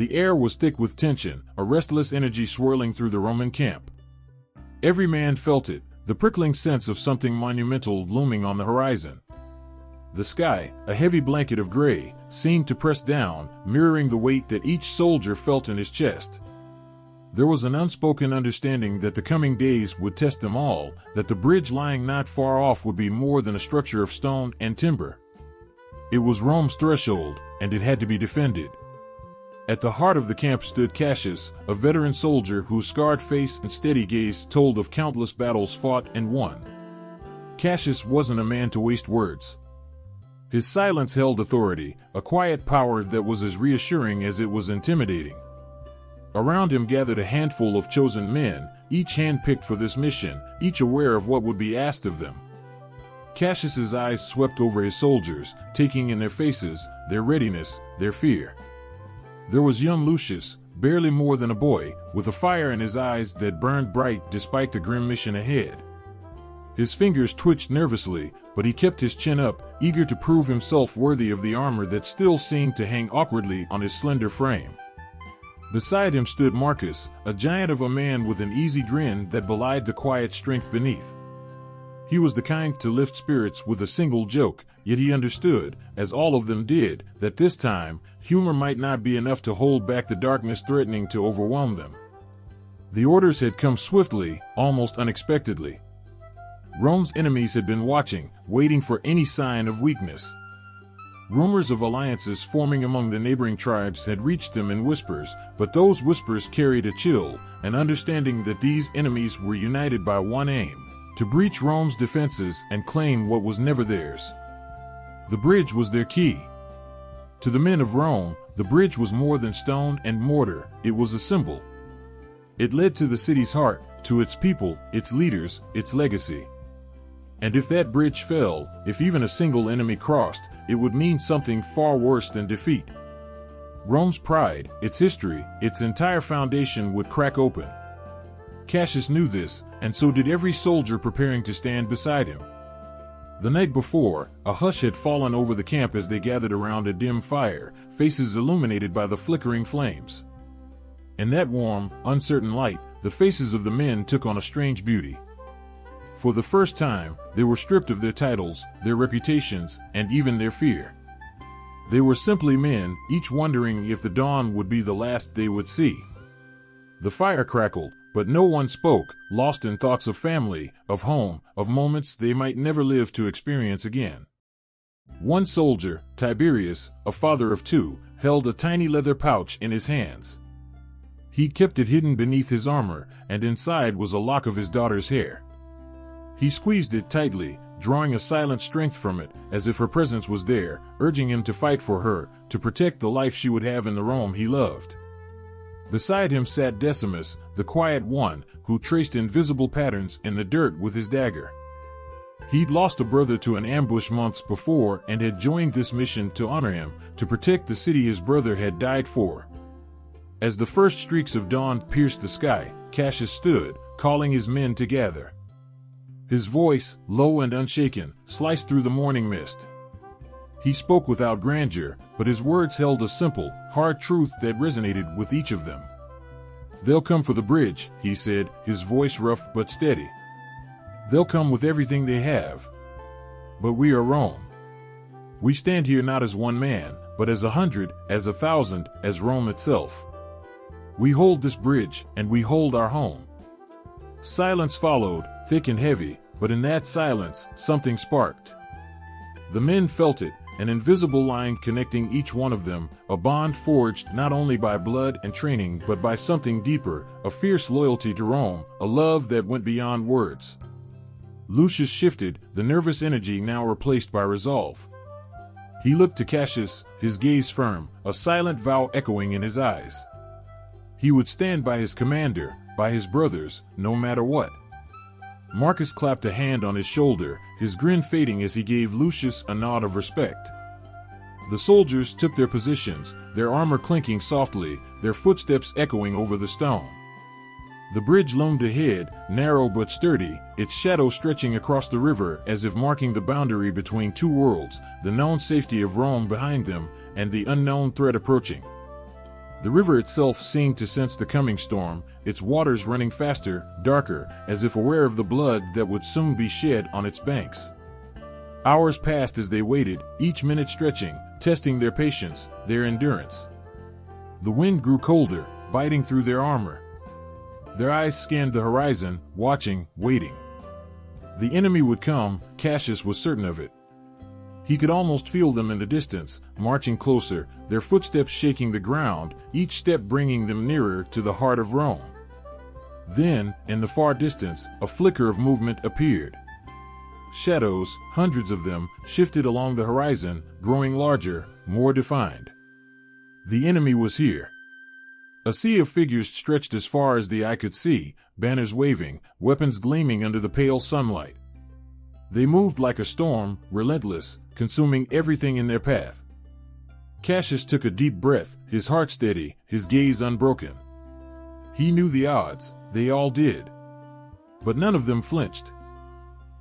The air was thick with tension, a restless energy swirling through the Roman camp. Every man felt it, the prickling sense of something monumental looming on the horizon. The sky, a heavy blanket of gray, seemed to press down, mirroring the weight that each soldier felt in his chest. There was an unspoken understanding that the coming days would test them all, that the bridge lying not far off would be more than a structure of stone and timber. It was Rome's threshold, and it had to be defended. At the heart of the camp stood Cassius, a veteran soldier whose scarred face and steady gaze told of countless battles fought and won. Cassius wasn't a man to waste words. His silence held authority, a quiet power that was as reassuring as it was intimidating. Around him gathered a handful of chosen men, each handpicked for this mission, each aware of what would be asked of them. Cassius's eyes swept over his soldiers, taking in their faces, their readiness, their fear. There was young Lucius, barely more than a boy, with a fire in his eyes that burned bright despite the grim mission ahead. His fingers twitched nervously, but he kept his chin up, eager to prove himself worthy of the armor that still seemed to hang awkwardly on his slender frame. Beside him stood Marcus, a giant of a man with an easy grin that belied the quiet strength beneath. He was the kind to lift spirits with a single joke, yet he understood, as all of them did, that this time, humor might not be enough to hold back the darkness threatening to overwhelm them. The orders had come swiftly, almost unexpectedly. Rome's enemies had been watching, waiting for any sign of weakness. Rumors of alliances forming among the neighboring tribes had reached them in whispers, but those whispers carried a chill, an understanding that these enemies were united by one aim: to breach Rome's defenses and claim what was never theirs. The bridge was their key. To the men of Rome, the bridge was more than stone and mortar, it was a symbol. It led to the city's heart, to its people, its leaders, its legacy. And if that bridge fell, if even a single enemy crossed, it would mean something far worse than defeat. Rome's pride, its history, its entire foundation would crack open. Cassius knew this, and so did every soldier preparing to stand beside him. The night before, a hush had fallen over the camp as they gathered around a dim fire, faces illuminated by the flickering flames. In that warm, uncertain light, the faces of the men took on a strange beauty. For the first time, they were stripped of their titles, their reputations, and even their fear. They were simply men, each wondering if the dawn would be the last they would see. The fire crackled, but no one spoke, lost in thoughts of family, of home, of moments they might never live to experience again. One soldier, Tiberius, a father of two, held a tiny leather pouch in his hands. He'd kept it hidden beneath his armor, and inside was a lock of his daughter's hair. He squeezed it tightly, drawing a silent strength from it, as if her presence was there, urging him to fight for her, to protect the life she would have in the Rome he loved. Beside him sat Decimus, the quiet one, who traced invisible patterns in the dirt with his dagger. He'd lost a brother to an ambush months before and had joined this mission to honor him, to protect the city his brother had died for. As the first streaks of dawn pierced the sky, Cassius stood, calling his men to gather. His voice, low and unshaken, sliced through the morning mist. He spoke without grandeur, but his words held a simple, hard truth that resonated with each of them. "They'll come for the bridge," he said, his voice rough but steady. "They'll come with everything they have. But we are Rome. We stand here not as one man, but as 100, as 1,000, as Rome itself. We hold this bridge, and we hold our home." Silence followed, thick and heavy, but in that silence, something sparked. The men felt it, an invisible line connecting each one of them, a bond forged not only by blood and training but by something deeper, a fierce loyalty to Rome, a love that went beyond words. Lucius shifted, the nervous energy now replaced by resolve. He looked to Cassius, his gaze firm, a silent vow echoing in his eyes. He would stand by his commander, by his brothers, no matter what. Marcus clapped a hand on his shoulder, his grin fading as he gave Lucius a nod of respect. The soldiers took their positions, their armor clinking softly, their footsteps echoing over the stone. The bridge loomed ahead, narrow but sturdy, its shadow stretching across the river as if marking the boundary between two worlds, the known safety of Rome behind them, and the unknown threat approaching. The river itself seemed to sense the coming storm, its waters running faster, darker, as if aware of the blood that would soon be shed on its banks. Hours passed as they waited, each minute stretching, testing their patience, their endurance. The wind grew colder, biting through their armor. Their eyes scanned the horizon, watching, waiting. The enemy would come, Cassius was certain of it. He could almost feel them in the distance, marching closer, their footsteps shaking the ground, each step bringing them nearer to the heart of Rome. Then, in the far distance, a flicker of movement appeared. Shadows, hundreds of them, shifted along the horizon, growing larger, more defined. The enemy was here. A sea of figures stretched as far as the eye could see, banners waving, weapons gleaming under the pale sunlight. They moved like a storm, relentless, consuming everything in their path. Cassius took a deep breath, his heart steady, his gaze unbroken. He knew the odds, they all did. But none of them flinched.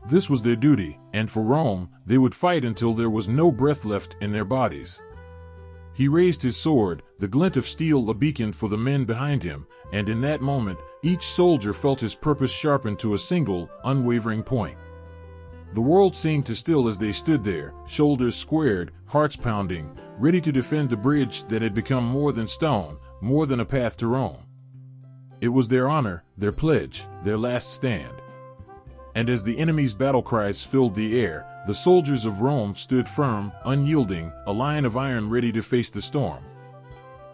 This was their duty, and for Rome, they would fight until there was no breath left in their bodies. He raised his sword, the glint of steel a beacon for the men behind him, and in that moment, each soldier felt his purpose sharpened to a single, unwavering point. The world seemed to still as they stood there, shoulders squared, hearts pounding, ready to defend the bridge that had become more than stone, more than a path to Rome. It was their honor, their pledge, their last stand. And as the enemy's battle cries filled the air, the soldiers of Rome stood firm, unyielding, a line of iron ready to face the storm.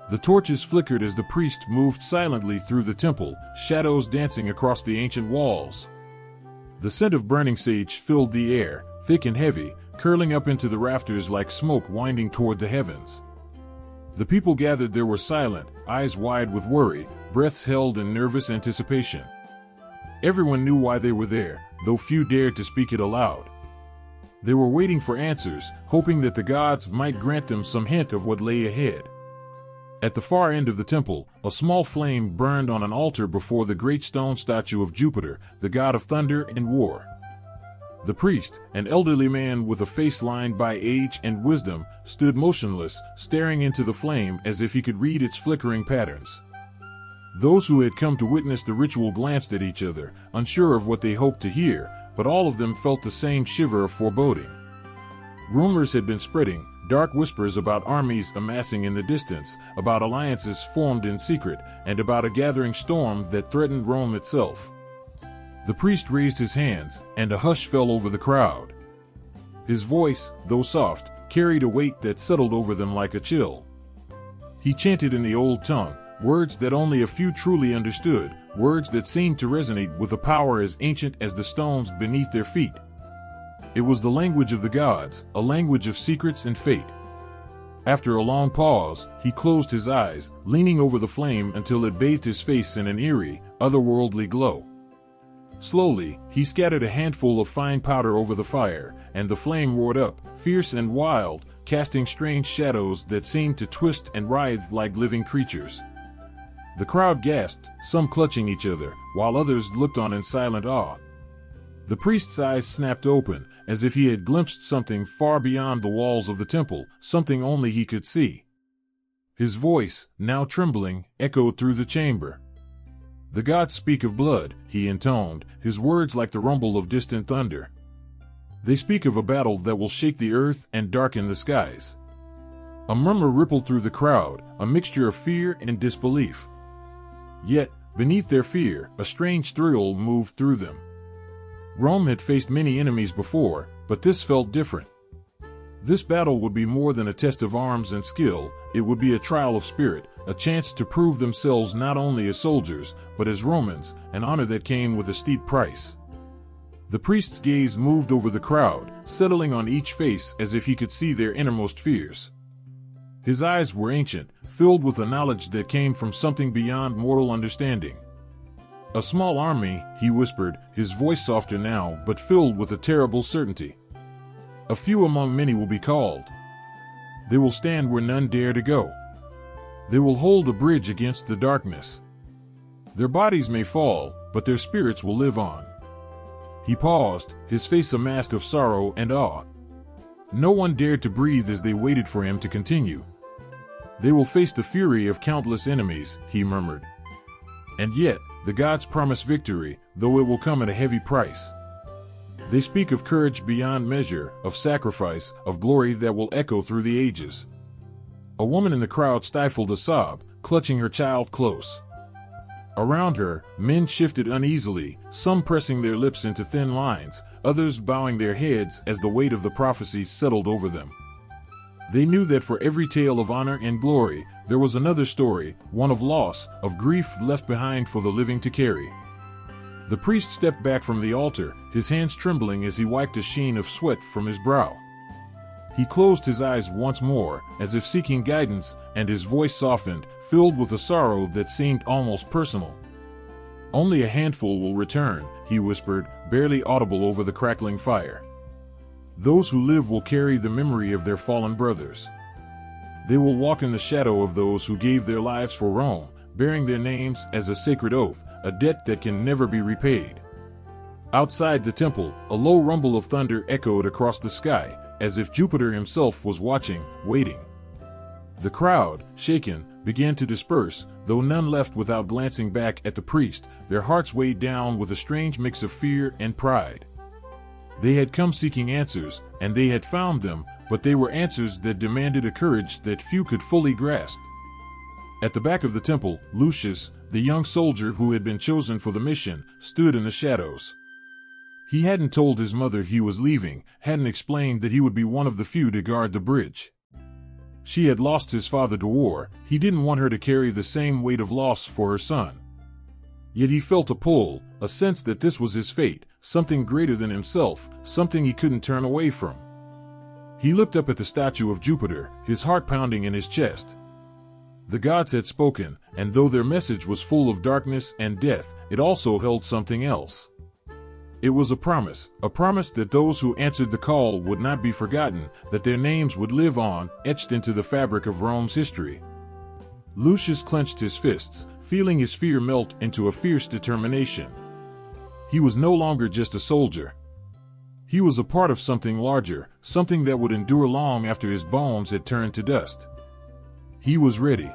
The torches flickered as the priest moved silently through the temple, shadows dancing across the ancient walls. The scent of burning sage filled the air, thick and heavy, curling up into the rafters like smoke winding toward the heavens. The people gathered there were silent, eyes wide with worry, breaths held in nervous anticipation. Everyone knew why they were there, though few dared to speak it aloud. They were waiting for answers, hoping that the gods might grant them some hint of what lay ahead. At the far end of the temple, a small flame burned on an altar before the great stone statue of Jupiter, the god of thunder and war. The priest, an elderly man with a face lined by age and wisdom, stood motionless, staring into the flame as if he could read its flickering patterns. Those who had come to witness the ritual glanced at each other, unsure of what they hoped to hear, but all of them felt the same shiver of foreboding. Rumors had been spreading, dark whispers about armies amassing in the distance, about alliances formed in secret, and about a gathering storm that threatened Rome itself. The priest raised his hands, and a hush fell over the crowd. His voice, though soft, carried a weight that settled over them like a chill. He chanted in the old tongue, words that only a few truly understood, words that seemed to resonate with a power as ancient as the stones beneath their feet. It was the language of the gods, a language of secrets and fate. After a long pause, he closed his eyes, leaning over the flame until it bathed his face in an eerie, otherworldly glow. Slowly, he scattered a handful of fine powder over the fire, and the flame roared up, fierce and wild, casting strange shadows that seemed to twist and writhe like living creatures. The crowd gasped, some clutching each other, while others looked on in silent awe. The priest's eyes snapped open, as if he had glimpsed something far beyond the walls of the temple, something only he could see. His voice, now trembling, echoed through the chamber. "The gods speak of blood," he intoned, his words like the rumble of distant thunder. "They speak of a battle that will shake the earth and darken the skies." A murmur rippled through the crowd, a mixture of fear and disbelief. Yet, beneath their fear, a strange thrill moved through them. Rome had faced many enemies before, but this felt different. This battle would be more than a test of arms and skill, it would be a trial of spirit, a chance to prove themselves not only as soldiers, but as Romans, an honor that came with a steep price. The priest's gaze moved over the crowd, settling on each face as if he could see their innermost fears. His eyes were ancient, filled with a knowledge that came from something beyond mortal understanding. "A small army," he whispered, his voice softer now but filled with a terrible certainty. "A few among many will be called. They will stand where none dare to go. They will hold a bridge against the darkness. Their bodies may fall, but their spirits will live on." He paused, his face a mask of sorrow and awe. No one dared to breathe as they waited for him to continue. They will face the fury of countless enemies, he murmured. And yet, the gods promise victory, though it will come at a heavy price. They speak of courage beyond measure, of sacrifice, of glory that will echo through the ages. A woman in the crowd stifled a sob, clutching her child close. Around her, men shifted uneasily, some pressing their lips into thin lines, others bowing their heads as the weight of the prophecy settled over them. They knew that for every tale of honor and glory, there was another story, one of loss, of grief left behind for the living to carry. The priest stepped back from the altar, his hands trembling as he wiped a sheen of sweat from his brow. He closed his eyes once more, as if seeking guidance, and his voice softened, filled with a sorrow that seemed almost personal. Only a handful will return, he whispered, barely audible over the crackling fire. Those who live will carry the memory of their fallen brothers. They will walk in the shadow of those who gave their lives for Rome, bearing their names as a sacred oath, a debt that can never be repaid. Outside the temple, a low rumble of thunder echoed across the sky, as if Jupiter himself was watching, waiting. The crowd, shaken, began to disperse, though none left without glancing back at the priest, their hearts weighed down with a strange mix of fear and pride. They had come seeking answers, and they had found them, but they were answers that demanded a courage that few could fully grasp. At the back of the temple, Lucius, the young soldier who had been chosen for the mission, stood in the shadows. He hadn't told his mother he was leaving, hadn't explained that he would be one of the few to guard the bridge. She had lost his father to war, he didn't want her to carry the same weight of loss for her son. Yet he felt a pull, a sense that this was his fate, something greater than himself, something he couldn't turn away from. He looked up at the statue of Jupiter, his heart pounding in his chest. The gods had spoken, and though their message was full of darkness and death, it also held something else. It was a promise that those who answered the call would not be forgotten, that their names would live on, etched into the fabric of Rome's history. Lucius clenched his fists, feeling his fear melt into a fierce determination. He was no longer just a soldier. He was a part of something larger, something that would endure long after his bones had turned to dust. He was ready.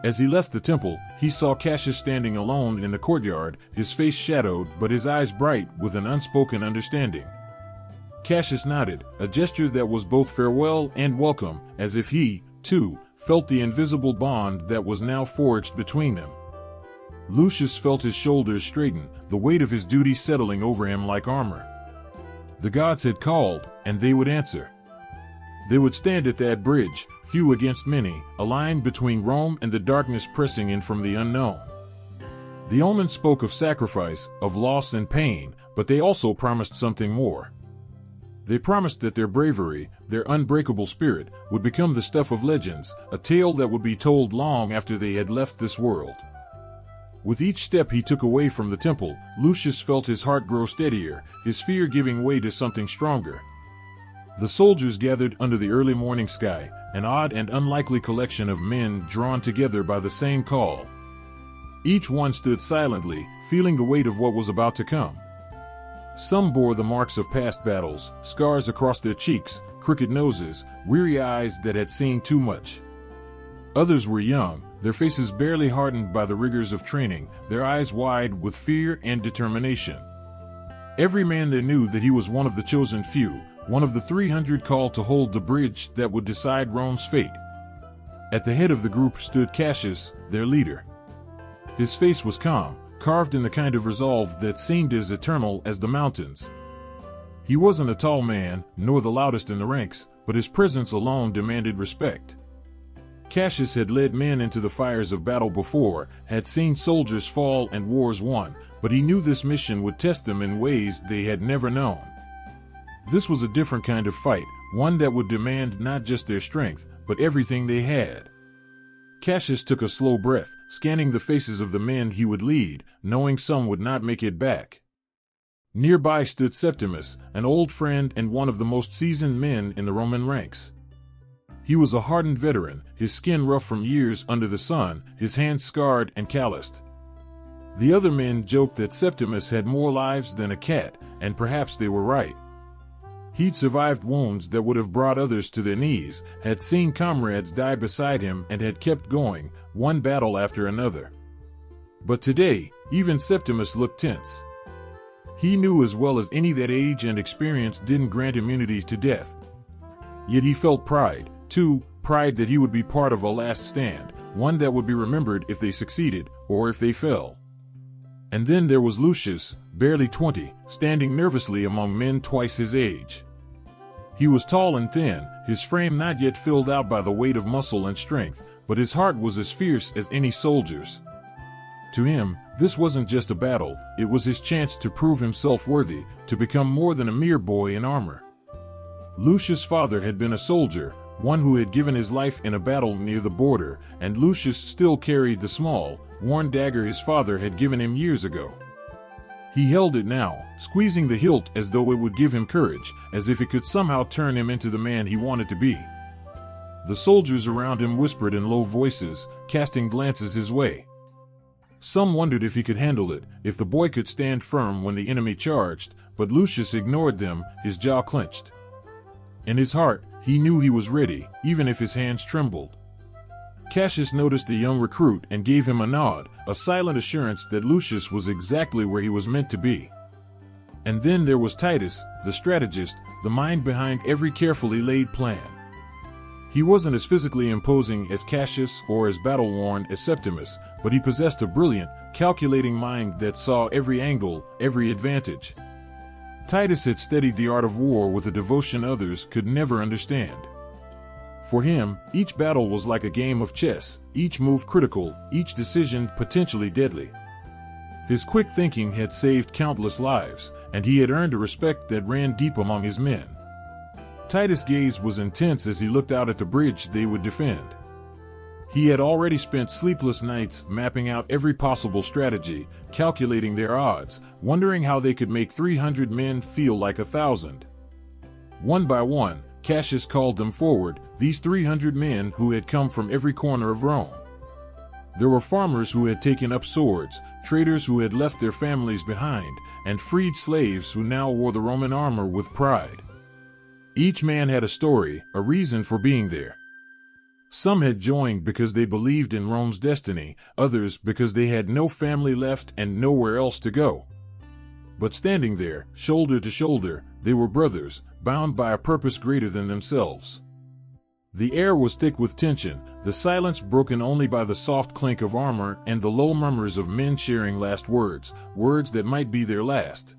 As he left the temple, he saw Cassius standing alone in the courtyard, his face shadowed but his eyes bright with an unspoken understanding. Cassius nodded, a gesture that was both farewell and welcome, as if he, too, felt the invisible bond that was now forged between them. Lucius felt his shoulders straighten, the weight of his duty settling over him like armor. The gods had called, and they would answer. They would stand at that bridge, few against many, a line between Rome and the darkness pressing in from the unknown. The omen spoke of sacrifice, of loss and pain, but they also promised something more. They promised that their bravery, their unbreakable spirit, would become the stuff of legends, a tale that would be told long after they had left this world. With each step he took away from the temple, Lucius felt his heart grow steadier, his fear giving way to something stronger. The soldiers gathered under the early morning sky, an odd and unlikely collection of men drawn together by the same call. Each one stood silently, feeling the weight of what was about to come. Some bore the marks of past battles, scars across their cheeks, crooked noses, weary eyes that had seen too much. Others were young, their faces barely hardened by the rigors of training, their eyes wide with fear and determination. Every man there knew that he was one of the chosen few, one of the 300 called to hold the bridge that would decide Rome's fate. At the head of the group stood Cassius, their leader. His face was calm, carved in the kind of resolve that seemed as eternal as the mountains. He wasn't a tall man, nor the loudest in the ranks, but his presence alone demanded respect. Cassius had led men into the fires of battle before, had seen soldiers fall and wars won, but he knew this mission would test them in ways they had never known. This was a different kind of fight, one that would demand not just their strength, but everything they had. Cassius took a slow breath, scanning the faces of the men he would lead, knowing some would not make it back. Nearby stood Septimus, an old friend and one of the most seasoned men in the Roman ranks. He was a hardened veteran, his skin rough from years under the sun, his hands scarred and calloused. The other men joked that Septimus had more lives than a cat, and perhaps they were right. He'd survived wounds that would have brought others to their knees, had seen comrades die beside him, and had kept going, one battle after another. But today, even Septimus looked tense. He knew as well as any that age and experience didn't grant immunity to death. Yet he felt pride, too, pride that he would be part of a last stand, one that would be remembered if they succeeded, or if they fell. And then there was Lucius, barely 20, standing nervously among men twice his age. He was tall and thin, his frame not yet filled out by the weight of muscle and strength, but his heart was as fierce as any soldier's. To him, this wasn't just a battle, it was his chance to prove himself worthy, to become more than a mere boy in armor. Lucius' father had been a soldier, one who had given his life in a battle near the border, and Lucius still carried the small, worn dagger his father had given him years ago. He held it now, squeezing the hilt as though it would give him courage, as if it could somehow turn him into the man he wanted to be. The soldiers around him whispered in low voices, casting glances his way. Some wondered if he could handle it, if the boy could stand firm when the enemy charged, but Lucius ignored them, his jaw clenched. In his heart, he knew he was ready, even if his hands trembled. Cassius noticed the young recruit and gave him a nod, a silent assurance that Lucius was exactly where he was meant to be. And then there was Titus, the strategist, the mind behind every carefully laid plan. He wasn't as physically imposing as Cassius or as battle-worn as Septimus, but he possessed a brilliant, calculating mind that saw every angle, every advantage. Titus had studied the art of war with a devotion others could never understand. For him, each battle was like a game of chess, each move critical, each decision potentially deadly. His quick thinking had saved countless lives, and he had earned a respect that ran deep among his men. Titus' gaze was intense as he looked out at the bridge they would defend. He had already spent sleepless nights mapping out every possible strategy, calculating their odds, wondering how they could make 300 men feel like 1,000. One by one, Cassius called them forward, these 300 men who had come from every corner of Rome. There were farmers who had taken up swords, traders who had left their families behind, and freed slaves who now wore the Roman armor with pride. Each man had a story, a reason for being there. Some had joined because they believed in Rome's destiny, others because they had no family left and nowhere else to go. But standing there, shoulder to shoulder, they were brothers, bound by a purpose greater than themselves. The air was thick with tension, the silence broken only by the soft clink of armor and the low murmurs of men sharing last words, words that might be their last.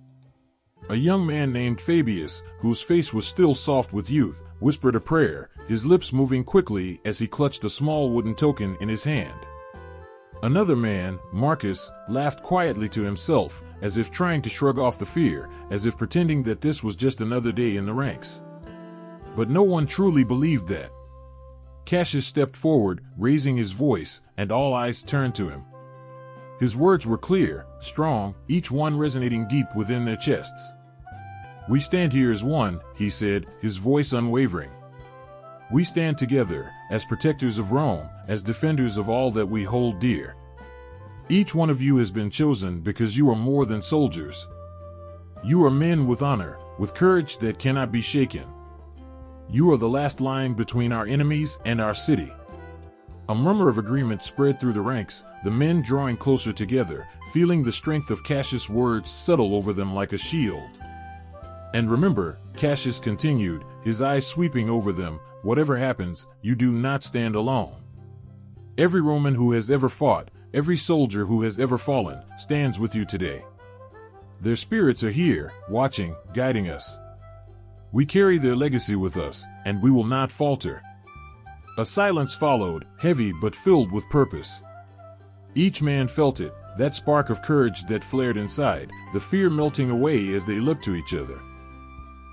A young man named Fabius, whose face was still soft with youth, whispered a prayer, his lips moving quickly as he clutched a small wooden token in his hand. Another man, Marcus, laughed quietly to himself, as if trying to shrug off the fear, as if pretending that this was just another day in the ranks. But no one truly believed that. Cassius stepped forward, raising his voice, and all eyes turned to him. His words were clear, strong, each one resonating deep within their chests. "We stand here as one," he said, his voice unwavering. "We stand together, as protectors of Rome, as defenders of all that we hold dear. Each one of you has been chosen because you are more than soldiers. You are men with honor, with courage that cannot be shaken. You are the last line between our enemies and our city." A murmur of agreement spread through the ranks, the men drawing closer together, feeling the strength of Cassius' words settle over them like a shield. "And remember," Cassius continued, his eyes sweeping over them, "whatever happens, you do not stand alone. Every Roman who has ever fought, every soldier who has ever fallen, stands with you today. Their spirits are here, watching, guiding us. We carry their legacy with us, and we will not falter." A silence followed, heavy but filled with purpose. Each man felt it, that spark of courage that flared inside, the fear melting away as they looked to each other.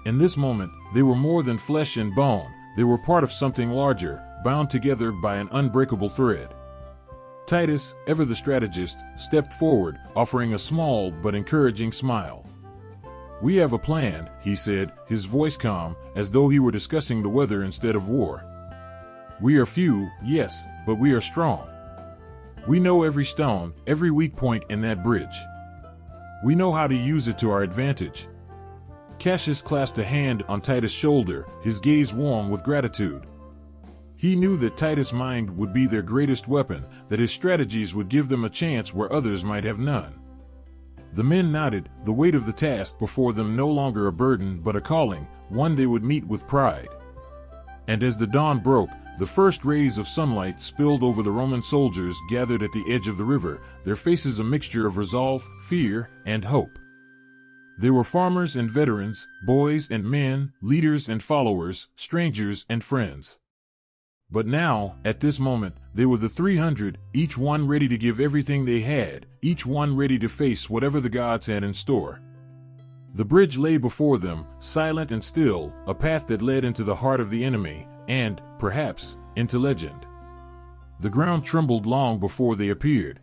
In this moment, they were more than flesh and bone, they were part of something larger, bound together by an unbreakable thread. Titus, ever the strategist, stepped forward, offering a small but encouraging smile. "We have a plan," he said, his voice calm, as though he were discussing the weather instead of war. "We are few, yes, but we are strong. We know every stone, every weak point in that bridge. We know how to use it to our advantage. Cassius clasped a hand on Titus' shoulder, his gaze warm with gratitude. He knew that Titus' mind would be their greatest weapon, that his strategies would give them a chance where others might have none. The men nodded, the weight of the task before them no longer a burden but a calling, one they would meet with pride. And as the dawn broke, the first rays of sunlight spilled over the Roman soldiers gathered at the edge of the river, their faces a mixture of resolve, fear, and hope. They were farmers and veterans, boys and men, leaders and followers, strangers and friends. But now, at this moment, they were the 300, each one ready to give everything they had, each one ready to face whatever the gods had in store. The bridge lay before them, silent and still, a path that led into the heart of the enemy, and, perhaps, into legend. The ground trembled long before they appeared.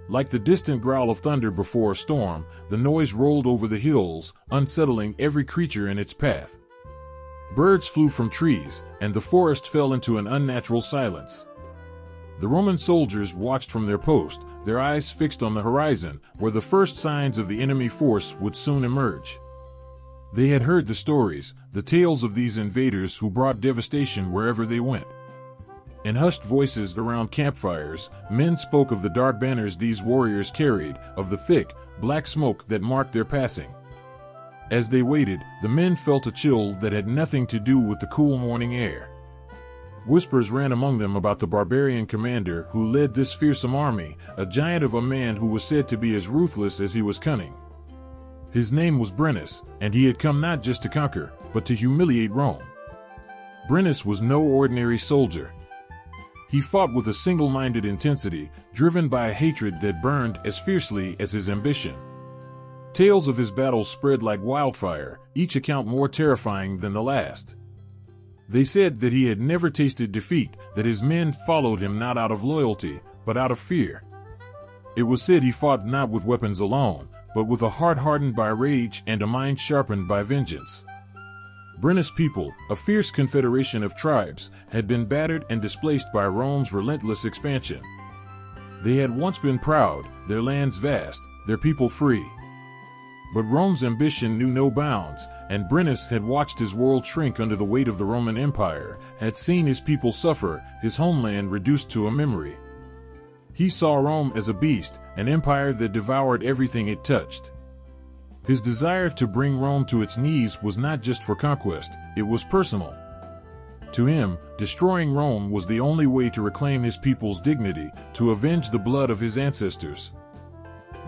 Like the distant growl of thunder before a storm, the noise rolled over the hills, unsettling every creature in its path. Birds flew from trees, and the forest fell into an unnatural silence. The Roman soldiers watched from their post, their eyes fixed on the horizon, where the first signs of the enemy force would soon emerge. They had heard the stories, the tales of these invaders who brought devastation wherever they went. In hushed voices around campfires, men spoke of the dark banners these warriors carried, of the thick, black smoke that marked their passing. As they waited, the men felt a chill that had nothing to do with the cool morning air. Whispers ran among them about the barbarian commander who led this fearsome army, a giant of a man who was said to be as ruthless as he was cunning. His name was Brennus, and he had come not just to conquer, but to humiliate Rome. Brennus was no ordinary soldier. He fought with a single-minded intensity, driven by a hatred that burned as fiercely as his ambition. Tales of his battles spread like wildfire, each account more terrifying than the last. They said that he had never tasted defeat, that his men followed him not out of loyalty, but out of fear. It was said he fought not with weapons alone, but with a heart hardened by rage and a mind sharpened by vengeance. Brennus' people, a fierce confederation of tribes, had been battered and displaced by Rome's relentless expansion. They had once been proud, their lands vast, their people free. But Rome's ambition knew no bounds, and Brennus had watched his world shrink under the weight of the Roman Empire, had seen his people suffer, his homeland reduced to a memory. He saw Rome as a beast, an empire that devoured everything it touched. His desire to bring Rome to its knees was not just for conquest, it was personal. To him, destroying Rome was the only way to reclaim his people's dignity, to avenge the blood of his ancestors.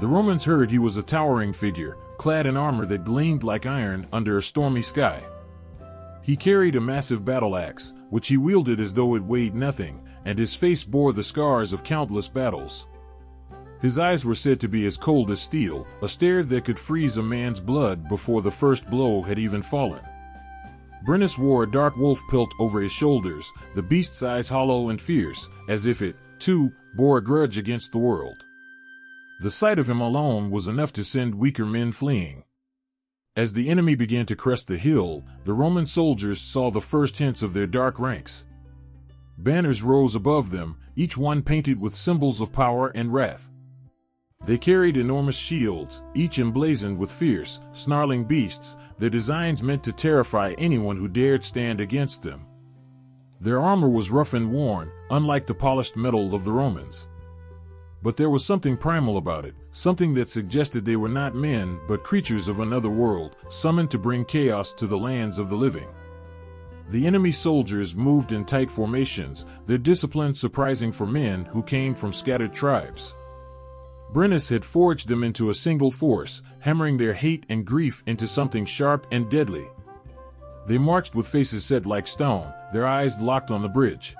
The Romans heard he was a towering figure, clad in armor that gleamed like iron under a stormy sky. He carried a massive battle axe, which he wielded as though it weighed nothing, and his face bore the scars of countless battles. His eyes were said to be as cold as steel, a stare that could freeze a man's blood before the first blow had even fallen. Brennus wore a dark wolf pelt over his shoulders, the beast's eyes hollow and fierce, as if it, too, bore a grudge against the world. The sight of him alone was enough to send weaker men fleeing. As the enemy began to crest the hill, the Roman soldiers saw the first hints of their dark ranks. Banners rose above them, each one painted with symbols of power and wrath. They carried enormous shields, each emblazoned with fierce, snarling beasts, their designs meant to terrify anyone who dared stand against them. Their armor was rough and worn, unlike the polished metal of the Romans. But there was something primal about it, something that suggested they were not men but creatures of another world, summoned to bring chaos to the lands of the living. The enemy soldiers moved in tight formations, their discipline surprising for men who came from scattered tribes. Brennus had forged them into a single force, hammering their hate and grief into something sharp and deadly. They marched with faces set like stone, their eyes locked on the bridge.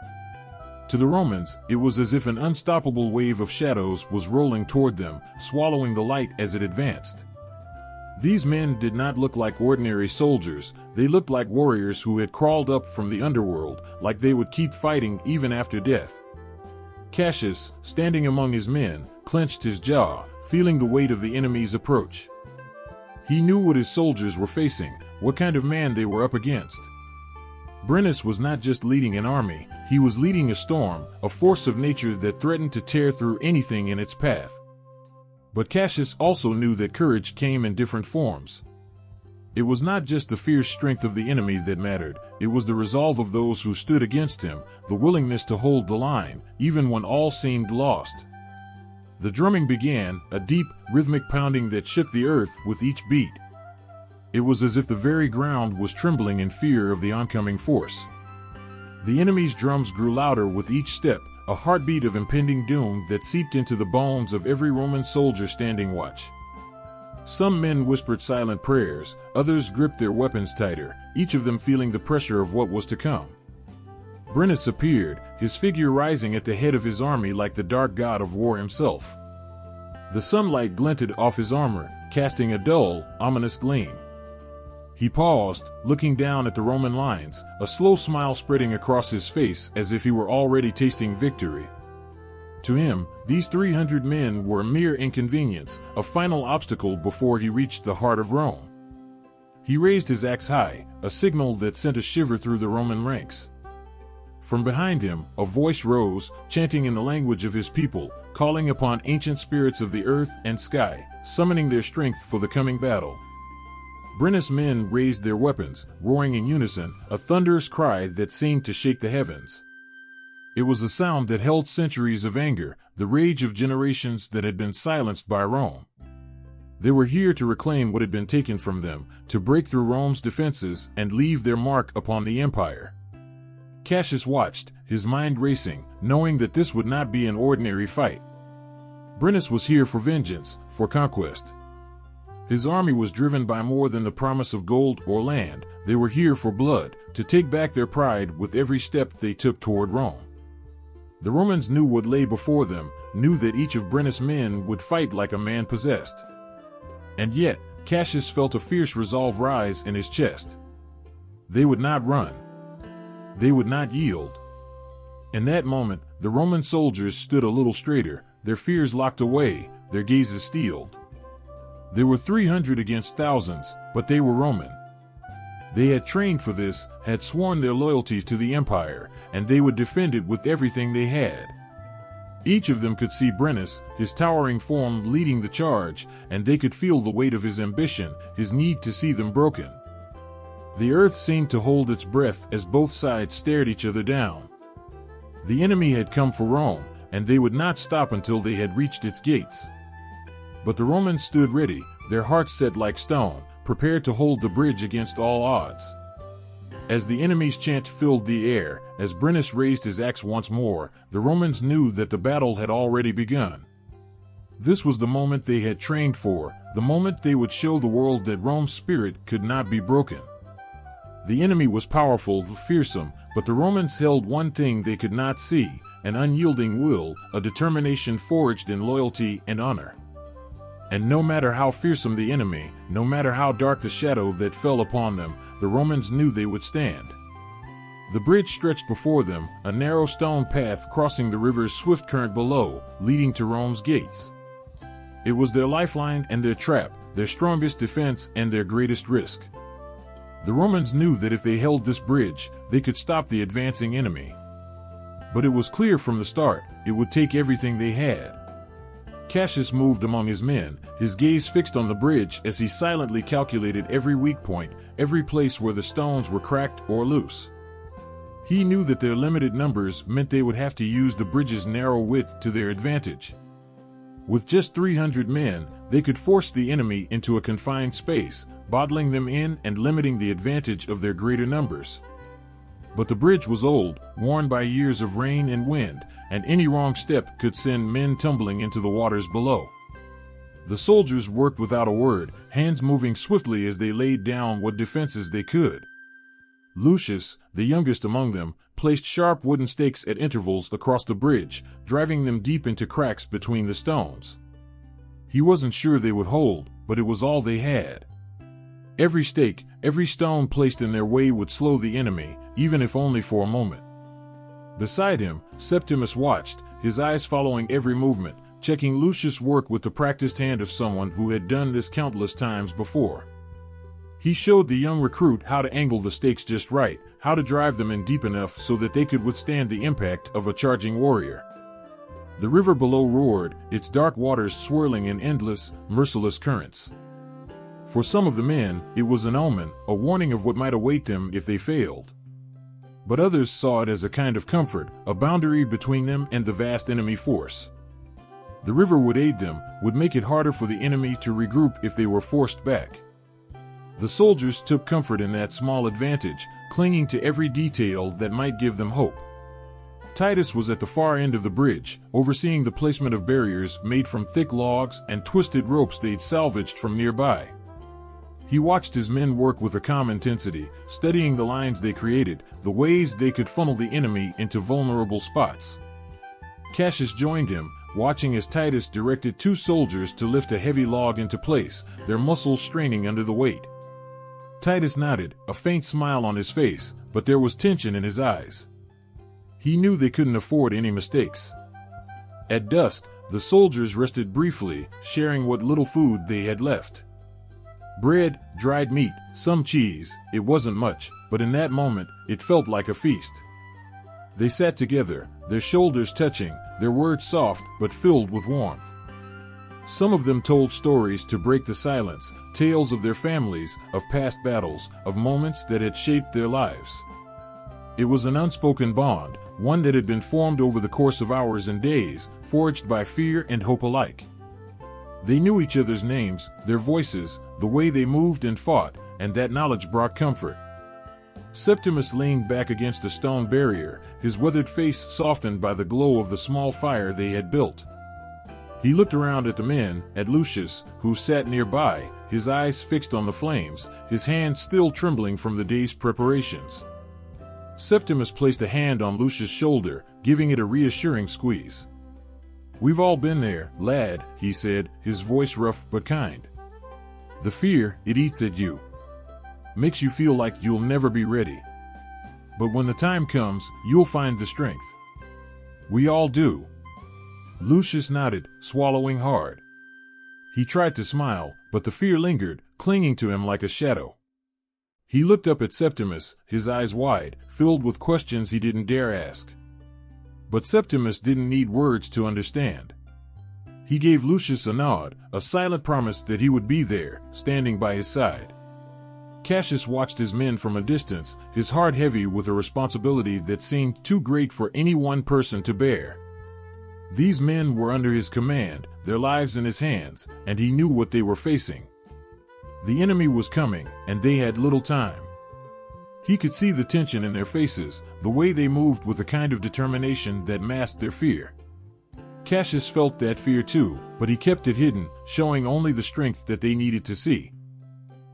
To the Romans, it was as if an unstoppable wave of shadows was rolling toward them, swallowing the light as it advanced. These men did not look like ordinary soldiers, they looked like warriors who had crawled up from the underworld, like they would keep fighting even after death. Cassius, standing among his men, clenched his jaw, feeling the weight of the enemy's approach. He knew what his soldiers were facing, what kind of man they were up against. Brennus was not just leading an army, he was leading a storm, a force of nature that threatened to tear through anything in its path. But Cassius also knew that courage came in different forms. It was not just the fierce strength of the enemy that mattered, it was the resolve of those who stood against him, the willingness to hold the line, even when all seemed lost. The drumming began, a deep, rhythmic pounding that shook the earth with each beat. It was as if the very ground was trembling in fear of the oncoming force. The enemy's drums grew louder with each step, a heartbeat of impending doom that seeped into the bones of every Roman soldier standing watch. Some men whispered silent prayers, others gripped their weapons tighter, each of them feeling the pressure of what was to come. Brennus appeared, his figure rising at the head of his army like the dark god of war himself. The sunlight glinted off his armor, casting a dull, ominous gleam. He paused, looking down at the Roman lines, a slow smile spreading across his face as if he were already tasting victory. To him, these 300 men were a mere inconvenience, a final obstacle before he reached the heart of Rome. He raised his axe high, a signal that sent a shiver through the Roman ranks. From behind him, a voice rose, chanting in the language of his people, calling upon ancient spirits of the earth and sky, summoning their strength for the coming battle. Brennus' men raised their weapons, roaring in unison, a thunderous cry that seemed to shake the heavens. It was a sound that held centuries of anger, the rage of generations that had been silenced by Rome. They were here to reclaim what had been taken from them, to break through Rome's defenses and leave their mark upon the empire. Cassius watched, his mind racing, knowing that this would not be an ordinary fight. Brennus was here for vengeance, for conquest. His army was driven by more than the promise of gold or land. They were here for blood, to take back their pride with every step they took toward Rome. The Romans knew what lay before them, knew that each of Brennus' men would fight like a man possessed. And yet, Cassius felt a fierce resolve rise in his chest. They would not run. They would not yield. In that moment, the Roman soldiers stood a little straighter, their fears locked away, their gazes steeled. There were 300 against thousands, but they were Roman. They had trained for this, had sworn their loyalty to the empire, and they would defend it with everything they had. Each of them could see Brennus, his towering form leading the charge, and they could feel the weight of his ambition, his need to see them broken. The earth seemed to hold its breath as both sides stared each other down. The enemy had come for Rome, and they would not stop until they had reached its gates. But the Romans stood ready, their hearts set like stone, prepared to hold the bridge against all odds. As the enemy's chant filled the air, as Brennus raised his axe once more, the Romans knew that the battle had already begun. This was the moment they had trained for, the moment they would show the world that Rome's spirit could not be broken. The enemy was powerful, fearsome, but the Romans held one thing they could not see, an unyielding will, a determination forged in loyalty and honor. And no matter how fearsome the enemy, no matter how dark the shadow that fell upon them, the Romans knew they would stand. The bridge stretched before them, a narrow stone path crossing the river's swift current below, leading to Rome's gates. It was their lifeline and their trap, their strongest defense and their greatest risk. The Romans knew that if they held this bridge, they could stop the advancing enemy. But it was clear from the start, it would take everything they had. Cassius moved among his men, his gaze fixed on the bridge as he silently calculated every weak point, every place where the stones were cracked or loose. He knew that their limited numbers meant they would have to use the bridge's narrow width to their advantage. With just 300 men, they could force the enemy into a confined space, bottling them in and limiting the advantage of their greater numbers. But the bridge was old, worn by years of rain and wind, and any wrong step could send men tumbling into the waters below. The soldiers worked without a word, hands moving swiftly as they laid down what defenses they could. Lucius, the youngest among them, placed sharp wooden stakes at intervals across the bridge, driving them deep into cracks between the stones. He wasn't sure they would hold, but it was all they had. Every stake, every stone placed in their way would slow the enemy, even if only for a moment. Beside him, Septimus watched, his eyes following every movement, checking Lucius' work with the practiced hand of someone who had done this countless times before. He showed the young recruit how to angle the stakes just right, how to drive them in deep enough so that they could withstand the impact of a charging warrior. The river below roared, its dark waters swirling in endless, merciless currents. For some of the men, it was an omen, a warning of what might await them if they failed. But others saw it as a kind of comfort, a boundary between them and the vast enemy force. The river would aid them, would make it harder for the enemy to regroup if they were forced back. The soldiers took comfort in that small advantage, clinging to every detail that might give them hope. Titus was at the far end of the bridge, overseeing the placement of barriers made from thick logs and twisted ropes they'd salvaged from nearby. He watched his men work with a calm intensity, studying the lines they created, the ways they could funnel the enemy into vulnerable spots. Cassius joined him, watching as Titus directed 2 soldiers to lift a heavy log into place, their muscles straining under the weight. Titus nodded, a faint smile on his face, but there was tension in his eyes. He knew they couldn't afford any mistakes. At dusk, the soldiers rested briefly, sharing what little food they had left. Bread, dried meat, some cheese, it wasn't much, but in that moment, it felt like a feast. They sat together, their shoulders touching, their words soft but filled with warmth. Some of them told stories to break the silence, tales of their families, of past battles, of moments that had shaped their lives. It was an unspoken bond, one that had been formed over the course of hours and days, forged by fear and hope alike. They knew each other's names, their voices, the way they moved and fought, and that knowledge brought comfort. Septimus leaned back against a stone barrier, his weathered face softened by the glow of the small fire they had built. He looked around at the men, at Lucius, who sat nearby, his eyes fixed on the flames, his hands still trembling from the day's preparations. Septimus placed a hand on Lucius' shoulder, giving it a reassuring squeeze. "We've all been there, lad," he said, his voice rough but kind. "The fear, it eats at you. Makes you feel like you'll never be ready. But when the time comes, you'll find the strength. We all do." Lucius nodded, swallowing hard. He tried to smile, but the fear lingered, clinging to him like a shadow. He looked up at Septimus, his eyes wide, filled with questions he didn't dare ask. But Septimus didn't need words to understand. He gave Lucius a nod, a silent promise that he would be there, standing by his side. Cassius watched his men from a distance, his heart heavy with a responsibility that seemed too great for any one person to bear. These men were under his command, their lives in his hands, and he knew what they were facing. The enemy was coming, and they had little time. He could see the tension in their faces, the way they moved with a kind of determination that masked their fear. Cassius felt that fear too, but he kept it hidden, showing only the strength that they needed to see.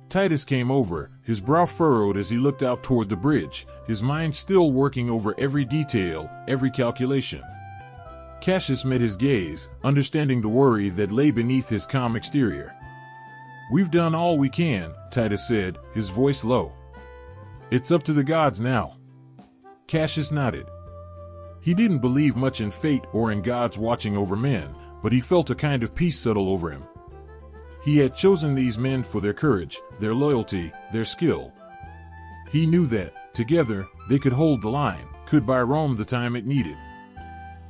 Titus came over, his brow furrowed as he looked out toward the bridge, his mind still working over every detail, every calculation. Cassius met his gaze, understanding the worry that lay beneath his calm exterior. "We've done all we can," Titus said, his voice low. "It's up to the gods now." Cassius nodded. He didn't believe much in fate or in gods watching over men, but he felt a kind of peace settle over him. He had chosen these men for their courage, their loyalty, their skill. He knew that, together, they could hold the line, could buy Rome the time it needed.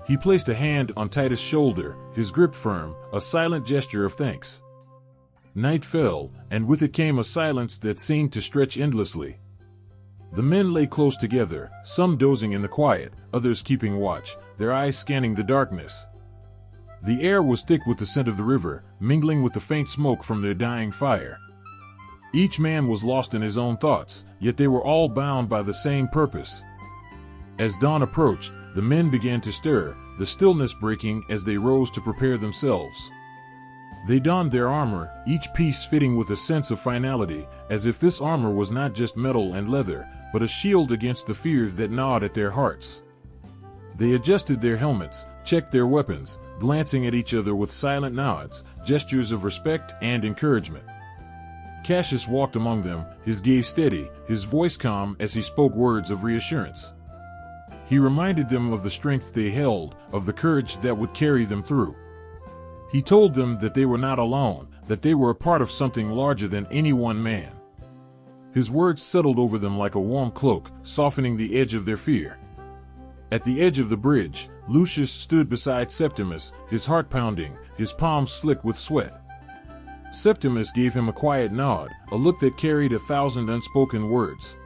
He placed a hand on Titus' shoulder, his grip firm, a silent gesture of thanks. Night fell, and with it came a silence that seemed to stretch endlessly. The men lay close together, some dozing in the quiet, others keeping watch, their eyes scanning the darkness. The air was thick with the scent of the river, mingling with the faint smoke from their dying fire. Each man was lost in his own thoughts, yet they were all bound by the same purpose. As dawn approached, the men began to stir, the stillness breaking as they rose to prepare themselves. They donned their armor, each piece fitting with a sense of finality, as if this armor was not just metal and leather, but a shield against the fears that gnawed at their hearts. They adjusted their helmets, checked their weapons, glancing at each other with silent nods, gestures of respect and encouragement. Cassius walked among them, his gaze steady, his voice calm as he spoke words of reassurance. He reminded them of the strength they held, of the courage that would carry them through. He told them that they were not alone, that they were a part of something larger than any one man. His words settled over them like a warm cloak, softening the edge of their fear. At the edge of the bridge, Lucius stood beside Septimus, his heart pounding, his palms slick with sweat. Septimus gave him a quiet nod, a look that carried 1,000 unspoken words.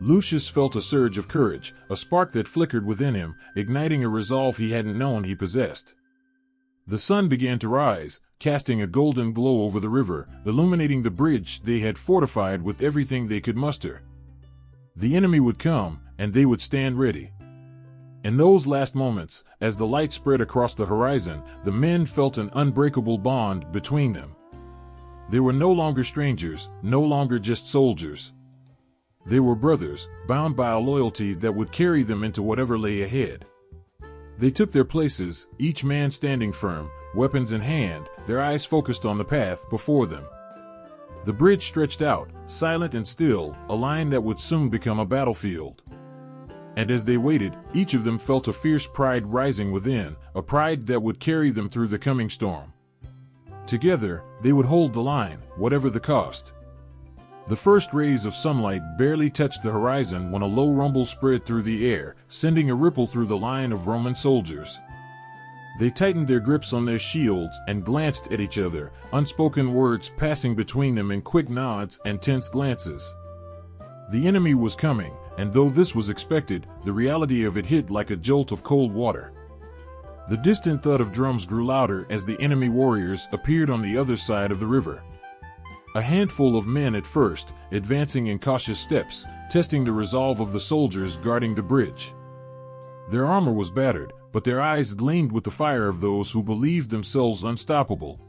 Lucius felt a surge of courage, a spark that flickered within him, igniting a resolve he hadn't known he possessed. The sun began to rise, casting a golden glow over the river, illuminating the bridge they had fortified with everything they could muster. The enemy would come, and they would stand ready. In those last moments, as the light spread across the horizon, the men felt an unbreakable bond between them. They were no longer strangers, no longer just soldiers. They were brothers, bound by a loyalty that would carry them into whatever lay ahead. They took their places, each man standing firm, weapons in hand, their eyes focused on the path before them. The bridge stretched out, silent and still, a line that would soon become a battlefield. And as they waited, each of them felt a fierce pride rising within, a pride that would carry them through the coming storm. Together, they would hold the line, whatever the cost. The first rays of sunlight barely touched the horizon when a low rumble spread through the air, sending a ripple through the line of Roman soldiers. They tightened their grips on their shields and glanced at each other, unspoken words passing between them in quick nods and tense glances. The enemy was coming, and though this was expected, the reality of it hit like a jolt of cold water. The distant thud of drums grew louder as the enemy warriors appeared on the other side of the river. A handful of men at first, advancing in cautious steps, testing the resolve of the soldiers guarding the bridge. Their armor was battered, but their eyes gleamed with the fire of those who believed themselves unstoppable.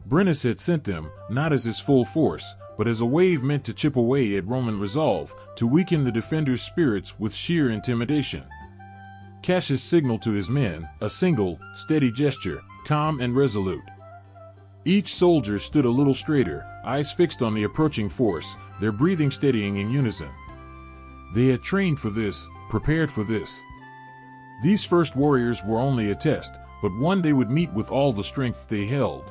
Brennus had sent them, not as his full force, but as a wave meant to chip away at Roman resolve, to weaken the defenders' spirits with sheer intimidation. Cassius signaled to his men, a single, steady gesture, calm and resolute. Each soldier stood a little straighter, eyes fixed on the approaching force, their breathing steadying in unison. They had trained for this, prepared for this. These first warriors were only a test, but one they would meet with all the strength they held.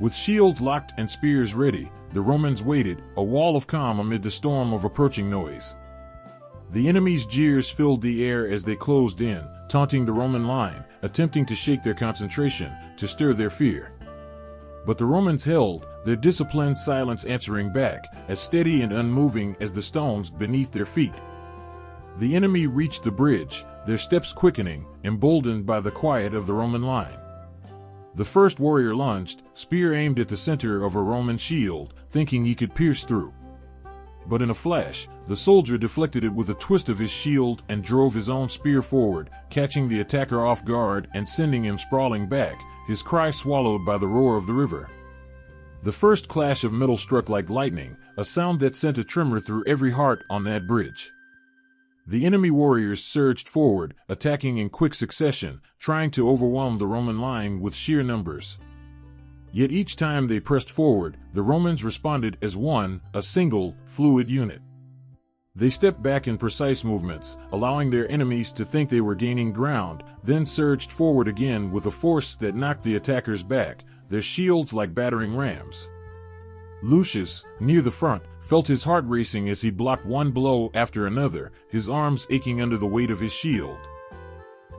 With shields locked and spears ready, the Romans waited, a wall of calm amid the storm of approaching noise. The enemy's jeers filled the air as they closed in, taunting the Roman line, attempting to shake their concentration, to stir their fear. But the Romans held, their disciplined silence answering back, as steady and unmoving as the stones beneath their feet. The enemy reached the bridge, their steps quickening, emboldened by the quiet of the Roman line. The first warrior lunged, spear aimed at the center of a Roman shield, thinking he could pierce through. But in a flash, the soldier deflected it with a twist of his shield and drove his own spear forward, catching the attacker off guard and sending him sprawling back, his cry swallowed by the roar of the river. The first clash of metal struck like lightning, a sound that sent a tremor through every heart on that bridge. The enemy warriors surged forward, attacking in quick succession, trying to overwhelm the Roman line with sheer numbers. Yet each time they pressed forward, the Romans responded as one, a single, fluid unit. They stepped back in precise movements, allowing their enemies to think they were gaining ground, then surged forward again with a force that knocked the attackers back, their shields like battering rams. Lucius, near the front, felt his heart racing as he blocked one blow after another, his arms aching under the weight of his shield.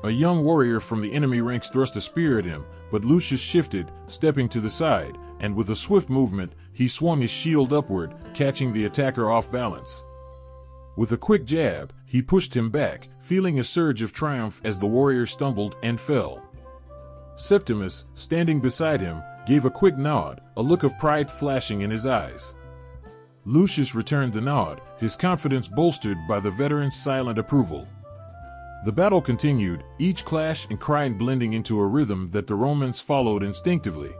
A young warrior from the enemy ranks thrust a spear at him, but Lucius shifted, stepping to the side, and with a swift movement, he swung his shield upward, catching the attacker off balance. With a quick jab, he pushed him back, feeling a surge of triumph as the warrior stumbled and fell. Septimus, standing beside him, gave a quick nod, a look of pride flashing in his eyes. Lucius returned the nod, his confidence bolstered by the veteran's silent approval. The battle continued, each clash and cry blending into a rhythm that the Romans followed instinctively.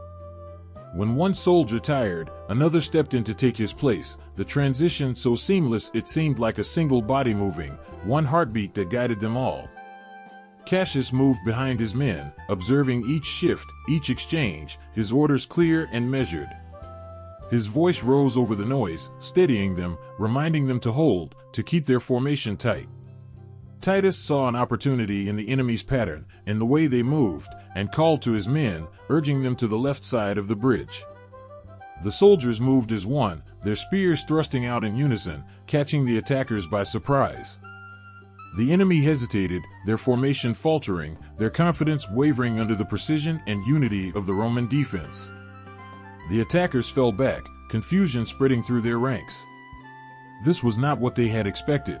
When one soldier tired, another stepped in to take his place, the transition so seamless it seemed like a single body moving, one heartbeat that guided them all. Cassius moved behind his men, observing each shift, each exchange, his orders clear and measured. His voice rose over the noise, steadying them, reminding them to hold, to keep their formation tight. Titus saw an opportunity in the enemy's pattern, in the way they moved, and called to his men, urging them to the left side of the bridge. The soldiers moved as one, their spears thrusting out in unison, catching the attackers by surprise. The enemy hesitated, their formation faltering, their confidence wavering under the precision and unity of the Roman defense. The attackers fell back, confusion spreading through their ranks. This was not what they had expected.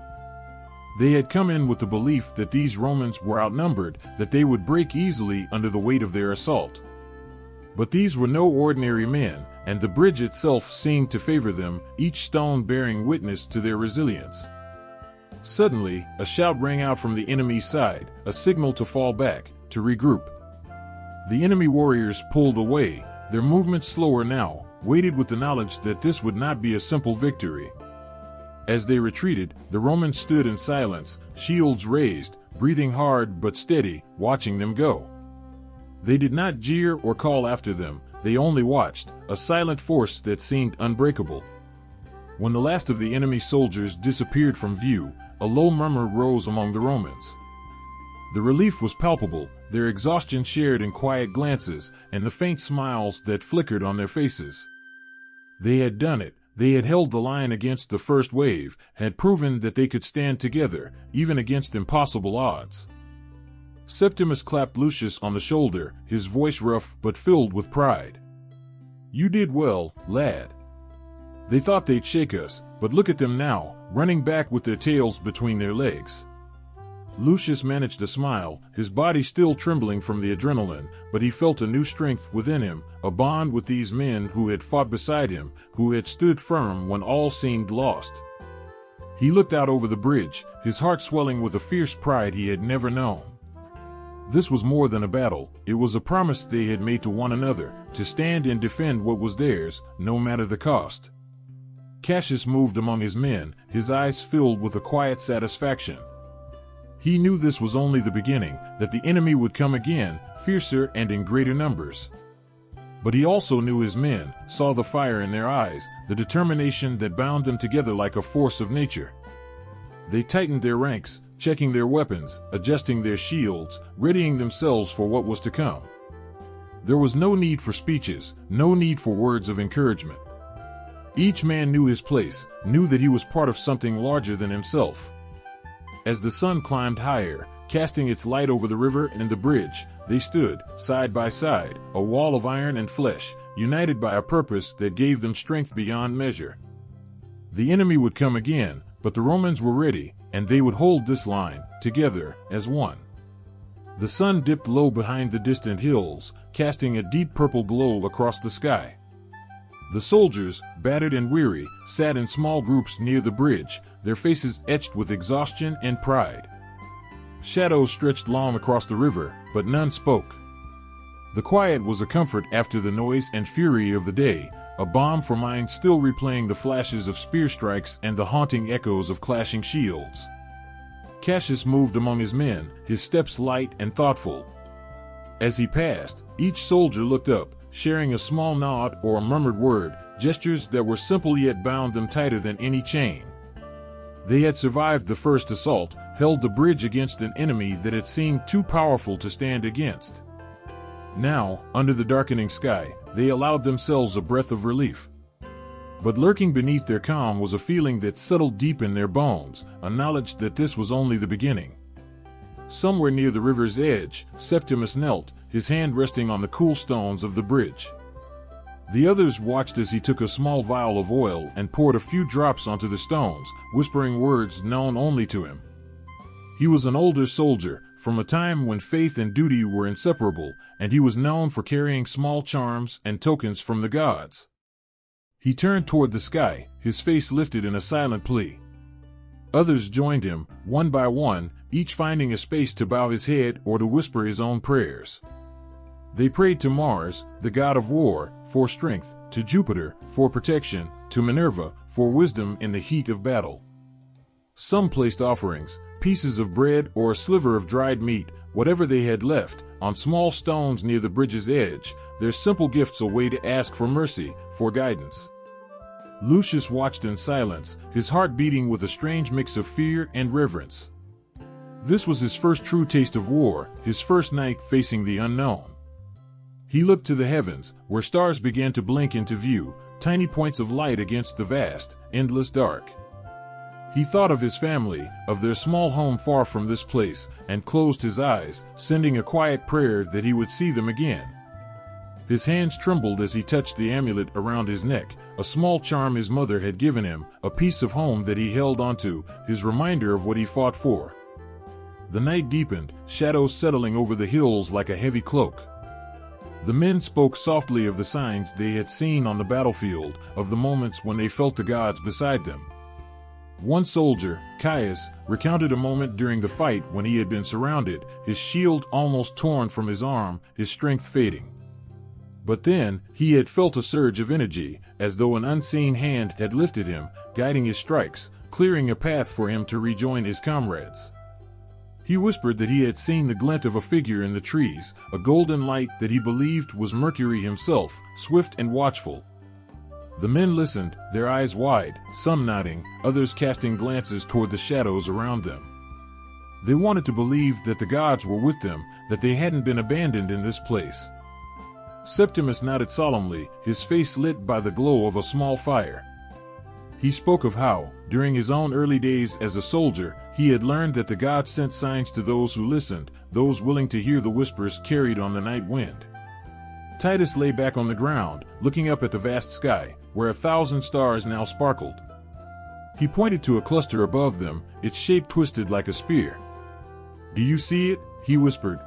They had come in with the belief that these Romans were outnumbered, that they would break easily under the weight of their assault. But these were no ordinary men, and the bridge itself seemed to favor them, each stone bearing witness to their resilience. Suddenly, a shout rang out from the enemy's side, a signal to fall back, to regroup. The enemy warriors pulled away, their movements slower now, weighted with the knowledge that this would not be a simple victory. As they retreated, the Romans stood in silence, shields raised, breathing hard but steady, watching them go. They did not jeer or call after them, they only watched, a silent force that seemed unbreakable. When the last of the enemy soldiers disappeared from view, a low murmur rose among the Romans. The relief was palpable, their exhaustion shared in quiet glances, and the faint smiles that flickered on their faces. They had done it. They had held the line against the first wave, had proven that they could stand together, even against impossible odds. Septimus clapped Lucius on the shoulder, his voice rough but filled with pride. "You did well, lad. They thought they'd shake us, but look at them now, running back with their tails between their legs." Lucius managed a smile, his body still trembling from the adrenaline, but he felt a new strength within him, a bond with these men who had fought beside him, who had stood firm when all seemed lost. He looked out over the bridge, his heart swelling with a fierce pride he had never known. This was more than a battle, it was a promise they had made to one another, to stand and defend what was theirs, no matter the cost. Cassius moved among his men, his eyes filled with a quiet satisfaction. He knew this was only the beginning, that the enemy would come again, fiercer and in greater numbers. But he also knew his men, saw the fire in their eyes, the determination that bound them together like a force of nature. They tightened their ranks, checking their weapons, adjusting their shields, readying themselves for what was to come. There was no need for speeches, no need for words of encouragement. Each man knew his place, knew that he was part of something larger than himself. As the sun climbed higher, casting its light over the river and the bridge, they stood, side by side, a wall of iron and flesh, united by a purpose that gave them strength beyond measure. The enemy would come again, but the Romans were ready, and they would hold this line, together, as one. The sun dipped low behind the distant hills, casting a deep purple glow across the sky. The soldiers, battered and weary, sat in small groups near the bridge, their faces etched with exhaustion and pride. Shadows stretched long across the river, but none spoke. The quiet was a comfort after the noise and fury of the day, a balm for minds still replaying the flashes of spear strikes and the haunting echoes of clashing shields. Cassius moved among his men, his steps light and thoughtful. As he passed, each soldier looked up, sharing a small nod or a murmured word, gestures that were simple yet bound them tighter than any chain. They had survived the first assault, held the bridge against an enemy that had seemed too powerful to stand against. Now, under the darkening sky, they allowed themselves a breath of relief. But lurking beneath their calm was a feeling that settled deep in their bones, a knowledge that this was only the beginning. Somewhere near the river's edge, Septimus knelt, his hand resting on the cool stones of the bridge. The others watched as he took a small vial of oil and poured a few drops onto the stones, whispering words known only to him. He was an older soldier, from a time when faith and duty were inseparable, and he was known for carrying small charms and tokens from the gods. He turned toward the sky, his face lifted in a silent plea. Others joined him, one by one, each finding a space to bow his head or to whisper his own prayers. They prayed to Mars, the god of war, for strength, to Jupiter, for protection, to Minerva, for wisdom in the heat of battle. Some placed offerings, pieces of bread or a sliver of dried meat, whatever they had left, on small stones near the bridge's edge, their simple gifts a way to ask for mercy, for guidance. Lucius watched in silence, his heart beating with a strange mix of fear and reverence. This was his first true taste of war, his first night facing the unknown. He looked to the heavens, where stars began to blink into view, tiny points of light against the vast, endless dark. He thought of his family, of their small home far from this place, and closed his eyes, sending a quiet prayer that he would see them again. His hands trembled as he touched the amulet around his neck, a small charm his mother had given him, a piece of home that he held onto, his reminder of what he fought for. The night deepened, shadows settling over the hills like a heavy cloak. The men spoke softly of the signs they had seen on the battlefield, of the moments when they felt the gods beside them. One soldier, Caius, recounted a moment during the fight when he had been surrounded, his shield almost torn from his arm, his strength fading. But then, he had felt a surge of energy, as though an unseen hand had lifted him, guiding his strikes, clearing a path for him to rejoin his comrades. He whispered that he had seen the glint of a figure in the trees, a golden light that he believed was Mercury himself, swift and watchful. The men listened, their eyes wide, some nodding, others casting glances toward the shadows around them. They wanted to believe that the gods were with them, that they hadn't been abandoned in this place. Septimus nodded solemnly, his face lit by the glow of a small fire. He spoke of how, during his own early days as a soldier, he had learned that the gods sent signs to those who listened, those willing to hear the whispers carried on the night wind. Titus lay back on the ground, looking up at the vast sky, where 1,000 stars now sparkled. He pointed to a cluster above them, its shape twisted like a spear. "Do you see it?" he whispered.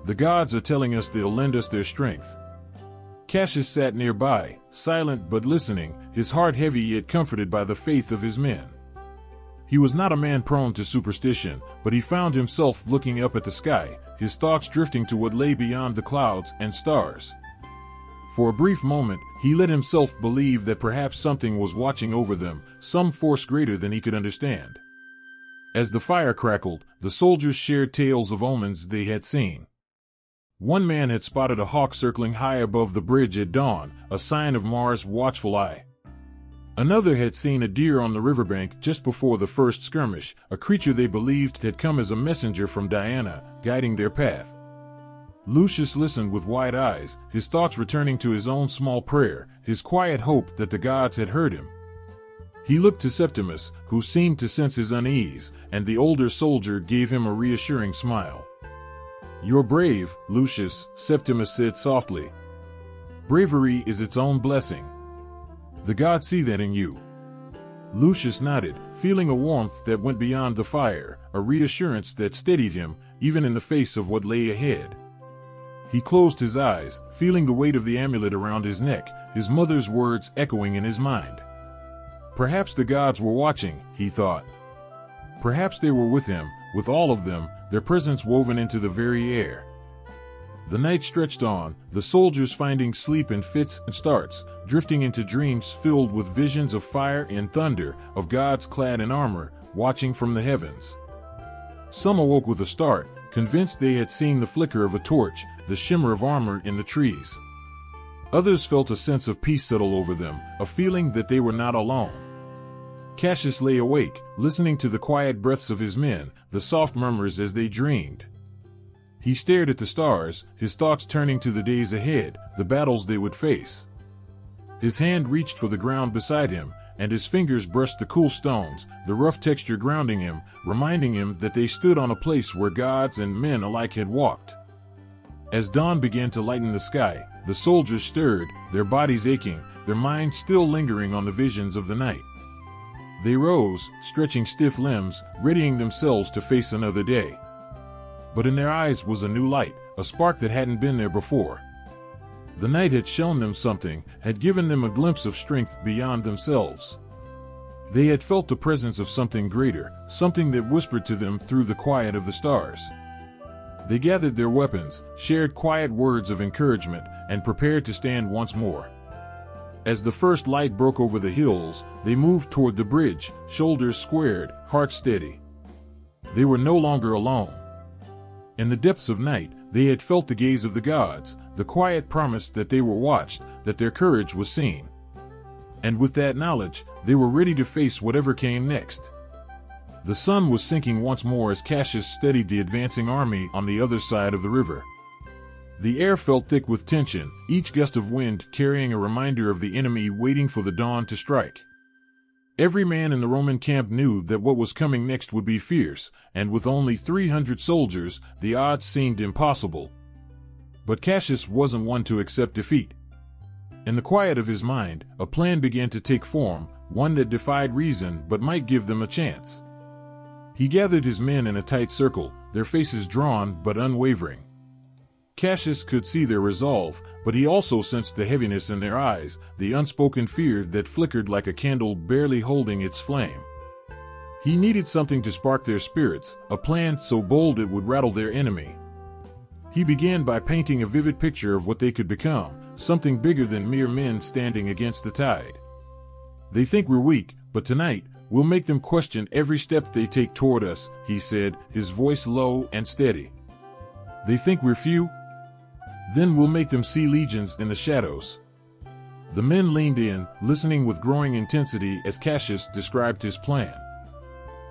"The gods are telling us they'll lend us their strength." Cassius sat nearby, silent but listening, his heart heavy yet comforted by the faith of his men. He was not a man prone to superstition, but he found himself looking up at the sky, his thoughts drifting to what lay beyond the clouds and stars. For a brief moment, he let himself believe that perhaps something was watching over them, some force greater than he could understand. As the fire crackled, the soldiers shared tales of omens they had seen. One man had spotted a hawk circling high above the bridge at dawn, a sign of Mars' watchful eye. Another had seen a deer on the riverbank just before the first skirmish, a creature they believed had come as a messenger from Diana, guiding their path. Lucius listened with wide eyes, his thoughts returning to his own small prayer, his quiet hope that the gods had heard him. He looked to Septimus, who seemed to sense his unease, and the older soldier gave him a reassuring smile. "You're brave, Lucius," Septimus said softly. "Bravery is its own blessing. The gods see that in you." Lucius nodded, feeling a warmth that went beyond the fire, a reassurance that steadied him, even in the face of what lay ahead. He closed his eyes, feeling the weight of the amulet around his neck, his mother's words echoing in his mind. Perhaps the gods were watching, he thought. Perhaps they were with him, with all of them, their presence woven into the very air. The night stretched on, the soldiers finding sleep in fits and starts, drifting into dreams filled with visions of fire and thunder, of gods clad in armor, watching from the heavens. Some awoke with a start, convinced they had seen the flicker of a torch, the shimmer of armor in the trees. Others felt a sense of peace settle over them, a feeling that they were not alone. Cassius lay awake, listening to the quiet breaths of his men, the soft murmurs as they dreamed. He stared at the stars, his thoughts turning to the days ahead, the battles they would face. His hand reached for the ground beside him, and his fingers brushed the cool stones, the rough texture grounding him, reminding him that they stood on a place where gods and men alike had walked. As dawn began to lighten the sky, the soldiers stirred, their bodies aching, their minds still lingering on the visions of the night. They rose, stretching stiff limbs, readying themselves to face another day. But in their eyes was a new light, a spark that hadn't been there before. The night had shown them something, had given them a glimpse of strength beyond themselves. They had felt the presence of something greater, something that whispered to them through the quiet of the stars. They gathered their weapons, shared quiet words of encouragement, and prepared to stand once more. As the first light broke over the hills, they moved toward the bridge, shoulders squared, hearts steady. They were no longer alone. In the depths of night, they had felt the gaze of the gods, the quiet promise that they were watched, that their courage was seen. And with that knowledge, they were ready to face whatever came next. The sun was sinking once more as Cassius steadied the advancing army on the other side of the river. The air felt thick with tension, each gust of wind carrying a reminder of the enemy waiting for the dawn to strike. Every man in the Roman camp knew that what was coming next would be fierce, and with only 300 soldiers, the odds seemed impossible. But Cassius wasn't one to accept defeat. In the quiet of his mind, a plan began to take form, one that defied reason but might give them a chance. He gathered his men in a tight circle, their faces drawn but unwavering. Cassius could see their resolve, but he also sensed the heaviness in their eyes, the unspoken fear that flickered like a candle barely holding its flame. He needed something to spark their spirits, a plan so bold it would rattle their enemy. He began by painting a vivid picture of what they could become, something bigger than mere men standing against the tide. They think we're weak, but tonight, we'll make them question every step they take toward us, he said, his voice low and steady. They think we're few? Then we'll make them see legions in the shadows. The men leaned in, listening with growing intensity as Cassius described his plan.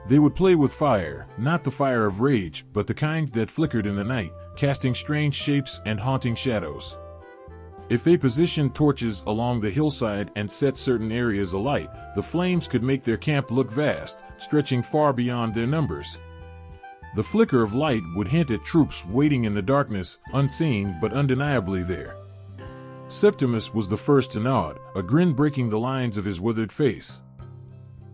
They would play with fire, not the fire of rage, but the kind that flickered in the night, casting strange shapes and haunting shadows. If they positioned torches along the hillside and set certain areas alight, the flames could make their camp look vast, stretching far beyond their numbers. The flicker of light would hint at troops waiting in the darkness, unseen but undeniably there. Septimus was the first to nod, a grin breaking the lines of his withered face.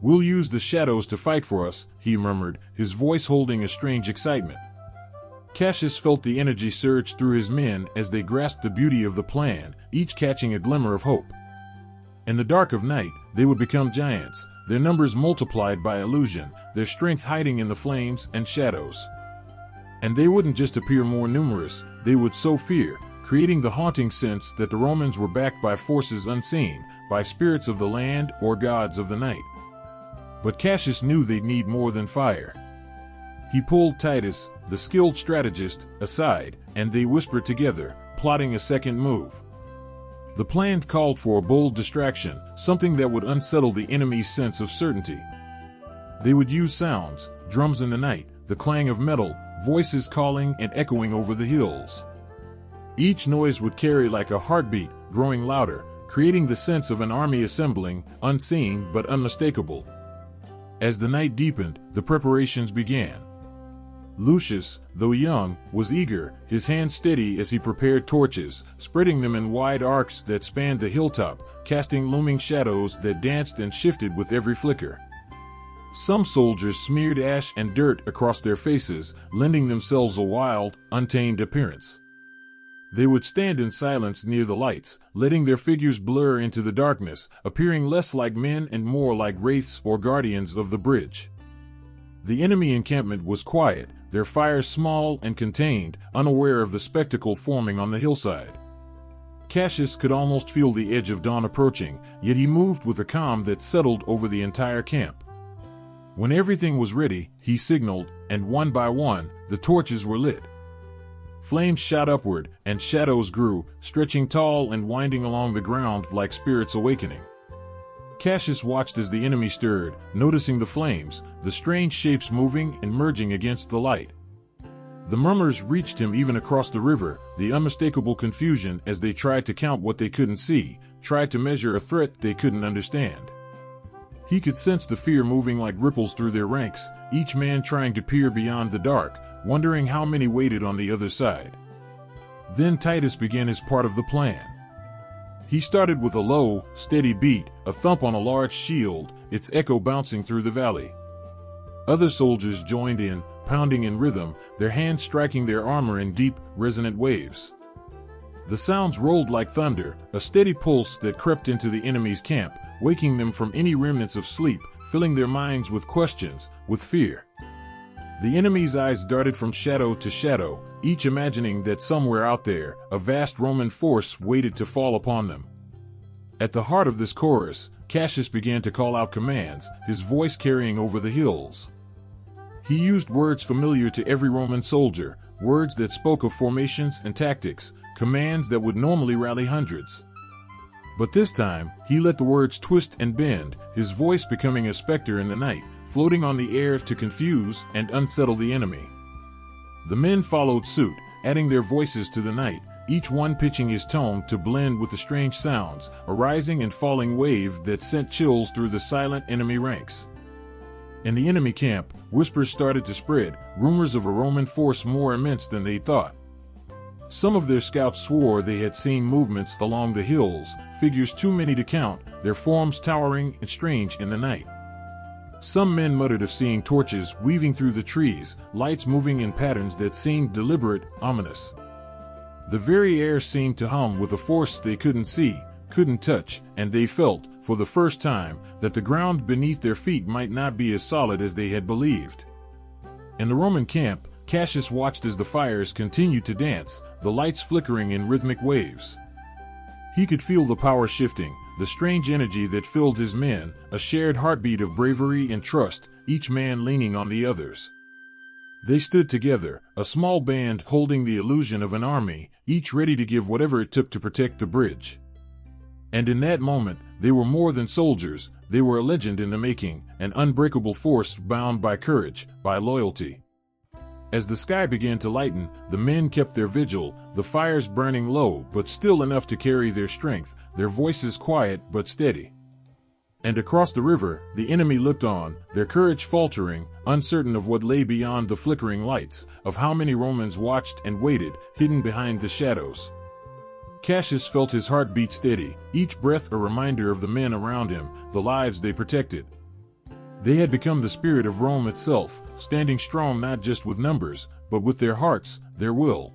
"We'll use the shadows to fight for us," he murmured, his voice holding a strange excitement. Cassius felt the energy surge through his men as they grasped the beauty of the plan, each catching a glimmer of hope. In the dark of night, they would become giants, their numbers multiplied by illusion, their strength hiding in the flames and shadows. And they wouldn't just appear more numerous, they would sow fear, creating the haunting sense that the Romans were backed by forces unseen, by spirits of the land or gods of the night. But Cassius knew they'd need more than fire. He pulled Titus, the skilled strategist, aside, and they whispered together, plotting a second move. The plan called for a bold distraction, something that would unsettle the enemy's sense of certainty. They would use sounds, drums in the night, the clang of metal, voices calling and echoing over the hills. Each noise would carry like a heartbeat, growing louder, creating the sense of an army assembling, unseen but unmistakable. As the night deepened, the preparations began. Lucius, though young, was eager, his hands steady as he prepared torches, spreading them in wide arcs that spanned the hilltop, casting looming shadows that danced and shifted with every flicker. Some soldiers smeared ash and dirt across their faces, lending themselves a wild, untamed appearance. They would stand in silence near the lights, letting their figures blur into the darkness, appearing less like men and more like wraiths or guardians of the bridge. The enemy encampment was quiet, their fire small and contained, unaware of the spectacle forming on the hillside. Cassius could almost feel the edge of dawn approaching, yet he moved with a calm that settled over the entire camp. When everything was ready, he signaled, and one by one, the torches were lit. Flames shot upward, and shadows grew, stretching tall and winding along the ground like spirits awakening. Cassius watched as the enemy stirred, noticing the flames, the strange shapes moving and merging against the light. The murmurs reached him even across the river, the unmistakable confusion as they tried to count what they couldn't see, tried to measure a threat they couldn't understand. He could sense the fear moving like ripples through their ranks, each man trying to peer beyond the dark, wondering how many waited on the other side. Then Titus began his part of the plan. He started with a low, steady beat, a thump on a large shield, its echo bouncing through the valley. Other soldiers joined in, pounding in rhythm, their hands striking their armor in deep, resonant waves. The sounds rolled like thunder, a steady pulse that crept into the enemy's camp, waking them from any remnants of sleep, filling their minds with questions, with fear. The enemy's eyes darted from shadow to shadow, each imagining that somewhere out there, a vast Roman force waited to fall upon them. At the heart of this chorus, Cassius began to call out commands, his voice carrying over the hills. He used words familiar to every Roman soldier, words that spoke of formations and tactics, commands that would normally rally hundreds. But this time, he let the words twist and bend, his voice becoming a specter in the night, floating on the air to confuse and unsettle the enemy. The men followed suit, adding their voices to the night, each one pitching his tone to blend with the strange sounds, a rising and falling wave that sent chills through the silent enemy ranks. In the enemy camp, whispers started to spread, rumors of a Roman force more immense than they thought. Some of their scouts swore they had seen movements along the hills, figures too many to count, their forms towering and strange in the night. Some men muttered of seeing torches weaving through the trees, lights moving in patterns that seemed deliberate, ominous. The very air seemed to hum with a force they couldn't see, couldn't touch, and they felt, for the first time, that the ground beneath their feet might not be as solid as they had believed. In the Roman camp, Cassius watched as the fires continued to dance, the lights flickering in rhythmic waves. He could feel the power shifting, the strange energy that filled his men, a shared heartbeat of bravery and trust, each man leaning on the others. They stood together, a small band holding the illusion of an army, each ready to give whatever it took to protect the bridge. And in that moment, they were more than soldiers, they were a legend in the making, an unbreakable force bound by courage, by loyalty. As the sky began to lighten, the men kept their vigil, the fires burning low but still enough to carry their strength, their voices quiet but steady. And across the river, the enemy looked on, their courage faltering, uncertain of what lay beyond the flickering lights, of how many Romans watched and waited, hidden behind the shadows. Cassius felt his heart beat steady, each breath a reminder of the men around him, the lives they protected. They had become the spirit of Rome itself, standing strong not just with numbers, but with their hearts, their will.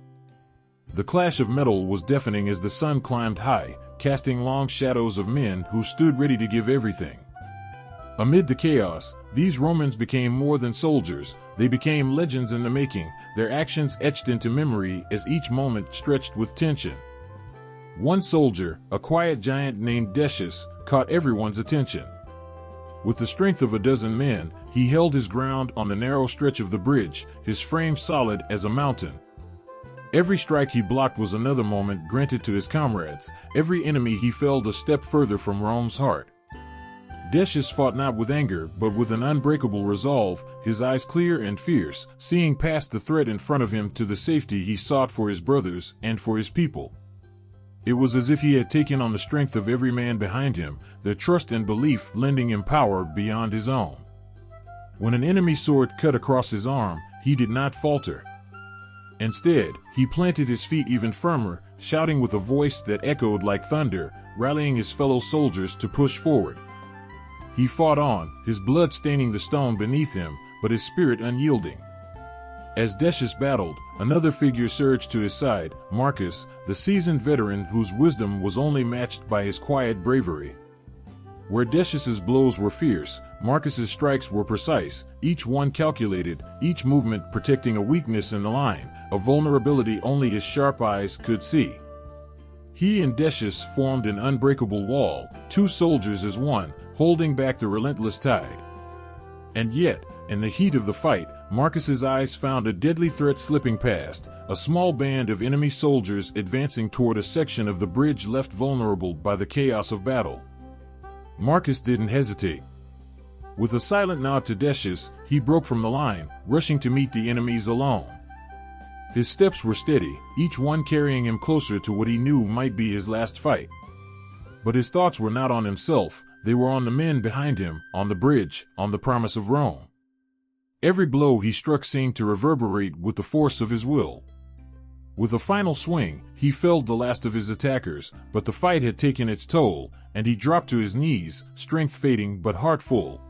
The clash of metal was deafening as the sun climbed high, casting long shadows of men who stood ready to give everything. Amid the chaos, these Romans became more than soldiers, they became legends in the making, their actions etched into memory as each moment stretched with tension. One soldier, a quiet giant named Decius, caught everyone's attention. With the strength of a dozen men, he held his ground on the narrow stretch of the bridge, his frame solid as a mountain. Every strike he blocked was another moment granted to his comrades, every enemy he felled a step further from Rome's heart. Decius fought not with anger but with an unbreakable resolve, his eyes clear and fierce, seeing past the threat in front of him to the safety he sought for his brothers and for his people. It was as if he had taken on the strength of every man behind him, their trust and belief lending him power beyond his own. When an enemy sword cut across his arm, he did not falter. Instead, he planted his feet even firmer, shouting with a voice that echoed like thunder, rallying his fellow soldiers to push forward. He fought on, his blood staining the stone beneath him, but his spirit unyielding. As Decius battled, another figure surged to his side, Marcus, the seasoned veteran whose wisdom was only matched by his quiet bravery. Where Decius's blows were fierce, Marcus's strikes were precise, each one calculated, each movement protecting a weakness in the line, a vulnerability only his sharp eyes could see. He and Decius formed an unbreakable wall, two soldiers as one, holding back the relentless tide. And yet, in the heat of the fight, Marcus's eyes found a deadly threat slipping past, a small band of enemy soldiers advancing toward a section of the bridge left vulnerable by the chaos of battle. Marcus didn't hesitate. With a silent nod to Decius, he broke from the line, rushing to meet the enemies alone. His steps were steady, each one carrying him closer to what he knew might be his last fight. But his thoughts were not on himself, they were on the men behind him, on the bridge, on the promise of Rome. Every blow he struck seemed to reverberate with the force of his will. With a final swing, he felled the last of his attackers, but the fight had taken its toll, and he dropped to his knees, strength fading but heart full.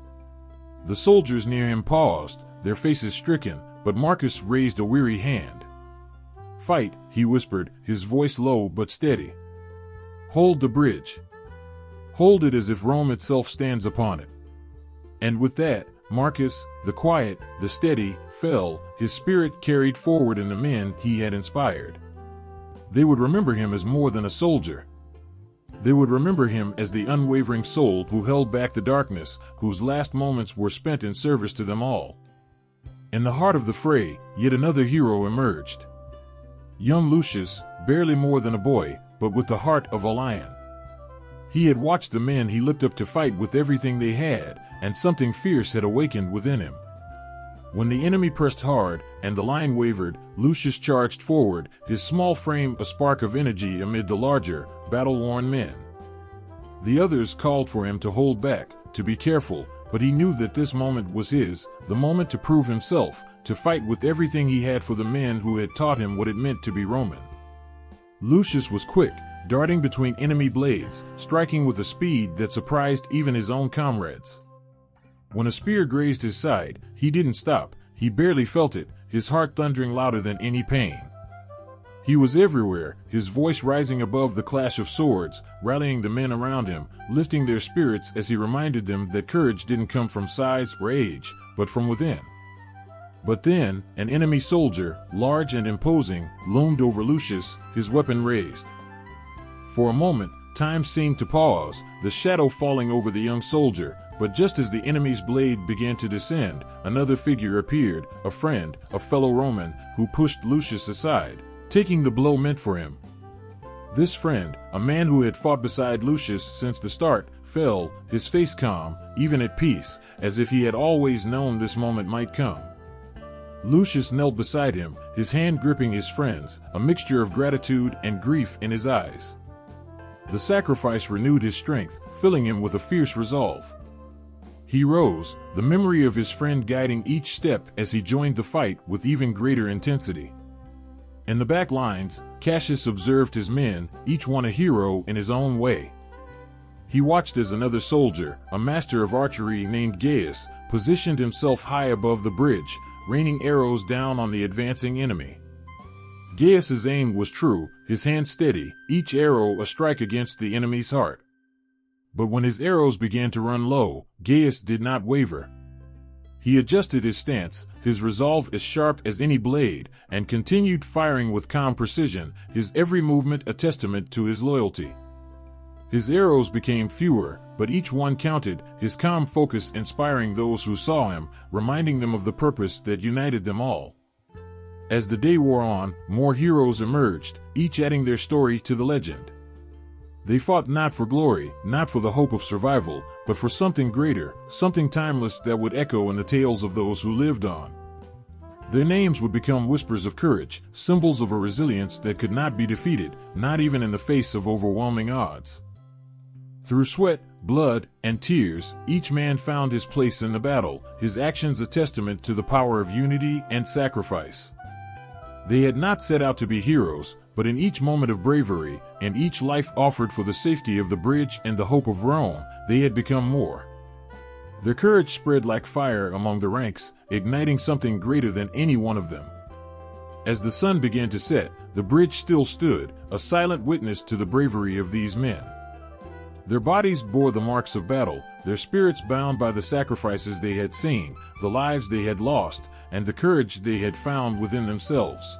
The soldiers near him paused, their faces stricken, but Marcus raised a weary hand. "Fight," he whispered, his voice low but steady. "Hold the bridge. Hold it as if Rome itself stands upon it." And with that, Marcus, the quiet, the steady, fell, his spirit carried forward in the men he had inspired. They would remember him as more than a soldier. They would remember him as the unwavering soul who held back the darkness, whose last moments were spent in service to them all. In the heart of the fray, yet another hero emerged. Young Lucius, barely more than a boy, but with the heart of a lion. He had watched the men he looked up to fight with everything they had, and something fierce had awakened within him. When the enemy pressed hard, and the line wavered, Lucius charged forward, his small frame a spark of energy amid the larger, battle-worn men. The others called for him to hold back, to be careful, but he knew that this moment was his, the moment to prove himself, to fight with everything he had for the men who had taught him what it meant to be Roman. Lucius was quick, darting between enemy blades, striking with a speed that surprised even his own comrades. When a spear grazed his side, he didn't stop. He barely felt it, his heart thundering louder than any pain. He was everywhere, his voice rising above the clash of swords, rallying the men around him, lifting their spirits as he reminded them that courage didn't come from size or age, but from within. But then, an enemy soldier, large and imposing, loomed over Lucius, his weapon raised. For a moment, time seemed to pause, the shadow falling over the young soldier, but just as the enemy's blade began to descend, another figure appeared, a friend, a fellow Roman, who pushed Lucius aside, taking the blow meant for him. This friend, a man who had fought beside Lucius since the start, fell, his face calm, even at peace, as if he had always known this moment might come. Lucius knelt beside him, his hand gripping his friend's, a mixture of gratitude and grief in his eyes. The sacrifice renewed his strength, filling him with a fierce resolve. He rose, the memory of his friend guiding each step as he joined the fight with even greater intensity. In the back lines, Cassius observed his men, each one a hero in his own way. He watched as another soldier, a master of archery named Gaius, positioned himself high above the bridge, raining arrows down on the advancing enemy. Gaius's aim was true, his hand steady, each arrow a strike against the enemy's heart. But when his arrows began to run low, Gaius did not waver. He adjusted his stance, his resolve as sharp as any blade, and continued firing with calm precision, his every movement a testament to his loyalty. His arrows became fewer, but each one counted, his calm focus inspiring those who saw him, reminding them of the purpose that united them all. As the day wore on, more heroes emerged, each adding their story to the legend. They fought not for glory, not for the hope of survival, but for something greater, something timeless that would echo in the tales of those who lived on. Their names would become whispers of courage, symbols of a resilience that could not be defeated, not even in the face of overwhelming odds. Through sweat, blood, and tears, each man found his place in the battle, his actions a testament to the power of unity and sacrifice. They had not set out to be heroes, but in each moment of bravery, and each life offered for the safety of the bridge and the hope of Rome, they had become more. Their courage spread like fire among the ranks, igniting something greater than any one of them. As the sun began to set, the bridge still stood, a silent witness to the bravery of these men. Their bodies bore the marks of battle, their spirits bound by the sacrifices they had seen, the lives they had lost, and the courage they had found within themselves.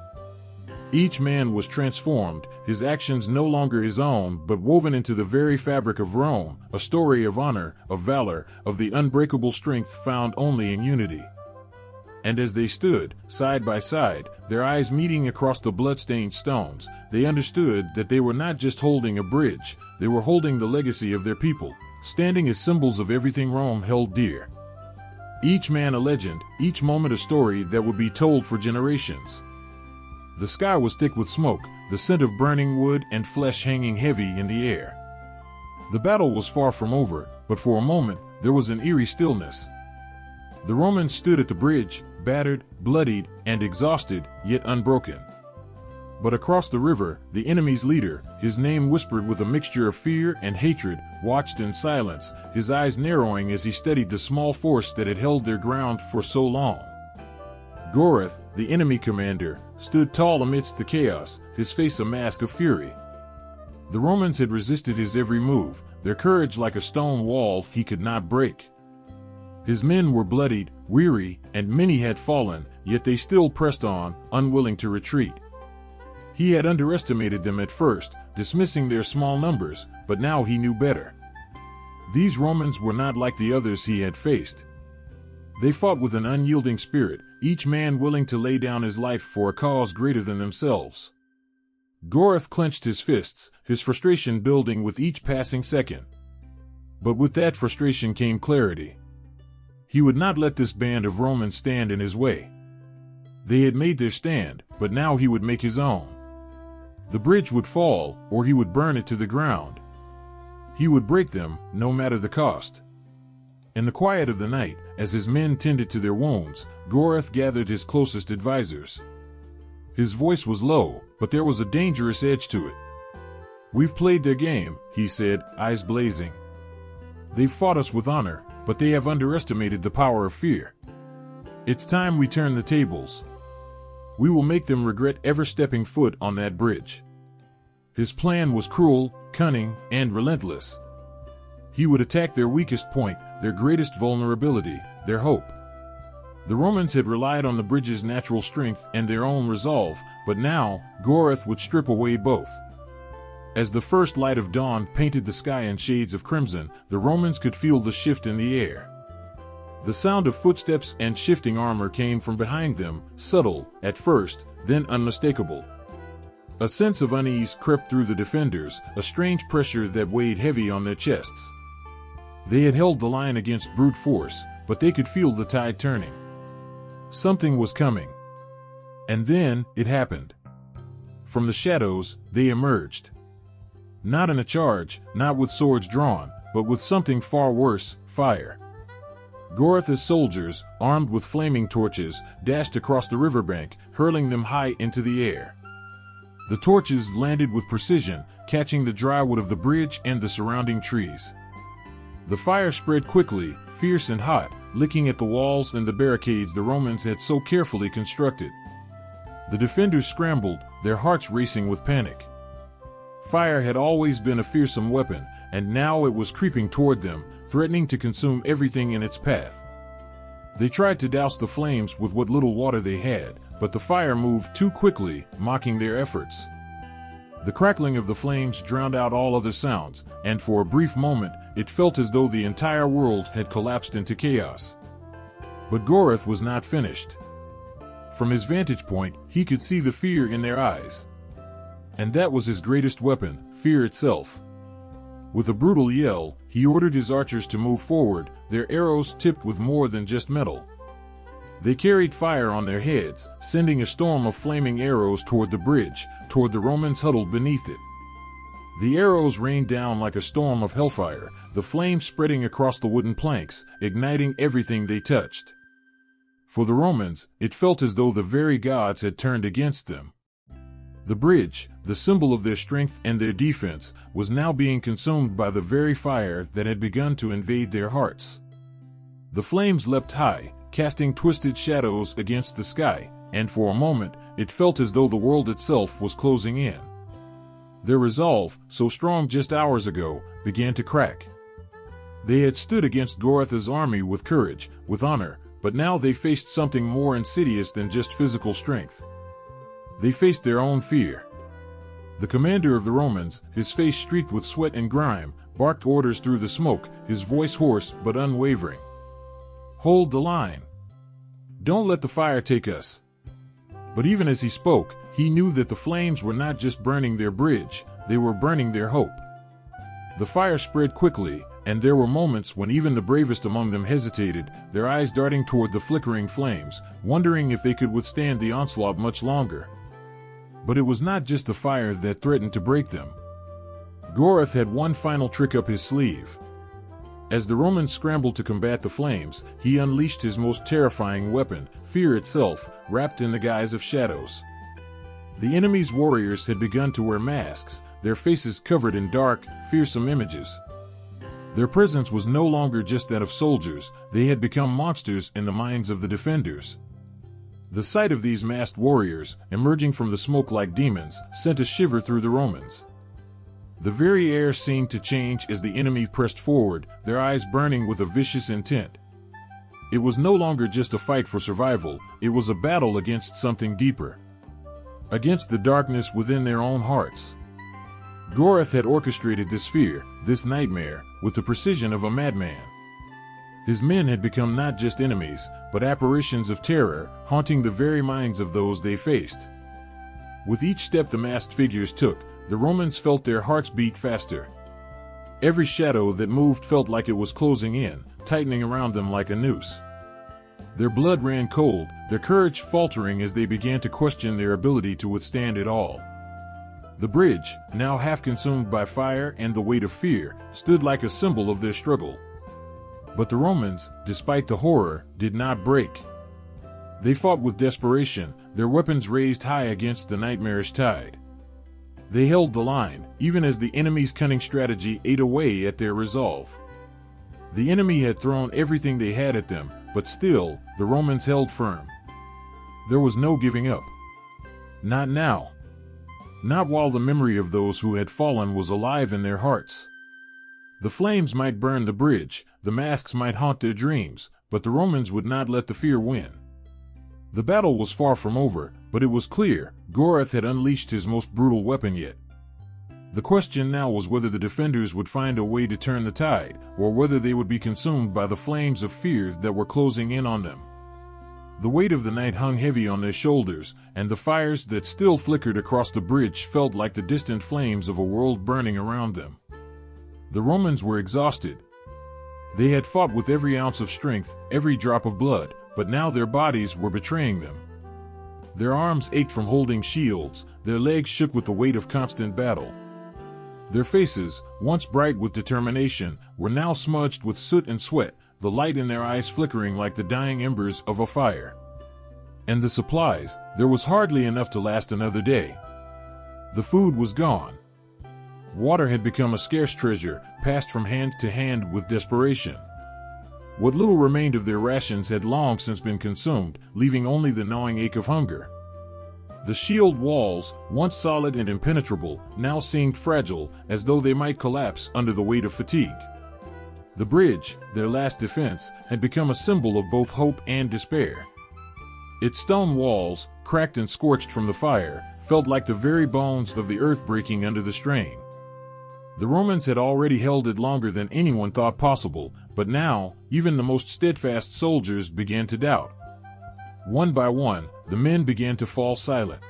Each man was transformed, his actions no longer his own but woven into the very fabric of Rome, a story of honor, of valor, of the unbreakable strength found only in unity. And as they stood, side by side, their eyes meeting across the blood-stained stones, they understood that they were not just holding a bridge, they were holding the legacy of their people, standing as symbols of everything Rome held dear. Each man a legend, each moment a story that would be told for generations. The sky was thick with smoke, the scent of burning wood and flesh hanging heavy in the air. The battle was far from over, but for a moment, there was an eerie stillness. The Romans stood at the bridge, battered, bloodied, and exhausted, yet unbroken. But across the river, the enemy's leader, his name whispered with a mixture of fear and hatred, watched in silence, his eyes narrowing as he studied the small force that had held their ground for so long. Goreth, the enemy commander, stood tall amidst the chaos, his face a mask of fury. The Romans had resisted his every move, their courage like a stone wall he could not break. His men were bloodied, weary, and many had fallen, yet they still pressed on, unwilling to retreat. He had underestimated them at first, dismissing their small numbers, but now he knew better. These Romans were not like the others he had faced. They fought with an unyielding spirit, each man willing to lay down his life for a cause greater than themselves. Goreth clenched his fists, his frustration building with each passing second. But with that frustration came clarity. He would not let this band of Romans stand in his way. They had made their stand, but now he would make his own. The bridge would fall, or he would burn it to the ground. He would break them, no matter the cost. In the quiet of the night, as his men tended to their wounds, Goreth gathered his closest advisors. His voice was low, but there was a dangerous edge to it. "We've played their game," he said, eyes blazing. "They've fought us with honor, but they have underestimated the power of fear. It's time we turn the tables. We will make them regret ever stepping foot on that bridge." His plan was cruel, cunning, and relentless. He would attack their weakest point, their greatest vulnerability, their hope. The Romans had relied on the bridge's natural strength and their own resolve, but now, Goroth would strip away both. As the first light of dawn painted the sky in shades of crimson, the Romans could feel the shift in the air. The sound of footsteps and shifting armor came from behind them, subtle, at first, then unmistakable. A sense of unease crept through the defenders, a strange pressure that weighed heavy on their chests. They had held the line against brute force, but they could feel the tide turning. Something was coming. And then, it happened. From the shadows, they emerged. Not in a charge, not with swords drawn, but with something far worse, fire. Goroth's soldiers, armed with flaming torches, dashed across the riverbank, hurling them high into the air. The torches landed with precision, catching the dry wood of the bridge and the surrounding trees. The fire spread quickly, fierce and hot, licking at the walls and the barricades the Romans had so carefully constructed. The defenders scrambled, their hearts racing with panic. Fire had always been a fearsome weapon, and now it was creeping toward them, threatening to consume everything in its path. They tried to douse the flames with what little water they had, but the fire moved too quickly, mocking their efforts. The crackling of the flames drowned out all other sounds, and for a brief moment, it felt as though the entire world had collapsed into chaos. But Goroth was not finished. From his vantage point, he could see the fear in their eyes. And that was his greatest weapon, fear itself. With a brutal yell, he ordered his archers to move forward, their arrows tipped with more than just metal. They carried fire on their heads, sending a storm of flaming arrows toward the bridge, toward the Romans huddled beneath it. The arrows rained down like a storm of hellfire, the flames spreading across the wooden planks, igniting everything they touched. For the Romans, it felt as though the very gods had turned against them. The bridge, the symbol of their strength and their defense, was now being consumed by the very fire that had begun to invade their hearts. The flames leapt high, casting twisted shadows against the sky, and for a moment, it felt as though the world itself was closing in. Their resolve, so strong just hours ago, began to crack. They had stood against Goroth's army with courage, with honor, but now they faced something more insidious than just physical strength. They faced their own fear. The commander of the Romans, his face streaked with sweat and grime, barked orders through the smoke, his voice hoarse but unwavering. "Hold the line. Don't let the fire take us." But even as he spoke, he knew that the flames were not just burning their bridge, they were burning their hope. The fire spread quickly, and there were moments when even the bravest among them hesitated, their eyes darting toward the flickering flames, wondering if they could withstand the onslaught much longer. But it was not just the fire that threatened to break them. Goroth had one final trick up his sleeve. As the Romans scrambled to combat the flames, he unleashed his most terrifying weapon, fear itself, wrapped in the guise of shadows. The enemy's warriors had begun to wear masks, their faces covered in dark, fearsome images. Their presence was no longer just that of soldiers, they had become monsters in the minds of the defenders. The sight of these masked warriors, emerging from the smoke like demons, sent a shiver through the Romans. The very air seemed to change as the enemy pressed forward, their eyes burning with a vicious intent. It was no longer just a fight for survival, it was a battle against something deeper. Against the darkness within their own hearts. Goroth had orchestrated this fear, this nightmare, with the precision of a madman. His men had become not just enemies, but apparitions of terror, haunting the very minds of those they faced. With each step the masked figures took, the Romans felt their hearts beat faster. Every shadow that moved felt like it was closing in, tightening around them like a noose. Their blood ran cold, their courage faltering as they began to question their ability to withstand it all. The bridge, now half consumed by fire and the weight of fear, stood like a symbol of their struggle. But the Romans, despite the horror, did not break. They fought with desperation, their weapons raised high against the nightmarish tide. They held the line, even as the enemy's cunning strategy ate away at their resolve. The enemy had thrown everything they had at them, but still, the Romans held firm. There was no giving up. Not now. Not while the memory of those who had fallen was alive in their hearts. The flames might burn the bridge, the masks might haunt their dreams, but the Romans would not let the fear win. The battle was far from over, but it was clear Gorath had unleashed his most brutal weapon yet. The question now was whether the defenders would find a way to turn the tide, or whether they would be consumed by the flames of fear that were closing in on them. The weight of the night hung heavy on their shoulders, and the fires that still flickered across the bridge felt like the distant flames of a world burning around them. The Romans were exhausted. They had fought with every ounce of strength, every drop of blood, but now their bodies were betraying them. Their arms ached from holding shields, their legs shook with the weight of constant battle. Their faces, once bright with determination, were now smudged with soot and sweat, the light in their eyes flickering like the dying embers of a fire. And the supplies, there was hardly enough to last another day. The food was gone. Water had become a scarce treasure, passed from hand to hand with desperation. What little remained of their rations had long since been consumed, leaving only the gnawing ache of hunger. The shield walls, once solid and impenetrable, now seemed fragile, as though they might collapse under the weight of fatigue. The bridge, their last defense, had become a symbol of both hope and despair. Its stone walls, cracked and scorched from the fire, felt like the very bones of the earth breaking under the strain. The Romans had already held it longer than anyone thought possible, but now, even the most steadfast soldiers began to doubt. One by one, the men began to fall silent.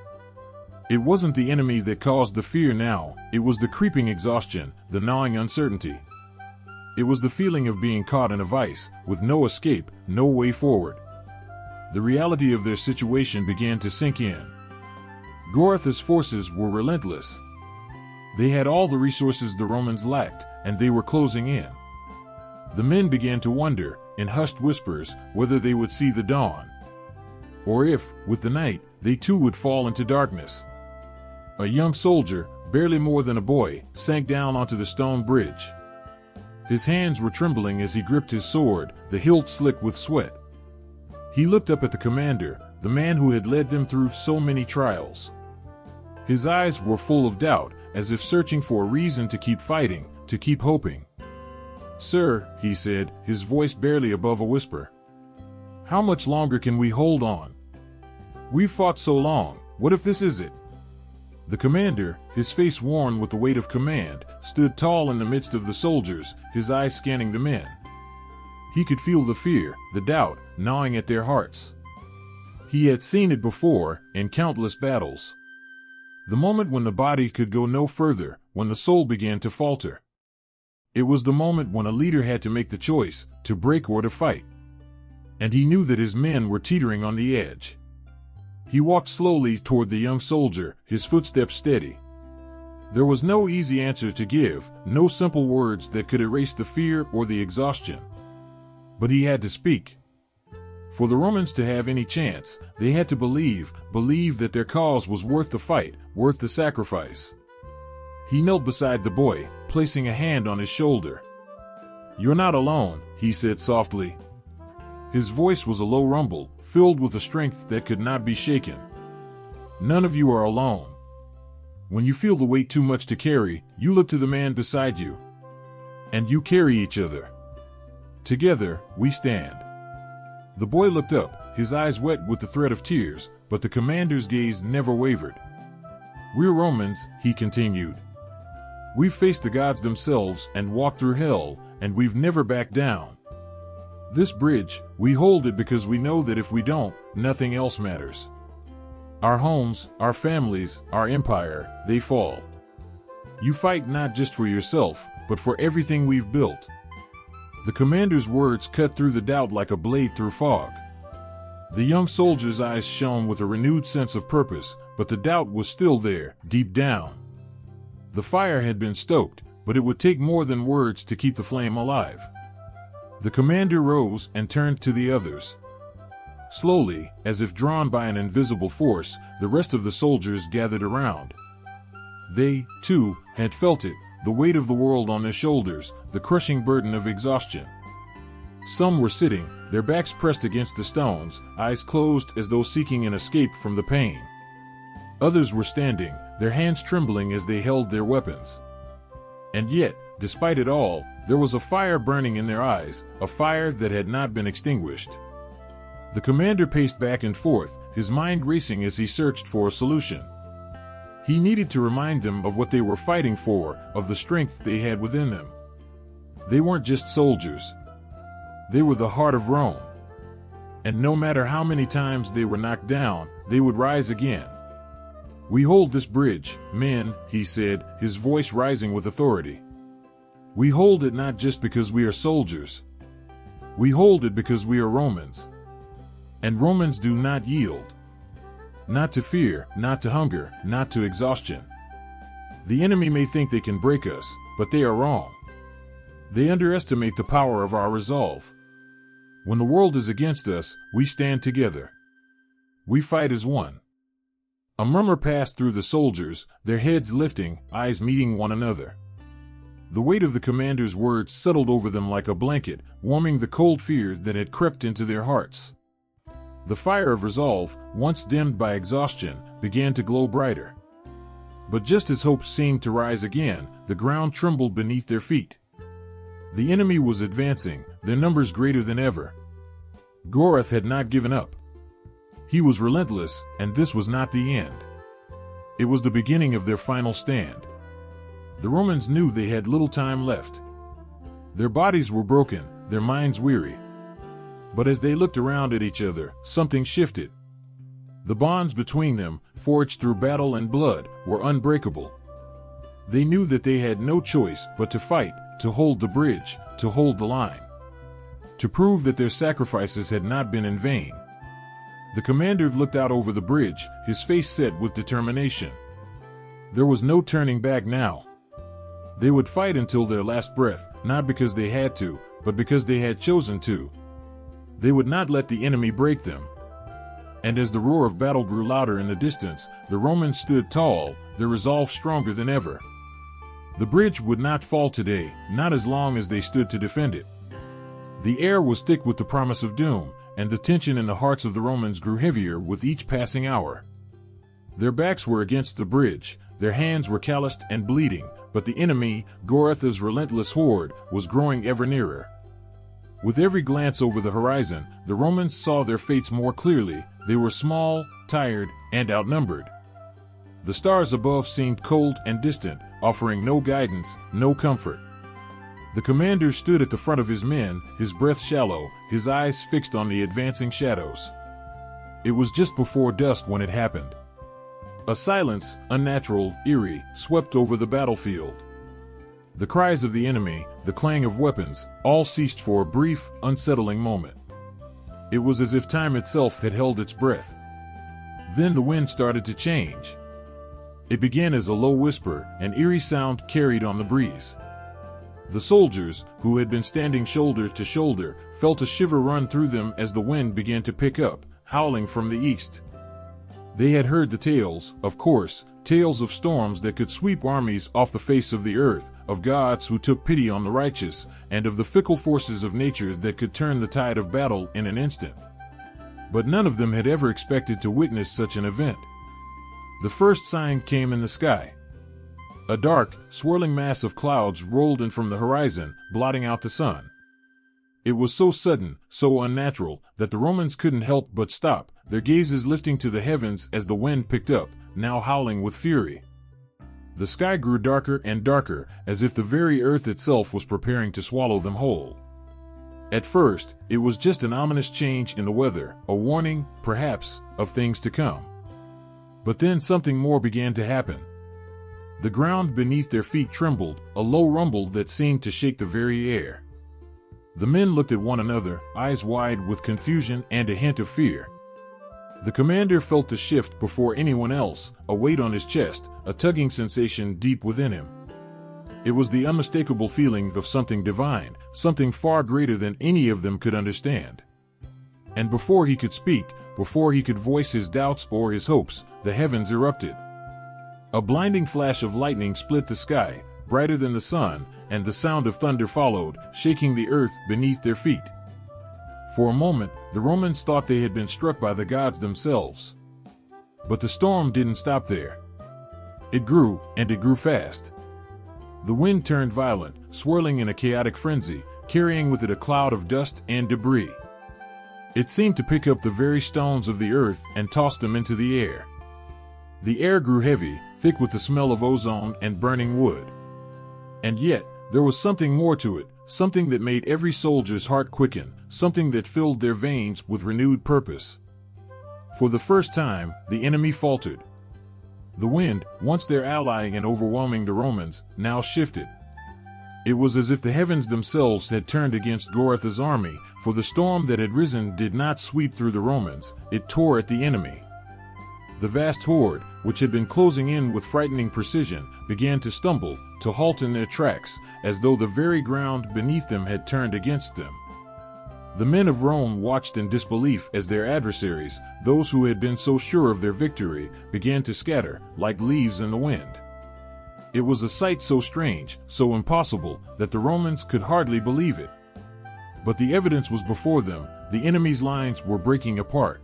It wasn't the enemy that caused the fear now, it was the creeping exhaustion, the gnawing uncertainty. It was the feeling of being caught in a vice, with no escape, no way forward. The reality of their situation began to sink in. Gorath's forces were relentless. They had all the resources the Romans lacked, and they were closing in. The men began to wonder, in hushed whispers, whether they would see the dawn. Or if, with the night, they too would fall into darkness. A young soldier, barely more than a boy, sank down onto the stone bridge. His hands were trembling as he gripped his sword, the hilt slick with sweat. He looked up at the commander, the man who had led them through so many trials. His eyes were full of doubt, as if searching for a reason to keep fighting, to keep hoping. "Sir," he said, his voice barely above a whisper, "how much longer can we hold on? We've fought so long, what if this is it?" The commander, his face worn with the weight of command, stood tall in the midst of the soldiers, his eyes scanning the men. He could feel the fear, the doubt, gnawing at their hearts. He had seen it before, in countless battles. The moment when the body could go no further, when the soul began to falter. It was the moment when a leader had to make the choice, to break or to fight. And he knew that his men were teetering on the edge. He walked slowly toward the young soldier, his footsteps steady. There was no easy answer to give, no simple words that could erase the fear or the exhaustion. But he had to speak. For the Romans to have any chance, they had to believe that their cause was worth the fight, worth the sacrifice. He knelt beside the boy, placing a hand on his shoulder. "You're not alone," he said softly. His voice was a low rumble, filled with a strength that could not be shaken. "None of you are alone. When you feel the weight too much to carry, you look to the man beside you. And you carry each other. Together, we stand." The boy looked up, his eyes wet with the threat of tears, but the commander's gaze never wavered. "We're Romans," he continued. "We've faced the gods themselves and walked through hell, and we've never backed down. This bridge, we hold it because we know that if we don't, nothing else matters. Our homes, our families, our empire, they fall. You fight not just for yourself, but for everything we've built." The commander's words cut through the doubt like a blade through fog. The young soldier's eyes shone with a renewed sense of purpose, but the doubt was still there, deep down. The fire had been stoked, but it would take more than words to keep the flame alive. The commander rose and turned to the others. Slowly, as if drawn by an invisible force, the rest of the soldiers gathered around. They, too, had felt it, the weight of the world on their shoulders, the crushing burden of exhaustion. Some were sitting, their backs pressed against the stones, eyes closed as though seeking an escape from the pain. Others were standing, their hands trembling as they held their weapons. And yet, despite it all, there was a fire burning in their eyes, a fire that had not been extinguished. The commander paced back and forth, his mind racing as he searched for a solution. He needed to remind them of what they were fighting for, of the strength they had within them. They weren't just soldiers. They were the heart of Rome. And no matter how many times they were knocked down, they would rise again. "We hold this bridge, men," he said, his voice rising with authority. "We hold it not just because we are soldiers. We hold it because we are Romans. And Romans do not yield. Not to fear, not to hunger, not to exhaustion. The enemy may think they can break us, but they are wrong. They underestimate the power of our resolve. When the world is against us, we stand together. We fight as one." A murmur passed through the soldiers, their heads lifting, eyes meeting one another. The weight of the commander's words settled over them like a blanket, warming the cold fear that had crept into their hearts. The fire of resolve, once dimmed by exhaustion, began to glow brighter. But just as hope seemed to rise again, the ground trembled beneath their feet. The enemy was advancing, their numbers greater than ever. Gorath had not given up. He was relentless, and this was not the end. It was the beginning of their final stand. The Romans knew they had little time left. Their bodies were broken, their minds weary. But as they looked around at each other, something shifted. The bonds between them, forged through battle and blood, were unbreakable. They knew that they had no choice but to fight, to hold the bridge, to hold the line. To prove that their sacrifices had not been in vain. The commander looked out over the bridge, his face set with determination. There was no turning back now. They would fight until their last breath, not because they had to, but because they had chosen to. They would not let the enemy break them. And as the roar of battle grew louder in the distance, the Romans stood tall, their resolve stronger than ever. The bridge would not fall today, not as long as they stood to defend it. The air was thick with the promise of doom, and the tension in the hearts of the Romans grew heavier with each passing hour. Their backs were against the bridge, their hands were calloused and bleeding, but the enemy, Gorath's relentless horde, was growing ever nearer. With every glance over the horizon, the Romans saw their fates more clearly. They were small, tired, and outnumbered. The stars above seemed cold and distant, offering no guidance, no comfort. The commander stood at the front of his men, his breath shallow, his eyes fixed on the advancing shadows. It was just before dusk when it happened. A silence, unnatural, eerie, swept over the battlefield. The cries of the enemy, the clang of weapons, all ceased for a brief, unsettling moment. It was as if time itself had held its breath. Then the wind started to change. It began as a low whisper, an eerie sound carried on the breeze. The soldiers, who had been standing shoulder to shoulder, felt a shiver run through them as the wind began to pick up, howling from the east. They had heard the tales, of course, tales of storms that could sweep armies off the face of the earth, of gods who took pity on the righteous, and of the fickle forces of nature that could turn the tide of battle in an instant. But none of them had ever expected to witness such an event. The first sign came in the sky. A dark, swirling mass of clouds rolled in from the horizon, blotting out the sun. It was so sudden, so unnatural, that the Romans couldn't help but stop, their gazes lifting to the heavens as the wind picked up, now howling with fury. The sky grew darker and darker, as if the very earth itself was preparing to swallow them whole. At first, it was just an ominous change in the weather, a warning, perhaps, of things to come. But then something more began to happen. The ground beneath their feet trembled, a low rumble that seemed to shake the very air. The men looked at one another, eyes wide with confusion and a hint of fear. The commander felt the shift before anyone else, a weight on his chest, a tugging sensation deep within him. It was the unmistakable feeling of something divine, something far greater than any of them could understand. And before he could speak, before he could voice his doubts or his hopes, the heavens erupted. A blinding flash of lightning split the sky, brighter than the sun, and the sound of thunder followed, shaking the earth beneath their feet. For a moment, the Romans thought they had been struck by the gods themselves. But the storm didn't stop there. It grew, and it grew fast. The wind turned violent, swirling in a chaotic frenzy, carrying with it a cloud of dust and debris. It seemed to pick up the very stones of the earth and toss them into the air. The air grew heavy, thick with the smell of ozone and burning wood. And yet, there was something more to it, something that made every soldier's heart quicken, something that filled their veins with renewed purpose. For the first time, the enemy faltered. The wind, once their ally and overwhelming the Romans, now shifted. It was as if the heavens themselves had turned against Gorotha's army, for the storm that had risen did not sweep through the Romans, it tore at the enemy. The vast horde, which had been closing in with frightening precision, began to stumble, to halt in their tracks, as though the very ground beneath them had turned against them. The men of Rome watched in disbelief as their adversaries, those who had been so sure of their victory, began to scatter, like leaves in the wind. It was a sight so strange, so impossible, that the Romans could hardly believe it. But the evidence was before them, the enemy's lines were breaking apart.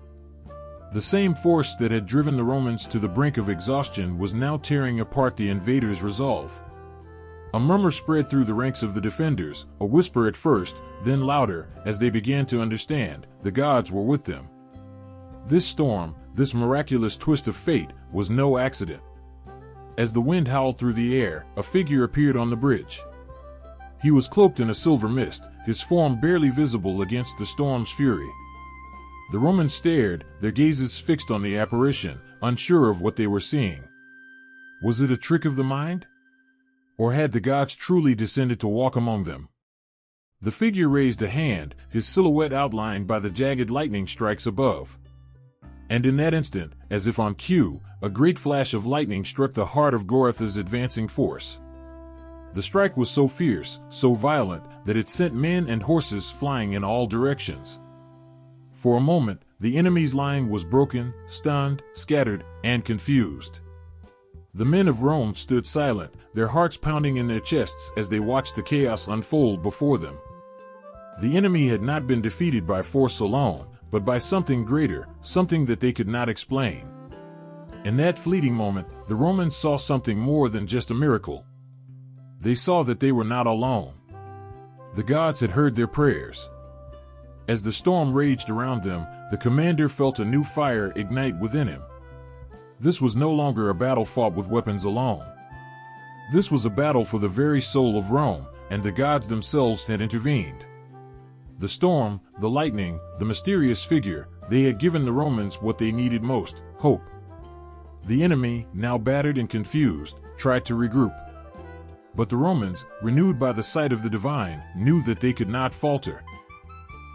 The same force that had driven the Romans to the brink of exhaustion was now tearing apart the invaders' resolve. A murmur spread through the ranks of the defenders, a whisper at first, then louder, as they began to understand, the gods were with them. This storm, this miraculous twist of fate, was no accident. As the wind howled through the air, a figure appeared on the bridge. He was cloaked in a silver mist, his form barely visible against the storm's fury. The Romans stared, their gazes fixed on the apparition, unsure of what they were seeing. Was it a trick of the mind? Or had the gods truly descended to walk among them? The figure raised a hand, his silhouette outlined by the jagged lightning strikes above. And in that instant, as if on cue, a great flash of lightning struck the heart of Gorotha's advancing force. The strike was so fierce, so violent, that it sent men and horses flying in all directions. For a moment, the enemy's line was broken, stunned, scattered, and confused. The men of Rome stood silent, their hearts pounding in their chests as they watched the chaos unfold before them. The enemy had not been defeated by force alone, but by something greater, something that they could not explain. In that fleeting moment, the Romans saw something more than just a miracle. They saw that they were not alone. The gods had heard their prayers. As the storm raged around them, the commander felt a new fire ignite within him. This was no longer a battle fought with weapons alone. This was a battle for the very soul of Rome, and the gods themselves had intervened. The storm, the lightning, the mysterious figure, they had given the Romans what they needed most, hope. The enemy, now battered and confused, tried to regroup. But the Romans, renewed by the sight of the divine, knew that they could not falter.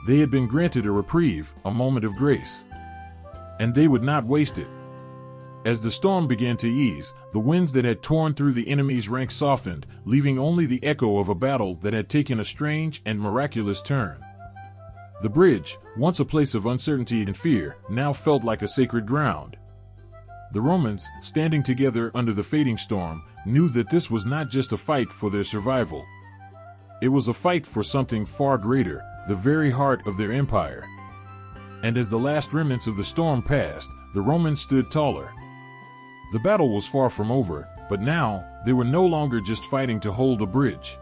They had been granted a reprieve, a moment of grace. And they would not waste it. As the storm began to ease, the winds that had torn through the enemy's ranks softened, leaving only the echo of a battle that had taken a strange and miraculous turn. The bridge, once a place of uncertainty and fear, now felt like a sacred ground. The Romans, standing together under the fading storm, knew that this was not just a fight for their survival. It was a fight for something far greater, the very heart of their empire. And as the last remnants of the storm passed, the Romans stood taller. The battle was far from over, but now, they were no longer just fighting to hold a bridge.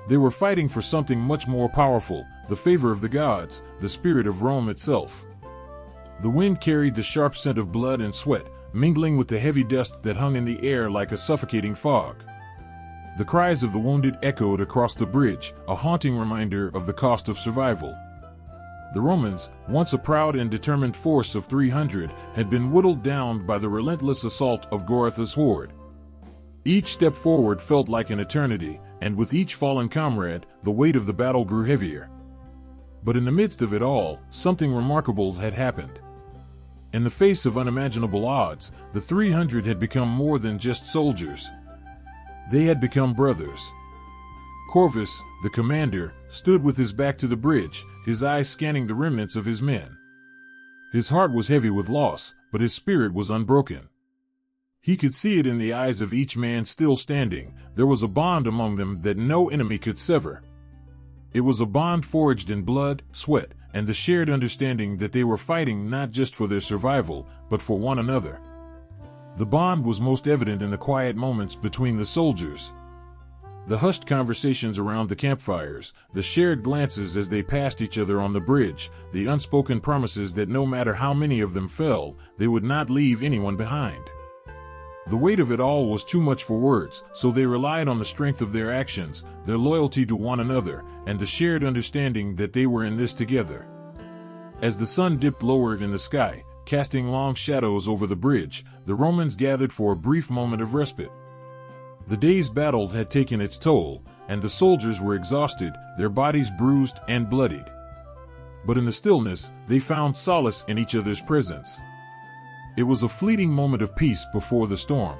They were fighting for something much more powerful, the favor of the gods, the spirit of Rome itself. The wind carried the sharp scent of blood and sweat, mingling with the heavy dust that hung in the air like a suffocating fog. The cries of the wounded echoed across the bridge, a haunting reminder of the cost of survival. The Romans, once a proud and determined force of 300, had been whittled down by the relentless assault of Gorotha's horde. Each step forward felt like an eternity, and with each fallen comrade, the weight of the battle grew heavier. But in the midst of it all, something remarkable had happened. In the face of unimaginable odds, the 300 had become more than just soldiers. They had become brothers. Corvus, the commander, stood with his back to the bridge, his eyes scanning the remnants of his men. His heart was heavy with loss, but his spirit was unbroken. He could see it in the eyes of each man still standing. There was a bond among them that no enemy could sever. It was a bond forged in blood, sweat, and the shared understanding that they were fighting not just for their survival, but for one another. The bond was most evident in the quiet moments between the soldiers. The hushed conversations around the campfires, the shared glances as they passed each other on the bridge, the unspoken promises that no matter how many of them fell, they would not leave anyone behind. The weight of it all was too much for words, so they relied on the strength of their actions, their loyalty to one another, and the shared understanding that they were in this together. As the sun dipped lower in the sky, casting long shadows over the bridge, the Romans gathered for a brief moment of respite. The day's battle had taken its toll, and the soldiers were exhausted, their bodies bruised and bloodied. But in the stillness, they found solace in each other's presence. It was a fleeting moment of peace before the storm.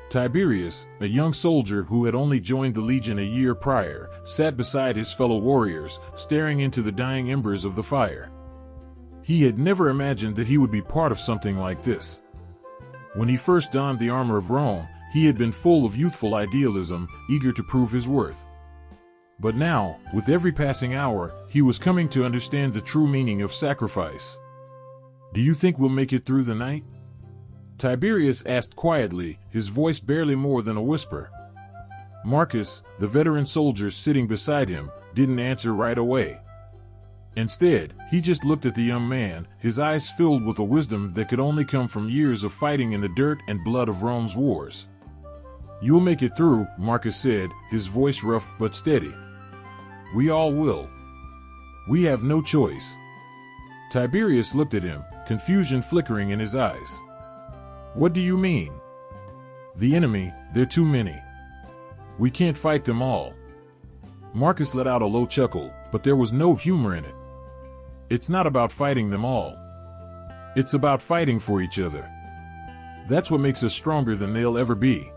Tiberius, a young soldier who had only joined the legion a year prior, sat beside his fellow warriors, staring into the dying embers of the fire. He had never imagined that he would be part of something like this. When he first donned the armor of Rome, he had been full of youthful idealism, eager to prove his worth. But now, with every passing hour, he was coming to understand the true meaning of sacrifice. "Do you think we'll make it through the night?" Tiberius asked quietly, his voice barely more than a whisper. Marcus, the veteran soldier sitting beside him, didn't answer right away. Instead, he just looked at the young man, his eyes filled with a wisdom that could only come from years of fighting in the dirt and blood of Rome's wars. "You'll make it through," Marcus said, his voice rough but steady. "We all will. We have no choice." Tiberius looked at him, confusion flickering in his eyes. "What do you mean?" "The enemy, they're too many. We can't fight them all." Marcus let out a low chuckle, but there was no humor in it. "It's not about fighting them all. It's about fighting for each other. That's what makes us stronger than they'll ever be.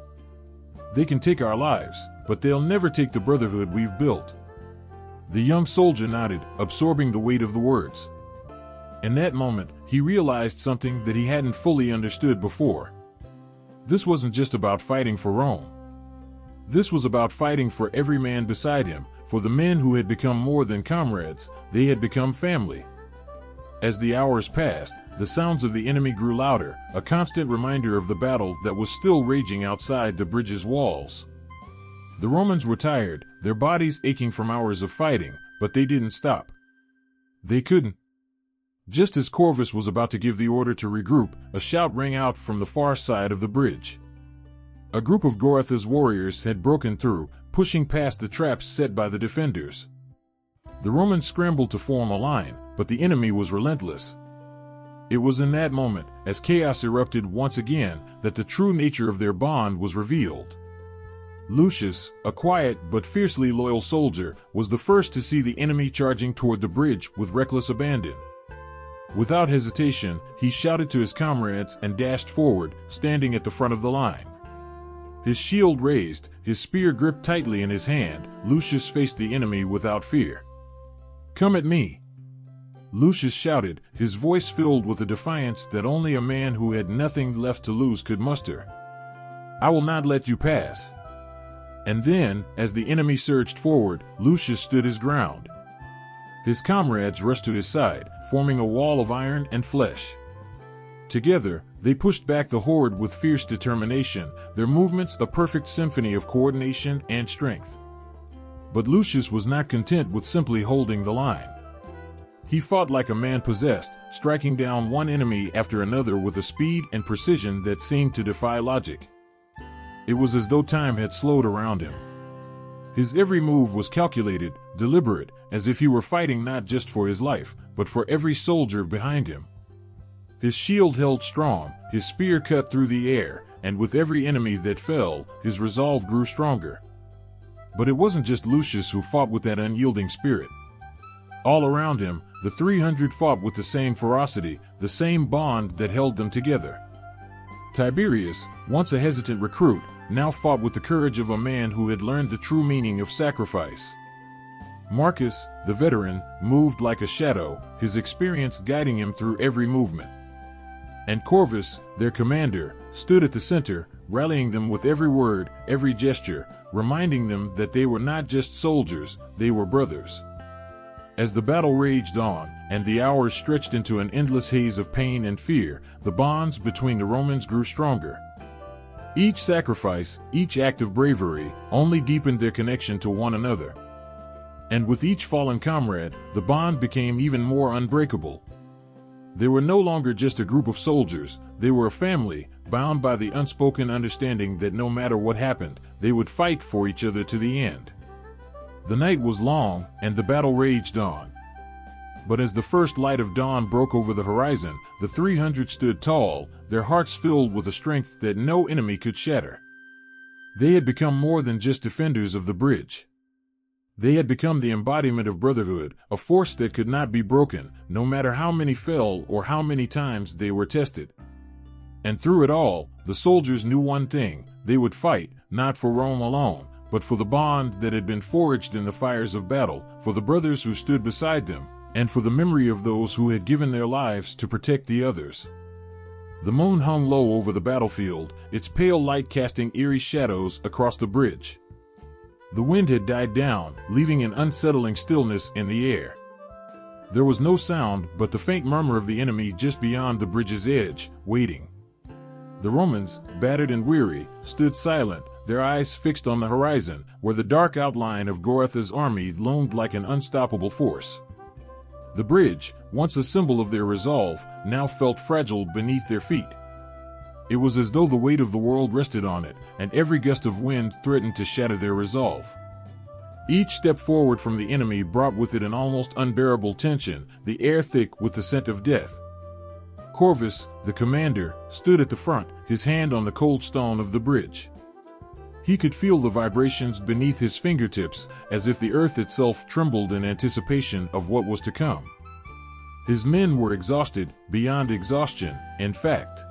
They can take our lives, but they'll never take the brotherhood we've built." The young soldier nodded, absorbing the weight of the words. In that moment, he realized something that he hadn't fully understood before. This wasn't just about fighting for Rome. This was about fighting for every man beside him, for the men who had become more than comrades, they had become family. As the hours passed, the sounds of the enemy grew louder, a constant reminder of the battle that was still raging outside the bridge's walls. The Romans were tired, their bodies aching from hours of fighting, but they didn't stop. They couldn't. Just as Corvus was about to give the order to regroup, a shout rang out from the far side of the bridge. A group of Goratha's warriors had broken through, pushing past the traps set by the defenders. The Romans scrambled to form a line, but the enemy was relentless. It was in that moment, as chaos erupted once again, that the true nature of their bond was revealed. Lucius, a quiet but fiercely loyal soldier, was the first to see the enemy charging toward the bridge with reckless abandon. Without hesitation, he shouted to his comrades and dashed forward, standing at the front of the line. His shield raised, his spear gripped tightly in his hand, Lucius faced the enemy without fear. "Come at me!" Lucius shouted, his voice filled with a defiance that only a man who had nothing left to lose could muster. "I will not let you pass." And then, as the enemy surged forward, Lucius stood his ground. His comrades rushed to his side, forming a wall of iron and flesh. Together, they pushed back the horde with fierce determination, their movements a perfect symphony of coordination and strength. But Lucius was not content with simply holding the line. He fought like a man possessed, striking down one enemy after another with a speed and precision that seemed to defy logic. It was as though time had slowed around him. His every move was calculated, deliberate, as if he were fighting not just for his life, but for every soldier behind him. His shield held strong, his spear cut through the air, and with every enemy that fell, his resolve grew stronger. But it wasn't just Lucius who fought with that unyielding spirit. All around him, the 300 fought with the same ferocity, the same bond that held them together. Tiberius, once a hesitant recruit, now fought with the courage of a man who had learned the true meaning of sacrifice. Marcus, the veteran, moved like a shadow, his experience guiding him through every movement. And Corvus, their commander, stood at the center, rallying them with every word, every gesture, reminding them that they were not just soldiers, they were brothers. As the battle raged on, and the hours stretched into an endless haze of pain and fear, the bonds between the Romans grew stronger. Each sacrifice, each act of bravery, only deepened their connection to one another. And with each fallen comrade, the bond became even more unbreakable. They were no longer just a group of soldiers, they were a family, bound by the unspoken understanding that no matter what happened, they would fight for each other to the end. The night was long, and the battle raged on. But as the first light of dawn broke over the horizon, the 300 stood tall, their hearts filled with a strength that no enemy could shatter. They had become more than just defenders of the bridge. They had become the embodiment of brotherhood, a force that could not be broken, no matter how many fell or how many times they were tested. And through it all, the soldiers knew one thing: they would fight, not for Rome alone, but for the bond that had been forged in the fires of battle, for the brothers who stood beside them, and for the memory of those who had given their lives to protect the others. The moon hung low over the battlefield, its pale light casting eerie shadows across the bridge. The wind had died down, leaving an unsettling stillness in the air. There was no sound but the faint murmur of the enemy just beyond the bridge's edge, waiting. The Romans, battered and weary, stood silent, their eyes fixed on the horizon, where the dark outline of Goratha's army loomed like an unstoppable force. The bridge, once a symbol of their resolve, now felt fragile beneath their feet. It was as though the weight of the world rested on it, and every gust of wind threatened to shatter their resolve. Each step forward from the enemy brought with it an almost unbearable tension, the air thick with the scent of death. Corvus, the commander, stood at the front, his hand on the cold stone of the bridge. He could feel the vibrations beneath his fingertips, as if the earth itself trembled in anticipation of what was to come. His men were exhausted, beyond exhaustion, in fact.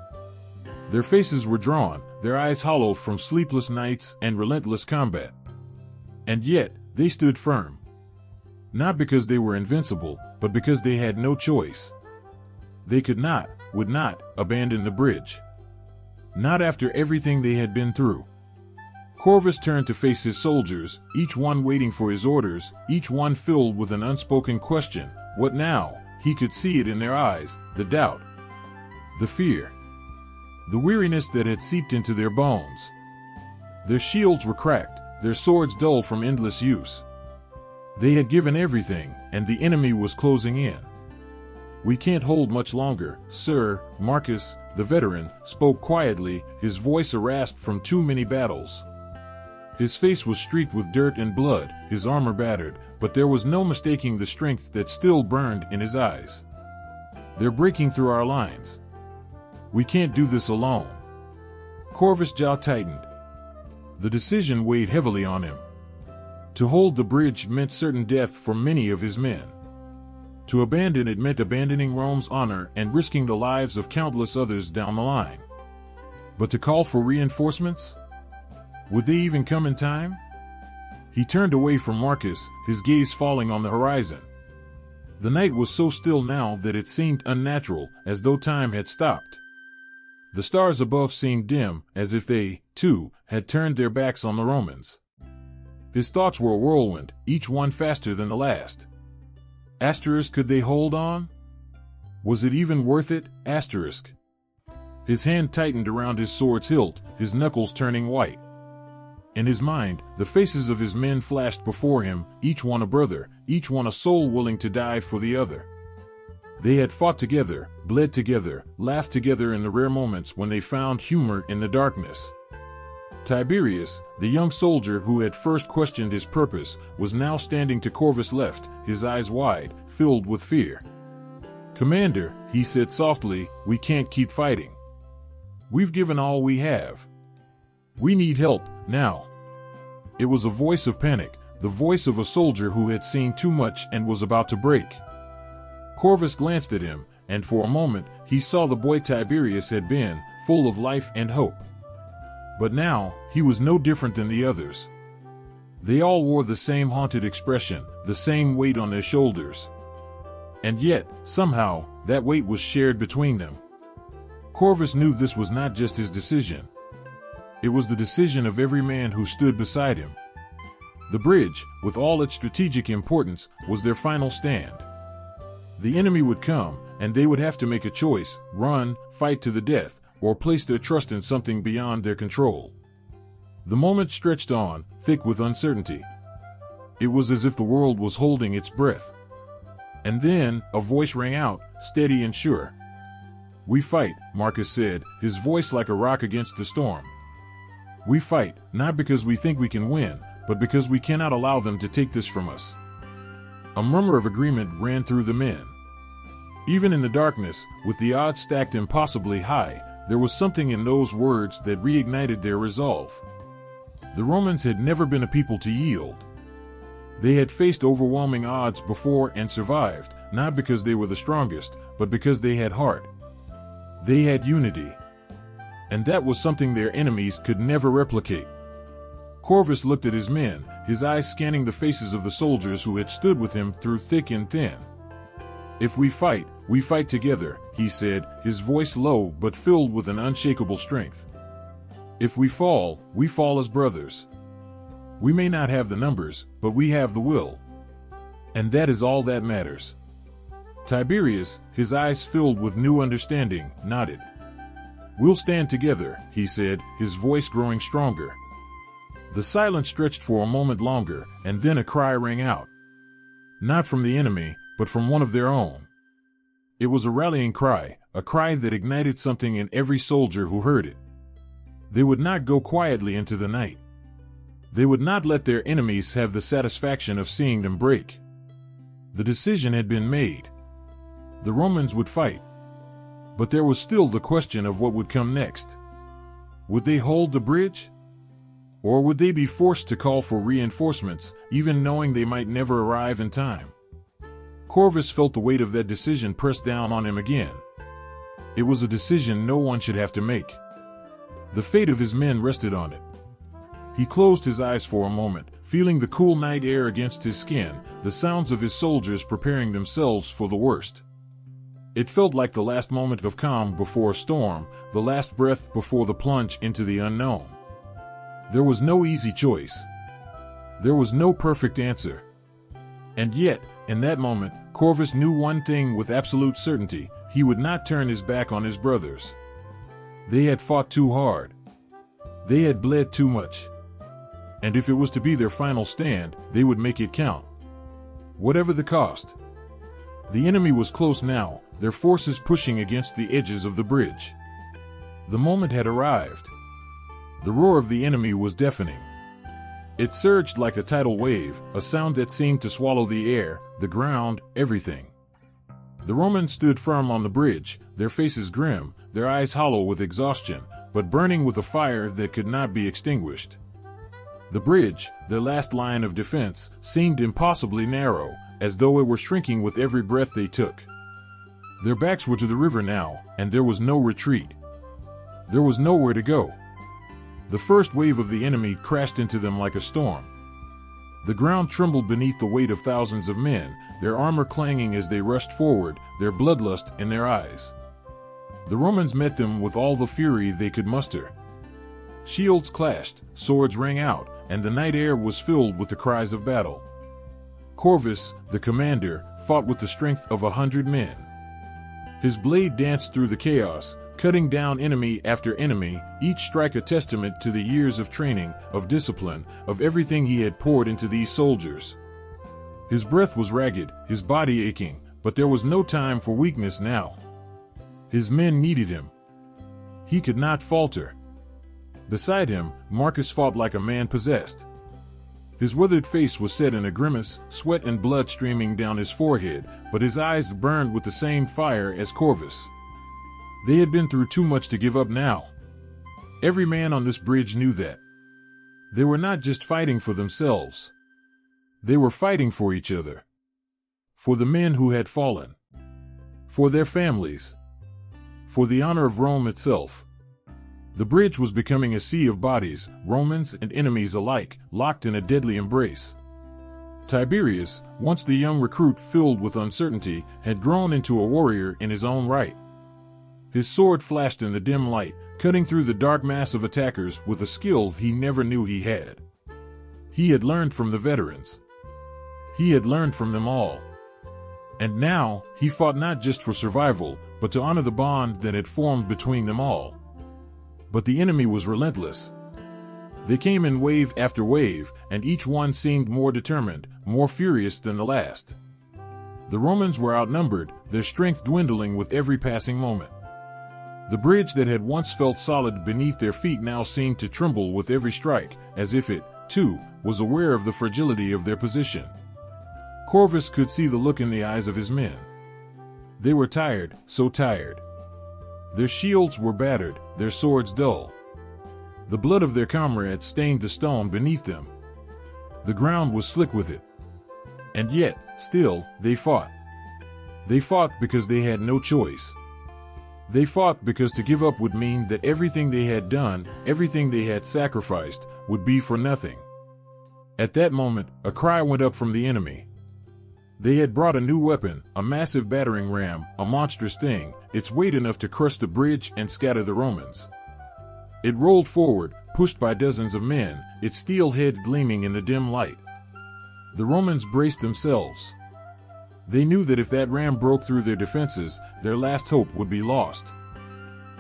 Their faces were drawn, their eyes hollow from sleepless nights and relentless combat. And yet, they stood firm. Not because they were invincible, but because they had no choice. They could not, would not, abandon the bridge. Not after everything they had been through. Corvus turned to face his soldiers, each one waiting for his orders, each one filled with an unspoken question. What now? He could see it in their eyes, the doubt, the fear, the weariness that had seeped into their bones. Their shields were cracked, their swords dull from endless use. They had given everything, and the enemy was closing in. "We can't hold much longer, sir," Marcus, the veteran, spoke quietly, his voice a rasp from too many battles. His face was streaked with dirt and blood, his armor battered, but there was no mistaking the strength that still burned in his eyes. "They're breaking through our lines. We can't do this alone." Corvus' jaw tightened. The decision weighed heavily on him. To hold the bridge meant certain death for many of his men. To abandon it meant abandoning Rome's honor and risking the lives of countless others down the line. But to call for reinforcements? Would they even come in time? He turned away from Marcus, his gaze falling on the horizon. The night was so still now that it seemed unnatural, as though time had stopped. The stars above seemed dim, as if they, too, had turned their backs on the Romans. His thoughts were a whirlwind, each one faster than the last. Could they hold on? Was it even worth it? His hand tightened around his sword's hilt, his knuckles turning white. In his mind, the faces of his men flashed before him, each one a brother, each one a soul willing to die for the other. They had fought together, bled together, laughed together in the rare moments when they found humor in the darkness. Tiberius, the young soldier who had first questioned his purpose, was now standing to Corvus' left, his eyes wide, filled with fear. "Commander," he said softly, "we can't keep fighting. We've given all we have. We need help, now." It was a voice of panic, the voice of a soldier who had seen too much and was about to break. Corvus glanced at him, and for a moment he saw the boy Tiberius had been, full of life and hope. But now, he was no different than the others. They all wore the same haunted expression, the same weight on their shoulders. And yet, somehow, that weight was shared between them. Corvus knew this was not just his decision. It was the decision of every man who stood beside him. The bridge, with all its strategic importance, was their final stand. The enemy would come, and they would have to make a choice: run, fight to the death, or place their trust in something beyond their control. The moment stretched on, thick with uncertainty. It was as if the world was holding its breath. And then, a voice rang out, steady and sure. "We fight," Marcus said, his voice like a rock against the storm. "We fight, not because we think we can win, but because we cannot allow them to take this from us." A murmur of agreement ran through the men. Even in the darkness, with the odds stacked impossibly high, there was something in those words that reignited their resolve. The Romans had never been a people to yield. They had faced overwhelming odds before and survived, not because they were the strongest, but because they had heart. They had unity. And that was something their enemies could never replicate. Corvus looked at his men, his eyes scanning the faces of the soldiers who had stood with him through thick and thin. "If we fight together," he said, his voice low but filled with an unshakable strength. "If we fall as brothers. We may not have the numbers, but we have the will. And that is all that matters." Tiberius, his eyes filled with new understanding, nodded. "We'll stand together," he said, his voice growing stronger. The silence stretched for a moment longer, and then a cry rang out. Not from the enemy, but from one of their own. It was a rallying cry, a cry that ignited something in every soldier who heard it. They would not go quietly into the night. They would not let their enemies have the satisfaction of seeing them break. The decision had been made. The Romans would fight. But there was still the question of what would come next. Would they hold the bridge? Or would they be forced to call for reinforcements, even knowing they might never arrive in time? Corvus felt the weight of that decision press down on him again. It was a decision no one should have to make. The fate of his men rested on it. He closed his eyes for a moment, feeling the cool night air against his skin, the sounds of his soldiers preparing themselves for the worst. It felt like the last moment of calm before a storm, the last breath before the plunge into the unknown. There was no easy choice. There was no perfect answer. And yet, in that moment, Corvus knew one thing with absolute certainty: he would not turn his back on his brothers. They had fought too hard. They had bled too much. And if it was to be their final stand, they would make it count. Whatever the cost. The enemy was close now, their forces pushing against the edges of the bridge. The moment had arrived. The roar of the enemy was deafening. It surged like a tidal wave, a sound that seemed to swallow the air, the ground, everything. The Romans stood firm on the bridge, their faces grim, their eyes hollow with exhaustion, but burning with a fire that could not be extinguished. The bridge, their last line of defense, seemed impossibly narrow, as though it were shrinking with every breath they took. Their backs were to the river now, and there was no retreat. There was nowhere to go. The first wave of the enemy crashed into them like a storm. The ground trembled beneath the weight of thousands of men, their armor clanging as they rushed forward, their bloodlust in their eyes. The Romans met them with all the fury they could muster. Shields clashed, swords rang out, and the night air was filled with the cries of battle. Corvus, the commander, fought with the strength of 100 men. His blade danced through the chaos, cutting down enemy after enemy, each strike a testament to the years of training, of discipline, of everything he had poured into these soldiers. His breath was ragged, his body aching, but there was no time for weakness now. His men needed him. He could not falter. Beside him, Marcus fought like a man possessed. His withered face was set in a grimace, sweat and blood streaming down his forehead, but his eyes burned with the same fire as Corvus. They had been through too much to give up now. Every man on this bridge knew that. They were not just fighting for themselves. They were fighting for each other. For the men who had fallen. For their families. For the honor of Rome itself. The bridge was becoming a sea of bodies, Romans and enemies alike, locked in a deadly embrace. Tiberius, once the young recruit filled with uncertainty, had grown into a warrior in his own right. His sword flashed in the dim light, cutting through the dark mass of attackers with a skill he never knew he had. He had learned from the veterans. He had learned from them all. And now, he fought not just for survival, but to honor the bond that had formed between them all. But the enemy was relentless. They came in wave after wave, and each one seemed more determined, more furious than the last. The Romans were outnumbered, their strength dwindling with every passing moment. The bridge that had once felt solid beneath their feet now seemed to tremble with every strike, as if it, too, was aware of the fragility of their position. Corvus could see the look in the eyes of his men. They were tired, so tired. Their shields were battered, their swords dull. The blood of their comrades stained the stone beneath them. The ground was slick with it. And yet, still, they fought. They fought because they had no choice. They fought because to give up would mean that everything they had done, everything they had sacrificed, would be for nothing. At that moment, a cry went up from the enemy. They had brought a new weapon, a massive battering ram, a monstrous thing, its weight enough to crush the bridge and scatter the Romans. It rolled forward, pushed by dozens of men, its steel head gleaming in the dim light. The Romans braced themselves. They knew that if that ram broke through their defenses, their last hope would be lost.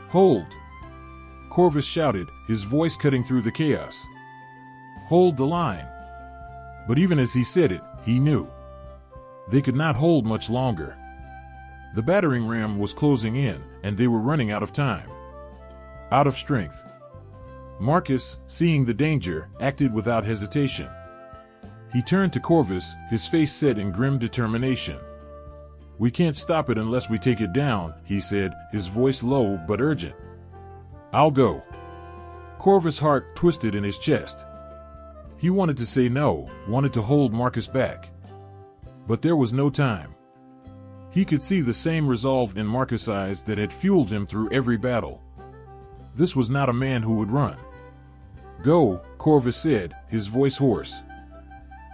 "Hold!" Corvus shouted, his voice cutting through the chaos. "Hold the line!" But even as he said it, he knew. They could not hold much longer. The battering ram was closing in, and they were running out of time. Out of strength. Marcus, seeing the danger, acted without hesitation. He turned to Corvus, his face set in grim determination. "We can't stop it unless we take it down," he said, his voice low but urgent. "I'll go." Corvus' heart twisted in his chest. He wanted to say no, wanted to hold Marcus back. But there was no time. He could see the same resolve in Marcus' eyes that had fueled him through every battle. This was not a man who would run. "Go," Corvus said, his voice hoarse.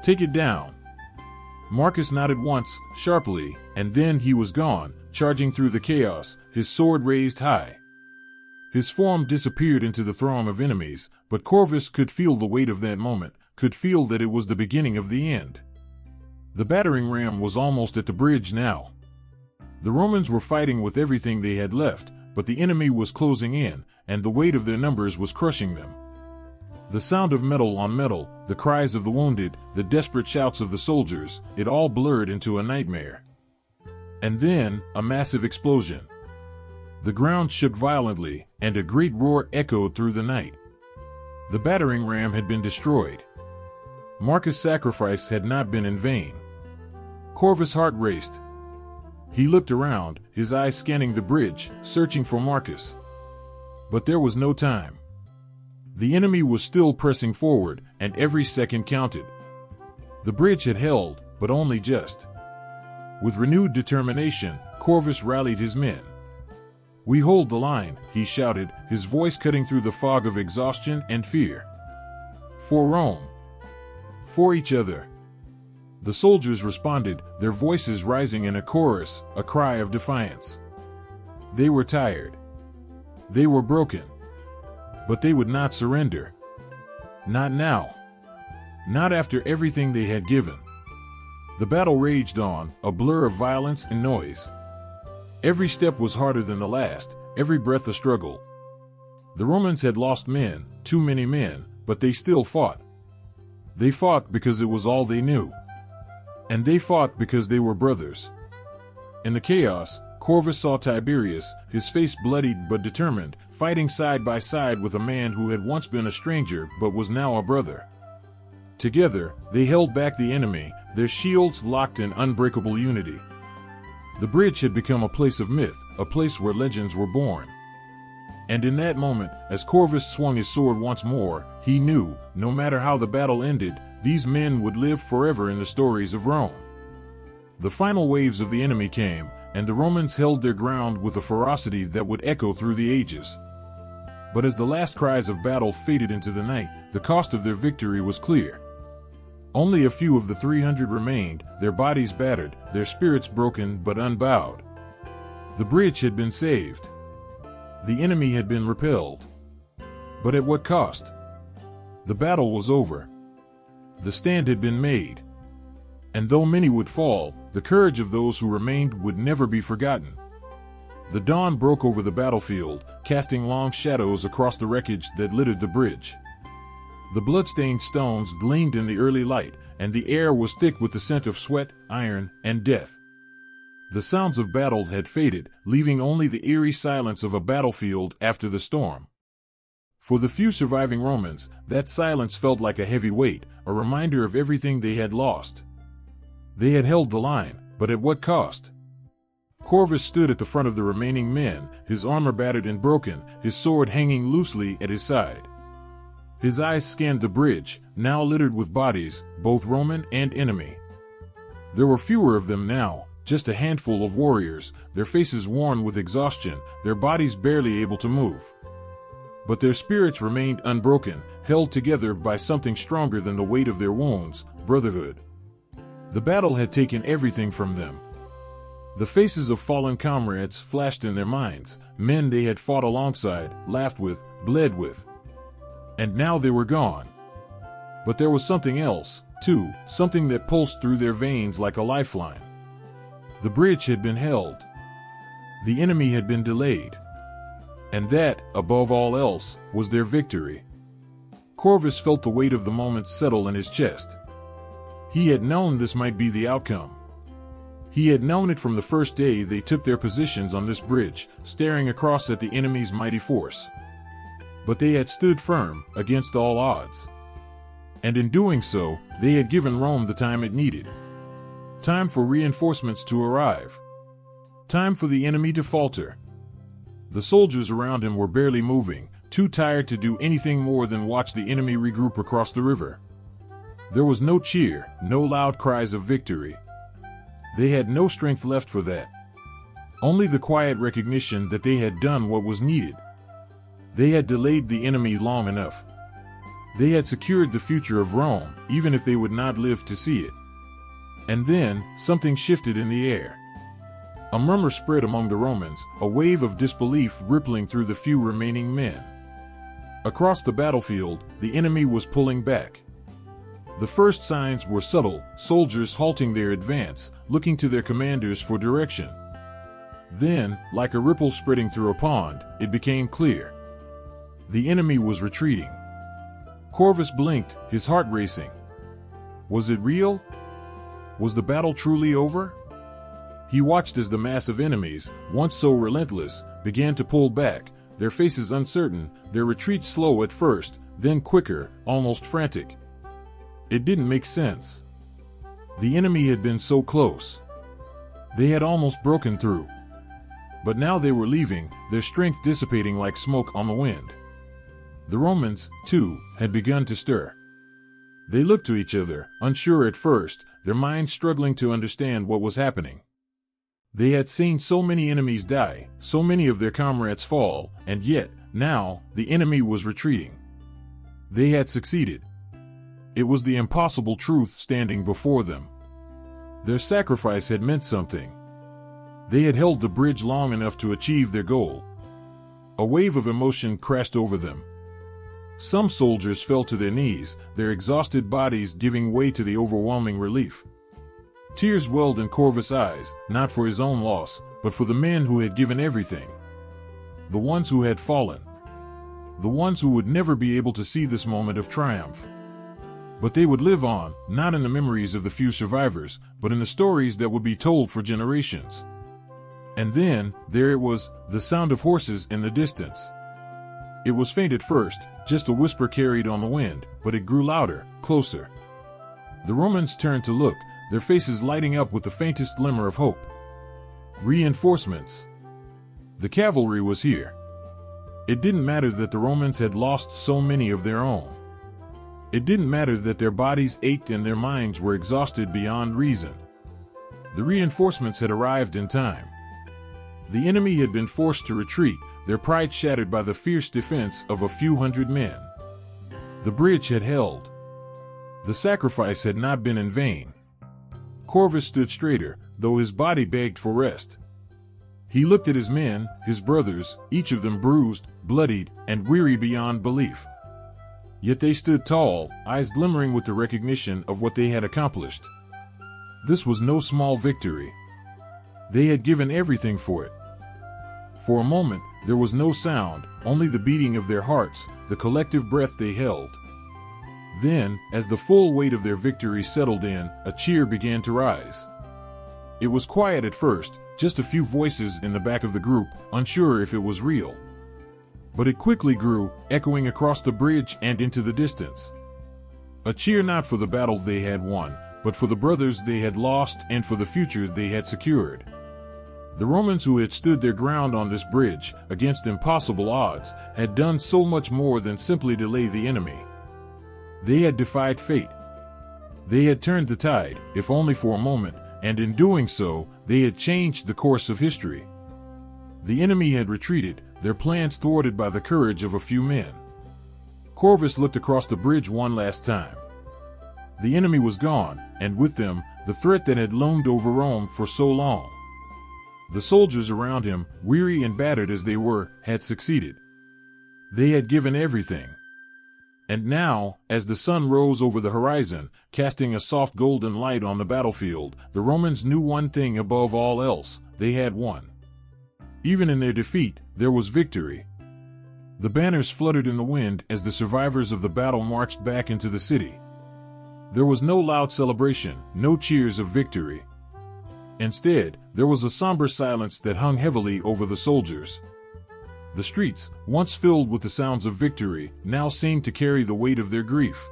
"Take it down." Marcus nodded once, sharply, and then he was gone, charging through the chaos, his sword raised high. His form disappeared into the throng of enemies, but Corvus could feel the weight of that moment, could feel that it was the beginning of the end. The battering ram was almost at the bridge now. The Romans were fighting with everything they had left, but the enemy was closing in, and the weight of their numbers was crushing them. The sound of metal on metal, the cries of the wounded, the desperate shouts of the soldiers, it all blurred into a nightmare. And then, a massive explosion. The ground shook violently, and a great roar echoed through the night. The battering ram had been destroyed. Marcus' sacrifice had not been in vain. Corvus' heart raced. He looked around, his eyes scanning the bridge, searching for Marcus. But there was no time. The enemy was still pressing forward, and every second counted. The bridge had held, but only just. With renewed determination, Corvus rallied his men. "We hold the line," he shouted, his voice cutting through the fog of exhaustion and fear. "For Rome. For each other." The soldiers responded, their voices rising in a chorus, a cry of defiance. They were tired. They were broken. But they would not surrender. Not now. Not after everything they had given. The battle raged on, a blur of violence and noise. Every step was harder than the last, every breath a struggle. The Romans had lost men, too many men, but they still fought. They fought because it was all they knew. And they fought because they were brothers. In the chaos, Corvus saw Tiberius, his face bloodied but determined, fighting side by side with a man who had once been a stranger but was now a brother. Together, they held back the enemy, their shields locked in unbreakable unity. The bridge had become a place of myth, a place where legends were born. And in that moment, as Corvus swung his sword once more, he knew, no matter how the battle ended, these men would live forever in the stories of Rome. The final waves of the enemy came, and the Romans held their ground with a ferocity that would echo through the ages. But as the last cries of battle faded into the night, the cost of their victory was clear. Only a few of the 300 remained, their bodies battered, their spirits broken but unbowed. The bridge had been saved. The enemy had been repelled. But at what cost? The battle was over. The stand had been made. And though many would fall, the courage of those who remained would never be forgotten. The dawn broke over the battlefield, casting long shadows across the wreckage that littered the bridge. The blood-stained stones gleamed in the early light, and the air was thick with the scent of sweat, iron, and death. The sounds of battle had faded, leaving only the eerie silence of a battlefield after the storm. For the few surviving Romans, that silence felt like a heavy weight, a reminder of everything they had lost. They had held the line, but at what cost? Corvus stood at the front of the remaining men, his armor battered and broken, his sword hanging loosely at his side. His eyes scanned the bridge, now littered with bodies, both Roman and enemy. There were fewer of them now, just a handful of warriors, their faces worn with exhaustion, their bodies barely able to move. But their spirits remained unbroken, held together by something stronger than the weight of their wounds, brotherhood. The battle had taken everything from them. The faces of fallen comrades flashed in their minds, men they had fought alongside, laughed with, bled with. And now they were gone. But there was something else, too, something that pulsed through their veins like a lifeline. The bridge had been held. The enemy had been delayed. And that, above all else, was their victory. Corvus felt the weight of the moment settle in his chest. He had known this might be the outcome. He had known it from the first day they took their positions on this bridge, staring across at the enemy's mighty force. But they had stood firm, against all odds. And in doing so, they had given Rome the time it needed. Time for reinforcements to arrive. Time for the enemy to falter. The soldiers around him were barely moving, too tired to do anything more than watch the enemy regroup across the river. There was no cheer, no loud cries of victory. They had no strength left for that. Only the quiet recognition that they had done what was needed. They had delayed the enemy long enough. They had secured the future of Rome, even if they would not live to see it. And then, something shifted in the air. A murmur spread among the Romans, a wave of disbelief rippling through the few remaining men. Across the battlefield, the enemy was pulling back. The first signs were subtle, soldiers halting their advance, looking to their commanders for direction. Then, like a ripple spreading through a pond, it became clear. The enemy was retreating. Corvus blinked, his heart racing. Was it real? Was the battle truly over? He watched as the mass of enemies, once so relentless, began to pull back, their faces uncertain, their retreat slow at first, then quicker, almost frantic. It didn't make sense. The enemy had been so close. They had almost broken through. But now they were leaving, their strength dissipating like smoke on the wind. The Romans, too, had begun to stir. They looked to each other, unsure at first, their minds struggling to understand what was happening. They had seen so many enemies die, so many of their comrades fall, and yet, now, the enemy was retreating. They had succeeded. It was the impossible truth standing before them. Their sacrifice had meant something. They had held the bridge long enough to achieve their goal. A wave of emotion crashed over them. Some soldiers fell to their knees, their exhausted bodies giving way to the overwhelming relief. Tears welled in Corvus' eyes, not for his own loss, but for the men who had given everything. The ones who had fallen. The ones who would never be able to see this moment of triumph. But they would live on, not in the memories of the few survivors, but in the stories that would be told for generations. And then, there it was, the sound of horses in the distance. It was faint at first, just a whisper carried on the wind, but it grew louder, closer. The Romans turned to look, their faces lighting up with the faintest glimmer of hope. Reinforcements. The cavalry was here. It didn't matter that the Romans had lost so many of their own. It didn't matter that their bodies ached and their minds were exhausted beyond reason. The reinforcements had arrived in time. The enemy had been forced to retreat, their pride shattered by the fierce defense of a few hundred men. The bridge had held. The sacrifice had not been in vain. Corvus stood straighter, though his body begged for rest. He looked at his men, his brothers, each of them bruised, bloodied, and weary beyond belief. Yet they stood tall, eyes glimmering with the recognition of what they had accomplished. This was no small victory. They had given everything for it. For a moment, there was no sound, only the beating of their hearts, the collective breath they held. Then, as the full weight of their victory settled in, a cheer began to rise. It was quiet at first, just a few voices in the back of the group, unsure if it was real. But it quickly grew, echoing across the bridge and into the distance. A cheer not for the battle they had won, but for the brothers they had lost and for the future they had secured. The Romans who had stood their ground on this bridge, against impossible odds, had done so much more than simply delay the enemy. They had defied fate. They had turned the tide, if only for a moment, and in doing so, they had changed the course of history. The enemy had retreated, their plans thwarted by the courage of a few men. Corvus looked across the bridge one last time. The enemy was gone, and with them, the threat that had loomed over Rome for so long. The soldiers around him, weary and battered as they were, had succeeded. They had given everything. And now, as the sun rose over the horizon, casting a soft golden light on the battlefield, the Romans knew one thing above all else: they had won. Even in their defeat, there was victory. The banners fluttered in the wind as the survivors of the battle marched back into the city. There was no loud celebration, no cheers of victory. Instead, there was a somber silence that hung heavily over the soldiers. The streets, once filled with the sounds of victory, now seemed to carry the weight of their grief.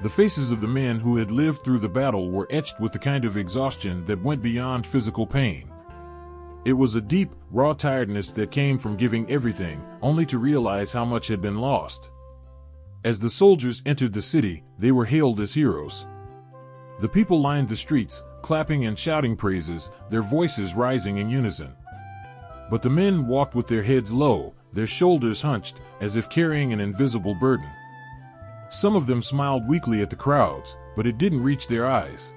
The faces of the men who had lived through the battle were etched with the kind of exhaustion that went beyond physical pain. It was a deep, raw tiredness that came from giving everything, only to realize how much had been lost. As the soldiers entered the city, they were hailed as heroes. The people lined the streets, clapping and shouting praises, their voices rising in unison. But the men walked with their heads low, their shoulders hunched, as if carrying an invisible burden. Some of them smiled weakly at the crowds, but it didn't reach their eyes.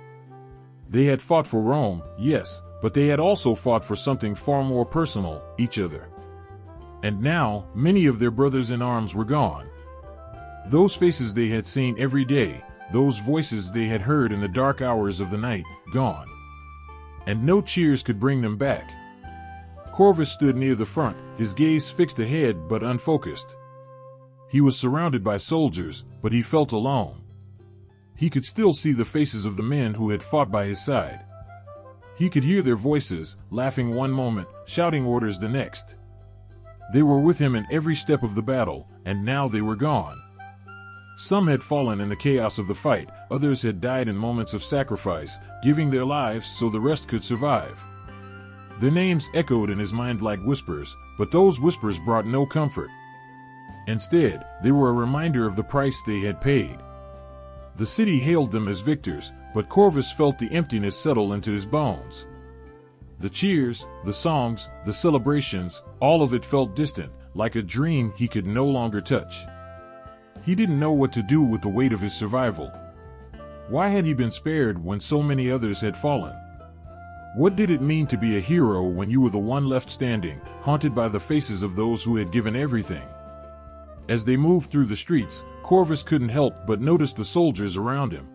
They had fought for Rome, yes, but they had also fought for something far more personal: each other. And now, many of their brothers in arms were gone. Those faces they had seen every day, those voices they had heard in the dark hours of the night, gone. And no cheers could bring them back. Corvus stood near the front, his gaze fixed ahead but unfocused. He was surrounded by soldiers, but he felt alone. He could still see the faces of the men who had fought by his side. He could hear their voices, laughing one moment, shouting orders the next. They were with him in every step of the battle, and now they were gone. Some had fallen in the chaos of the fight, others had died in moments of sacrifice, giving their lives so the rest could survive. Their names echoed in his mind like whispers, but those whispers brought no comfort. Instead, they were a reminder of the price they had paid. The city hailed them as victors, but Corvus felt the emptiness settle into his bones. The cheers, the songs, the celebrations, all of it felt distant, like a dream he could no longer touch. He didn't know what to do with the weight of his survival. Why had he been spared when so many others had fallen? What did it mean to be a hero when you were the one left standing, haunted by the faces of those who had given everything? As they moved through the streets, Corvus couldn't help but notice the soldiers around him.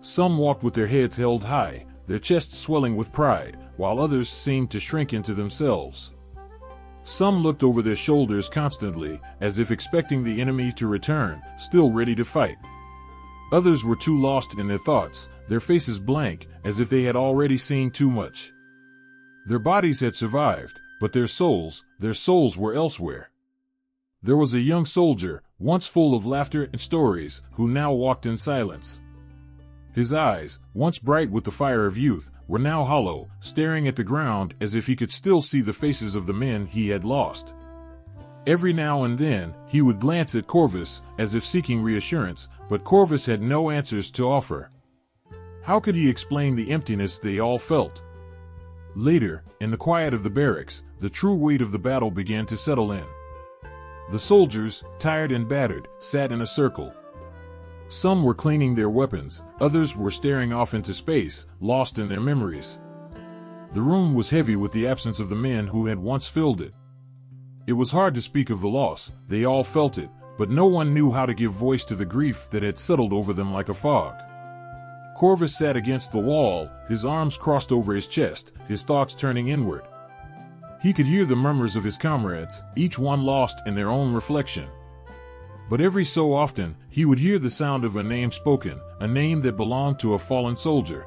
Some walked with their heads held high, their chests swelling with pride, while others seemed to shrink into themselves. Some looked over their shoulders constantly, as if expecting the enemy to return, still ready to fight. Others were too lost in their thoughts, their faces blank, as if they had already seen too much. Their bodies had survived, but their souls were elsewhere. There was a young soldier, once full of laughter and stories, who now walked in silence. His eyes, once bright with the fire of youth, were now hollow, staring at the ground as if he could still see the faces of the men he had lost. Every now and then, he would glance at Corvus, as if seeking reassurance, but Corvus had no answers to offer. How could he explain the emptiness they all felt? Later, in the quiet of the barracks, the true weight of the battle began to settle in. The soldiers, tired and battered, sat in a circle. Some were cleaning their weapons, others were staring off into space, lost in their memories. The room was heavy with the absence of the men who had once filled it. It was hard to speak of the loss, they all felt it, but no one knew how to give voice to the grief that had settled over them like a fog. Corvus sat against the wall, his arms crossed over his chest, his thoughts turning inward. He could hear the murmurs of his comrades, each one lost in their own reflection. But every so often, he would hear the sound of a name spoken, a name that belonged to a fallen soldier.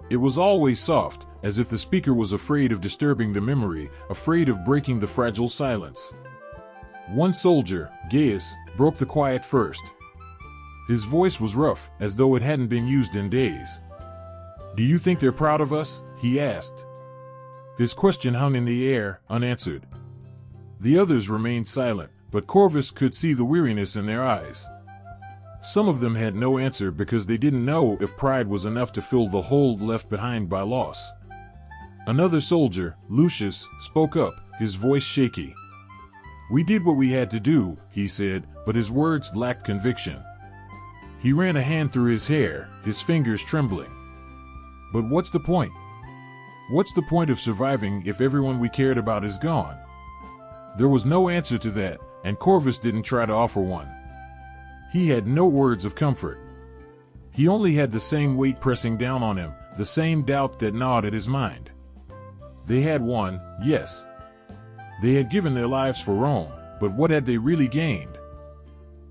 It was always soft, as if the speaker was afraid of disturbing the memory, afraid of breaking the fragile silence. One soldier, Gaius, broke the quiet first. His voice was rough, as though it hadn't been used in days. "Do you think they're proud of us?" he asked. His question hung in the air, unanswered. The others remained silent, but Corvus could see the weariness in their eyes. Some of them had no answer because they didn't know if pride was enough to fill the hole left behind by loss. Another soldier, Lucius, spoke up, his voice shaky. "We did what we had to do," he said, but his words lacked conviction. He ran a hand through his hair, his fingers trembling. "But what's the point? What's the point of surviving if everyone we cared about is gone?" There was no answer to that, and Corvus didn't try to offer one. He had no words of comfort. He only had the same weight pressing down on him, the same doubt that gnawed at his mind. They had won, yes. They had given their lives for Rome, but what had they really gained?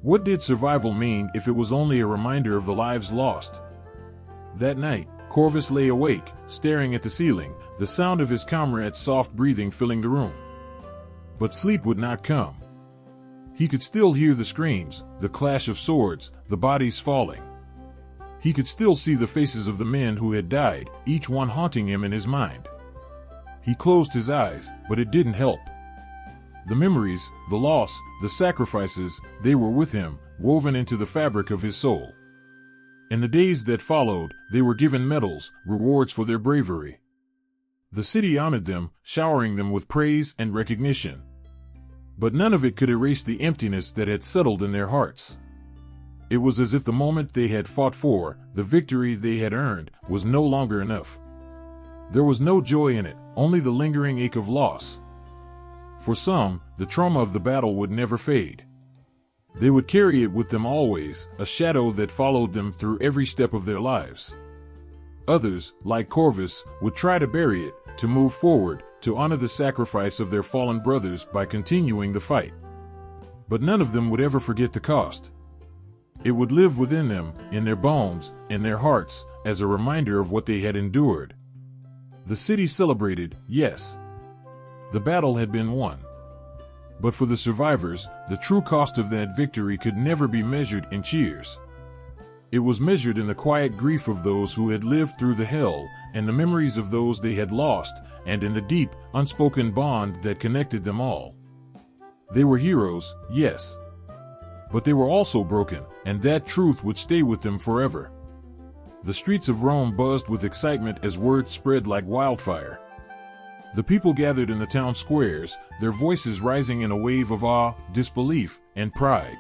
What did survival mean if it was only a reminder of the lives lost? That night, Corvus lay awake, staring at the ceiling, the sound of his comrade's soft breathing filling the room. But sleep would not come. He could still hear the screams, the clash of swords, the bodies falling. He could still see the faces of the men who had died, each one haunting him in his mind. He closed his eyes, but it didn't help. The memories, the loss, the sacrifices, they were with him, woven into the fabric of his soul. In the days that followed, they were given medals, rewards for their bravery. The city honored them, showering them with praise and recognition. But none of it could erase the emptiness that had settled in their hearts. It was as if the moment they had fought for, the victory they had earned, was no longer enough. There was no joy in it, only the lingering ache of loss. For some, the trauma of the battle would never fade. They would carry it with them always, a shadow that followed them through every step of their lives. Others, like Corvus, would try to bury it, to move forward, to honor the sacrifice of their fallen brothers by continuing the fight. But none of them would ever forget the cost. It would live within them, in their bones, in their hearts, as a reminder of what they had endured. The city celebrated, yes. The battle had been won. But for the survivors, the true cost of that victory could never be measured in cheers. It was measured in the quiet grief of those who had lived through the hell, and the memories of those they had lost, and in the deep, unspoken bond that connected them all. They were heroes, yes. But they were also broken, and that truth would stay with them forever. The streets of Rome buzzed with excitement as word spread like wildfire. The people gathered in the town squares, their voices rising in a wave of awe, disbelief, and pride.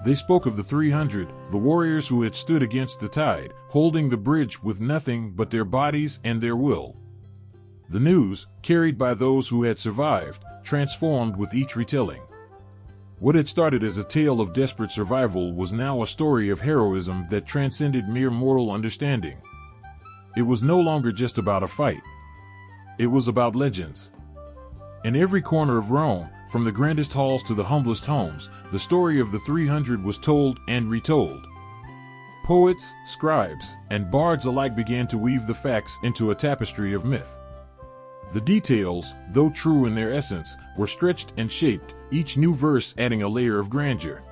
They spoke of the 300, the warriors who had stood against the tide, holding the bridge with nothing but their bodies and their will. The news, carried by those who had survived, transformed with each retelling. What had started as a tale of desperate survival was now a story of heroism that transcended mere mortal understanding. It was no longer just about a fight. It was about legends. In every corner of Rome, from the grandest halls to the humblest homes, the story of the 300 was told and retold. Poets, scribes, and bards alike began to weave the facts into a tapestry of myth. The details, though true in their essence, were stretched and shaped, each new verse adding a layer of grandeur.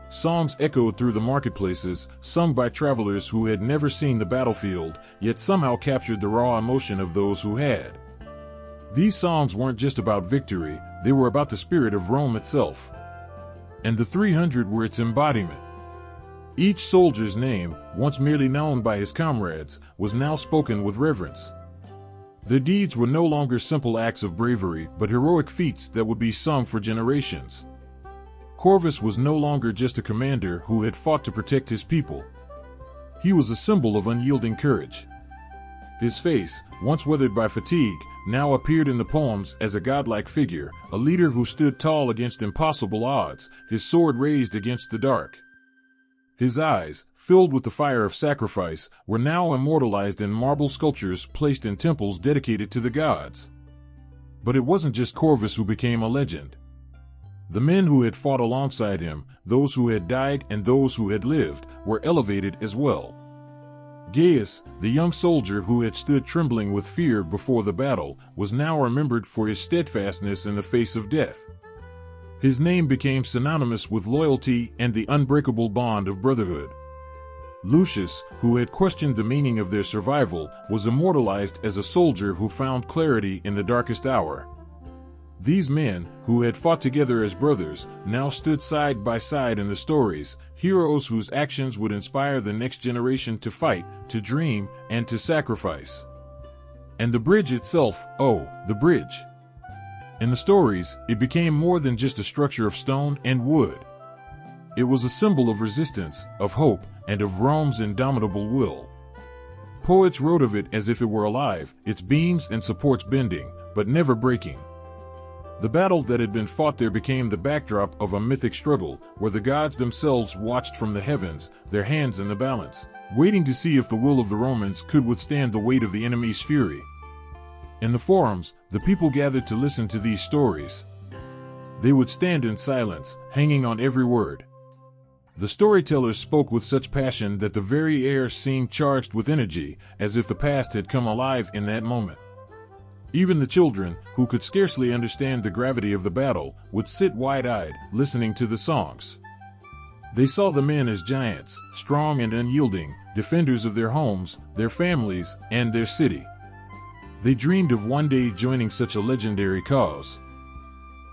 Songs echoed through the marketplaces, sung by travelers who had never seen the battlefield, yet somehow captured the raw emotion of those who had. These songs weren't just about victory, they were about the spirit of Rome itself. And the 300 were its embodiment. Each soldier's name, once merely known by his comrades, was now spoken with reverence. Their deeds were no longer simple acts of bravery, but heroic feats that would be sung for generations. Corvus was no longer just a commander who had fought to protect his people. He was a symbol of unyielding courage. His face, once weathered by fatigue, now appeared in the poems as a godlike figure, a leader who stood tall against impossible odds, his sword raised against the dark. His eyes, filled with the fire of sacrifice, were now immortalized in marble sculptures placed in temples dedicated to the gods. But it wasn't just Corvus who became a legend. The men who had fought alongside him, those who had died and those who had lived, were elevated as well. Gaius, the young soldier who had stood trembling with fear before the battle, was now remembered for his steadfastness in the face of death. His name became synonymous with loyalty and the unbreakable bond of brotherhood. Lucius, who had questioned the meaning of their survival, was immortalized as a soldier who found clarity in the darkest hour. These men, who had fought together as brothers, now stood side by side in the stories, heroes whose actions would inspire the next generation to fight, to dream, and to sacrifice. And the bridge itself, oh, the bridge. In the stories, it became more than just a structure of stone and wood. It was a symbol of resistance, of hope, and of Rome's indomitable will. Poets wrote of it as if it were alive, its beams and supports bending, but never breaking. The battle that had been fought there became the backdrop of a mythic struggle, where the gods themselves watched from the heavens, their hands in the balance, waiting to see if the will of the Romans could withstand the weight of the enemy's fury. In the forums, the people gathered to listen to these stories. They would stand in silence, hanging on every word. The storytellers spoke with such passion that the very air seemed charged with energy, as if the past had come alive in that moment. Even the children, who could scarcely understand the gravity of the battle, would sit wide-eyed, listening to the songs. They saw the men as giants, strong and unyielding, defenders of their homes, their families, and their city. They dreamed of one day joining such a legendary cause.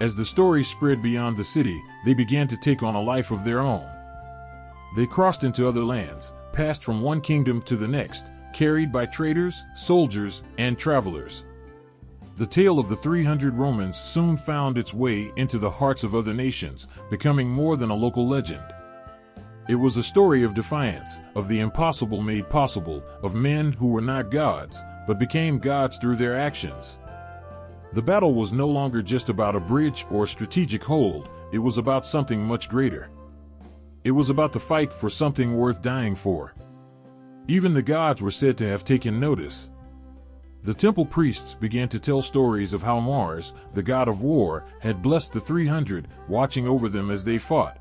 As the story spread beyond the city, they began to take on a life of their own. They crossed into other lands, passed from one kingdom to the next, carried by traders, soldiers, and travelers. The tale of the 300 Romans soon found its way into the hearts of other nations, becoming more than a local legend. It was a story of defiance, of the impossible made possible, of men who were not gods, but became gods through their actions. The battle was no longer just about a bridge or a strategic hold, it was about something much greater. It was about the fight for something worth dying for. Even the gods were said to have taken notice. The temple priests began to tell stories of how Mars, the god of war, had blessed the 300, watching over them as they fought.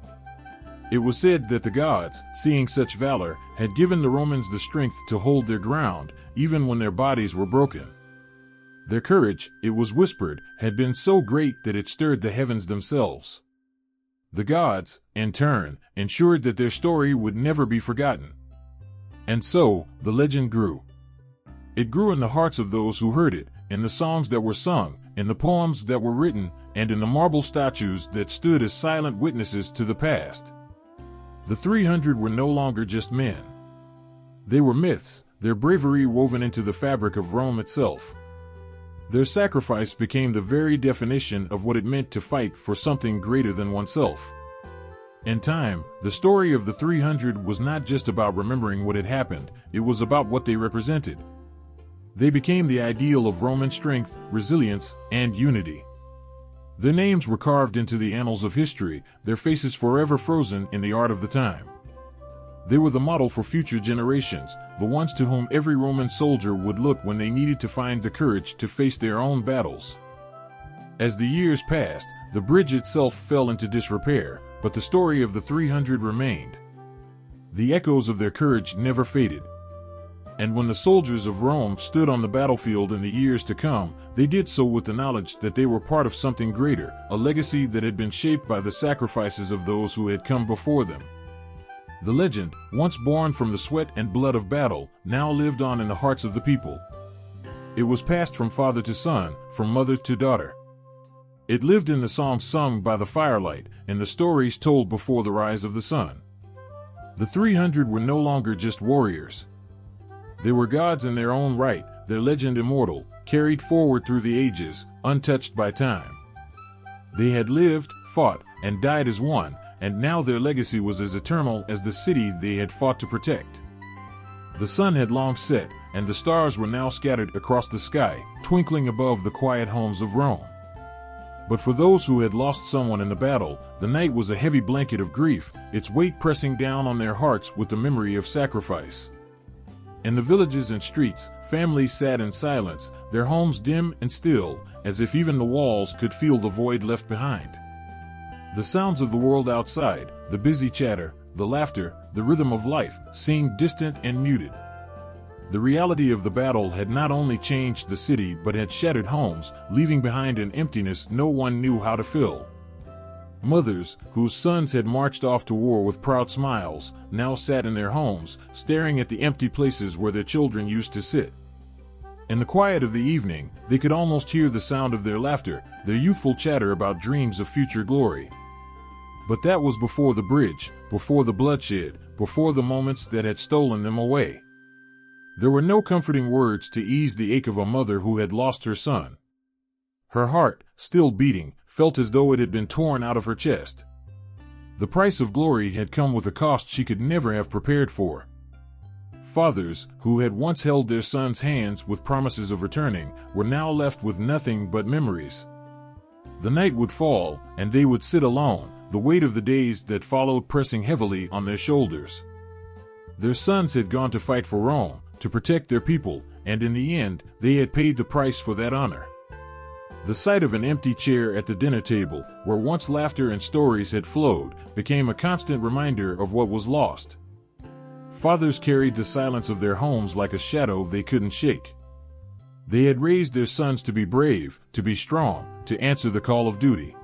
It was said that the gods, seeing such valor, had given the Romans the strength to hold their ground, even when their bodies were broken. Their courage, it was whispered, had been so great that it stirred the heavens themselves. The gods, in turn, ensured that their story would never be forgotten. And so, the legend grew. It grew in the hearts of those who heard it, in the songs that were sung, in the poems that were written, and in the marble statues that stood as silent witnesses to the past. The 300 were no longer just men. They were myths, their bravery woven into the fabric of Rome itself. Their sacrifice became the very definition of what it meant to fight for something greater than oneself. In time, the story of the 300 was not just about remembering what had happened, it was about what they represented. They became the ideal of Roman strength, resilience, and unity. Their names were carved into the annals of history, their faces forever frozen in the art of the time. They were the model for future generations, the ones to whom every Roman soldier would look when they needed to find the courage to face their own battles. As the years passed, the bridge itself fell into disrepair, but the story of the 300 remained. The echoes of their courage never faded. And when the soldiers of Rome stood on the battlefield in the years to come, they did so with the knowledge that they were part of something greater, a legacy that had been shaped by the sacrifices of those who had come before them. The legend, once born from the sweat and blood of battle, now lived on in the hearts of the people. It was passed from father to son, from mother to daughter. It lived in the songs sung by the firelight, in the stories told before the rise of the sun. The 300 were no longer just warriors. They were gods in their own right, their legend immortal, carried forward through the ages, untouched by time. They had lived, fought, and died as one, and now their legacy was as eternal as the city they had fought to protect. The sun had long set, and the stars were now scattered across the sky, twinkling above the quiet homes of Rome. But for those who had lost someone in the battle, the night was a heavy blanket of grief, its weight pressing down on their hearts with the memory of sacrifice. In the villages and streets, families sat in silence, their homes dim and still, as if even the walls could feel the void left behind. The sounds of the world outside, the busy chatter, the laughter, the rhythm of life, seemed distant and muted. The reality of the battle had not only changed the city but had shattered homes, leaving behind an emptiness no one knew how to fill. Mothers, whose sons had marched off to war with proud smiles, now sat in their homes, staring at the empty places where their children used to sit. In the quiet of the evening, they could almost hear the sound of their laughter, their youthful chatter about dreams of future glory. But that was before the bridge, before the bloodshed, before the moments that had stolen them away. There were no comforting words to ease the ache of a mother who had lost her son. Her heart, still beating, felt as though it had been torn out of her chest. The price of glory had come with a cost she could never have prepared for. Fathers, who had once held their sons' hands with promises of returning, were now left with nothing but memories. The night would fall, and they would sit alone, the weight of the days that followed pressing heavily on their shoulders. Their sons had gone to fight for Rome, to protect their people, and in the end, they had paid the price for that honor. The sight of an empty chair at the dinner table, where once laughter and stories had flowed, became a constant reminder of what was lost. Fathers carried the silence of their homes like a shadow they couldn't shake. They had raised their sons to be brave, to be strong, to answer the call of duty.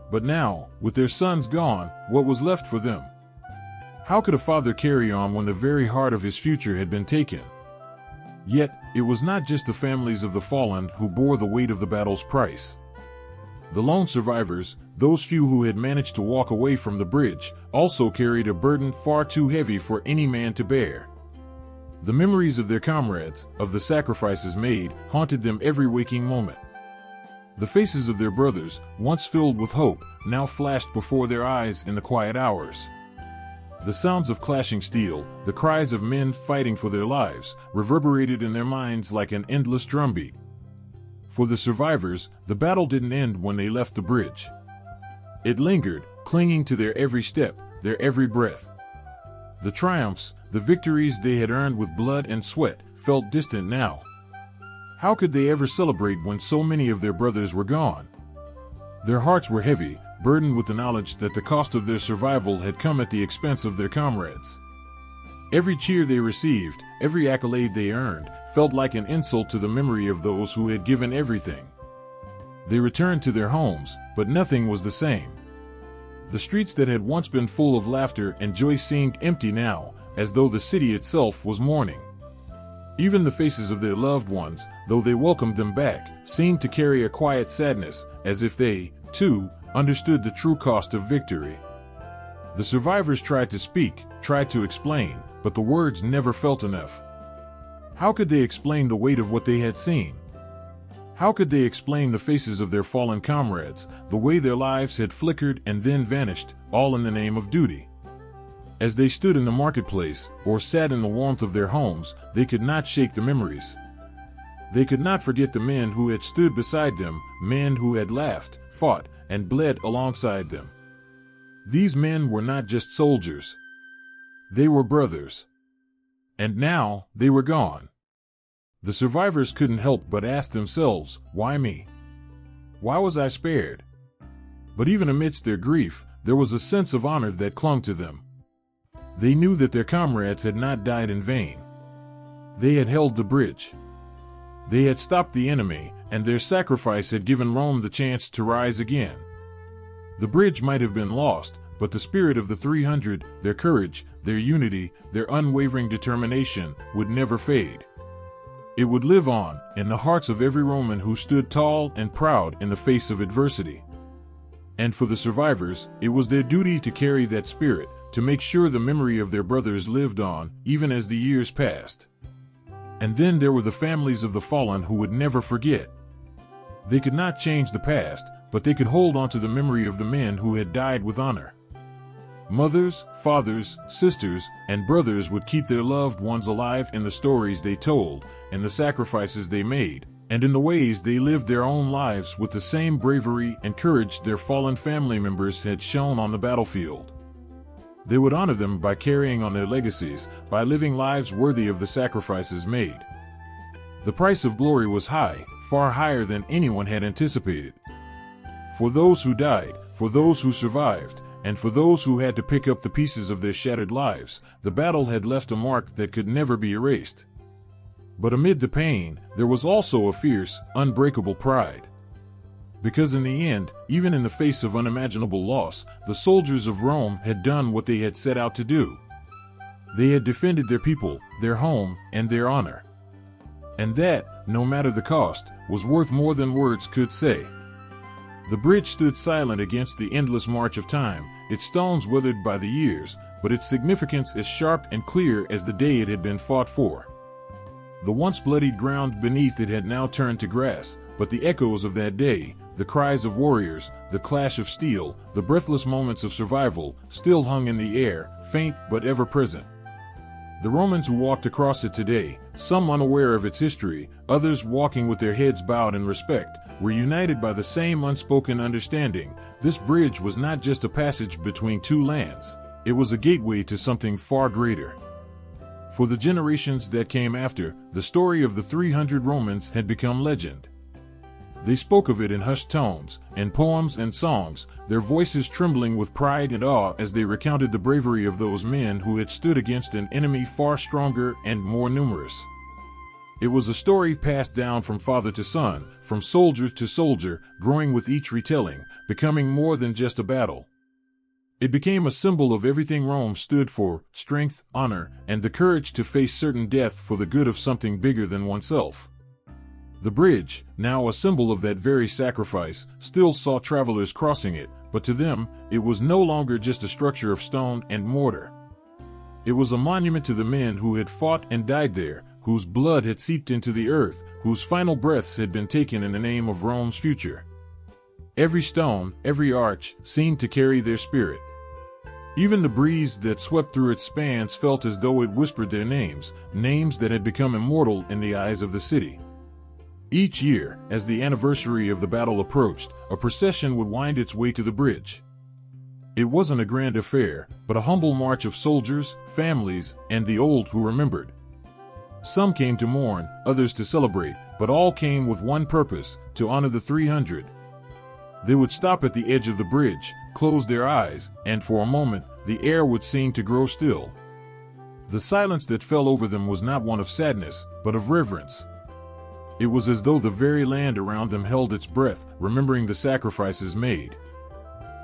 But now, with their sons gone, what was left for them? How could a father carry on when the very heart of his future had been taken? Yet, it was not just the families of the fallen who bore the weight of the battle's price. The lone survivors, those few who had managed to walk away from the bridge, also carried a burden far too heavy for any man to bear. The memories of their comrades, of the sacrifices made, haunted them every waking moment. The faces of their brothers, once filled with hope, now flashed before their eyes in the quiet hours. The sounds of clashing steel, the cries of men fighting for their lives, reverberated in their minds like an endless drumbeat. For the survivors, the battle didn't end when they left the bridge. It lingered, clinging to their every step, their every breath. The triumphs, the victories they had earned with blood and sweat, felt distant now. How could they ever celebrate when so many of their brothers were gone? Their hearts were heavy, burdened with the knowledge that the cost of their survival had come at the expense of their comrades. Every cheer they received, every accolade they earned, felt like an insult to the memory of those who had given everything. They returned to their homes, but nothing was the same. The streets that had once been full of laughter and joy seemed empty now, as though the city itself was mourning. Even the faces of their loved ones, though they welcomed them back, seemed to carry a quiet sadness, as if they, too, understood the true cost of victory. The survivors tried to speak, tried to explain, but the words never felt enough. How could they explain the weight of what they had seen? How could they explain the faces of their fallen comrades, the way their lives had flickered and then vanished, all in the name of duty? As they stood in the marketplace, or sat in the warmth of their homes, they could not shake the memories. They could not forget the men who had stood beside them, men who had laughed, fought, and bled alongside them. These men were not just soldiers. They were brothers. And now, they were gone. The survivors couldn't help but ask themselves, why me? Why was I spared? But even amidst their grief, there was a sense of honor that clung to them. They knew that their comrades had not died in vain. They had held the bridge. They had stopped the enemy, and their sacrifice had given Rome the chance to rise again. The bridge might have been lost, but the spirit of the 300, their courage, their unity, their unwavering determination, would never fade. It would live on, in the hearts of every Roman who stood tall and proud in the face of adversity. And for the survivors, it was their duty to carry that spirit, to make sure the memory of their brothers lived on, even as the years passed. And then there were the families of the fallen who would never forget. They could not change the past, but they could hold on to the memory of the men who had died with honor. Mothers, fathers, sisters, and brothers would keep their loved ones alive in the stories they told, in the sacrifices they made, and in the ways they lived their own lives with the same bravery and courage their fallen family members had shown on the battlefield. They would honor them by carrying on their legacies, by living lives worthy of the sacrifices made. The price of glory was high, far higher than anyone had anticipated. For those who died, for those who survived, and for those who had to pick up the pieces of their shattered lives, the battle had left a mark that could never be erased. But amid the pain, there was also a fierce, unbreakable pride. Because in the end, even in the face of unimaginable loss, the soldiers of Rome had done what they had set out to do. They had defended their people, their home, and their honor. And that, no matter the cost, was worth more than words could say. The bridge stood silent against the endless march of time, its stones weathered by the years, but its significance as sharp and clear as the day it had been fought for. The once bloodied ground beneath it had now turned to grass, but the echoes of that day, the cries of warriors, the clash of steel, the breathless moments of survival, still hung in the air, faint but ever present. The Romans who walked across it today, some unaware of its history, others walking with their heads bowed in respect, were united by the same unspoken understanding. This bridge was not just a passage between two lands, it was a gateway to something far greater. For the generations that came after, the story of the 300 Romans had become legend. They spoke of it in hushed tones, in poems and songs, their voices trembling with pride and awe as they recounted the bravery of those men who had stood against an enemy far stronger and more numerous. It was a story passed down from father to son, from soldier to soldier, growing with each retelling, becoming more than just a battle. It became a symbol of everything Rome stood for: strength, honor, and the courage to face certain death for the good of something bigger than oneself. The bridge, now a symbol of that very sacrifice, still saw travelers crossing it, but to them, it was no longer just a structure of stone and mortar. It was a monument to the men who had fought and died there, whose blood had seeped into the earth, whose final breaths had been taken in the name of Rome's future. Every stone, every arch, seemed to carry their spirit. Even the breeze that swept through its spans felt as though it whispered their names, names that had become immortal in the eyes of the city. Each year, as the anniversary of the battle approached, a procession would wind its way to the bridge. It wasn't a grand affair, but a humble march of soldiers, families, and the old who remembered. Some came to mourn, others to celebrate, but all came with one purpose: to honor the 300. They would stop at the edge of the bridge, close their eyes, and for a moment, the air would seem to grow still. The silence that fell over them was not one of sadness, but of reverence. It was as though the very land around them held its breath, remembering the sacrifices made.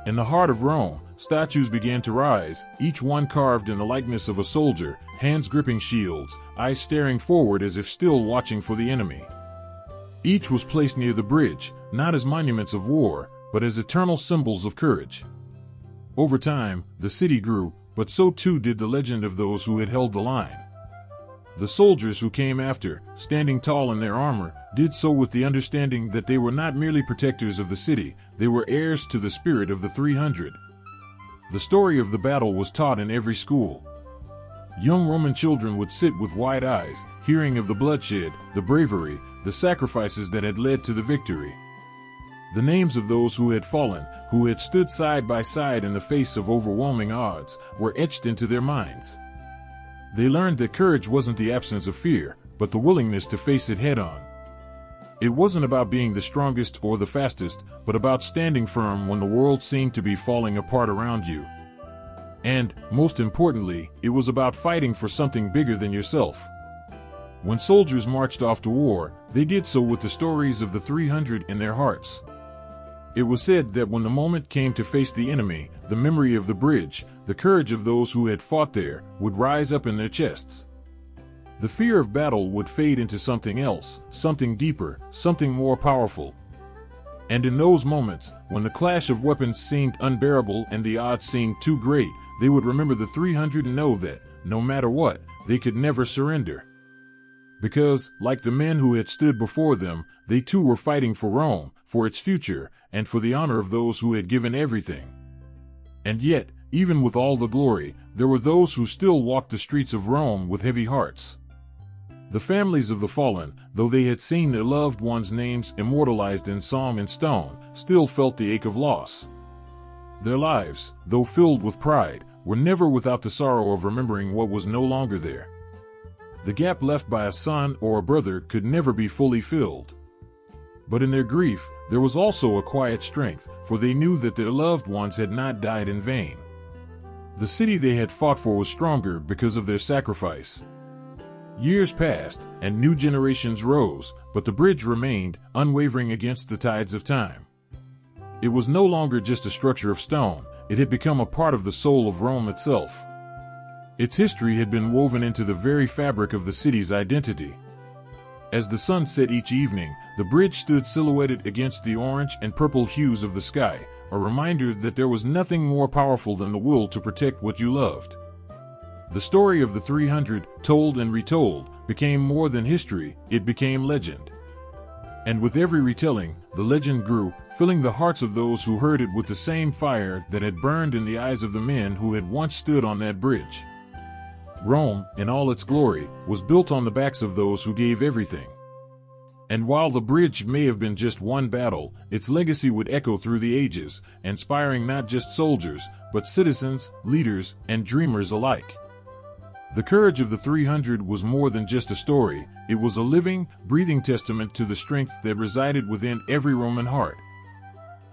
In the heart of Rome, statues began to rise, each one carved in the likeness of a soldier, hands gripping shields, eyes staring forward as if still watching for the enemy. Each was placed near the bridge, not as monuments of war, but as eternal symbols of courage. Over time, the city grew, but so too did the legend of those who had held the line. The soldiers who came after, standing tall in their armor, did so with the understanding that they were not merely protectors of the city, they were heirs to the spirit of the 300. The story of the battle was taught in every school. Young Roman children would sit with wide eyes, hearing of the bloodshed, the bravery, the sacrifices that had led to the victory. The names of those who had fallen, who had stood side by side in the face of overwhelming odds, were etched into their minds. They learned that courage wasn't the absence of fear, but the willingness to face it head-on. It wasn't about being the strongest or the fastest, but about standing firm when the world seemed to be falling apart around you. And, most importantly, it was about fighting for something bigger than yourself. When soldiers marched off to war, they did so with the stories of the 300 in their hearts. It was said that when the moment came to face the enemy, the memory of the bridge, the courage of those who had fought there, would rise up in their chests. The fear of battle would fade into something else, something deeper, something more powerful. And in those moments, when the clash of weapons seemed unbearable and the odds seemed too great, they would remember the 300 and know that, no matter what, they could never surrender. because, like the men who had stood before them, they too were fighting for Rome, for its future, and for the honor of those who had given everything. And yet, even with all the glory, there were those who still walked the streets of Rome with heavy hearts. The families of the fallen, though they had seen their loved ones' names immortalized in song and stone, still felt the ache of loss. Their lives, though filled with pride, were never without the sorrow of remembering what was no longer there. The gap left by a son or a brother could never be fully filled. But in their grief, there was also a quiet strength, for they knew that their loved ones had not died in vain. The city they had fought for was stronger because of their sacrifice. Years passed, and new generations rose, but the bridge remained, unwavering against the tides of time. It was no longer just a structure of stone, it had become a part of the soul of Rome itself. Its history had been woven into the very fabric of the city's identity. As the sun set each evening, the bridge stood silhouetted against the orange and purple hues of the sky, a reminder that there was nothing more powerful than the will to protect what you loved. The story of the 300, told and retold, became more than history, it became legend. And with every retelling, the legend grew, filling the hearts of those who heard it with the same fire that had burned in the eyes of the men who had once stood on that bridge. Rome, in all its glory, was built on the backs of those who gave everything. And while the bridge may have been just one battle, its legacy would echo through the ages, inspiring not just soldiers, but citizens, leaders, and dreamers alike. The courage of the 300 was more than just a story, it was a living, breathing testament to the strength that resided within every Roman heart.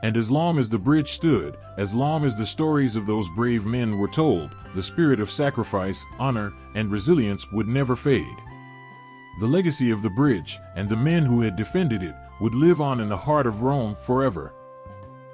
And as long as the bridge stood, as long as the stories of those brave men were told, the spirit of sacrifice, honor, and resilience would never fade. The legacy of the bridge, and the men who had defended it, would live on in the heart of Rome forever.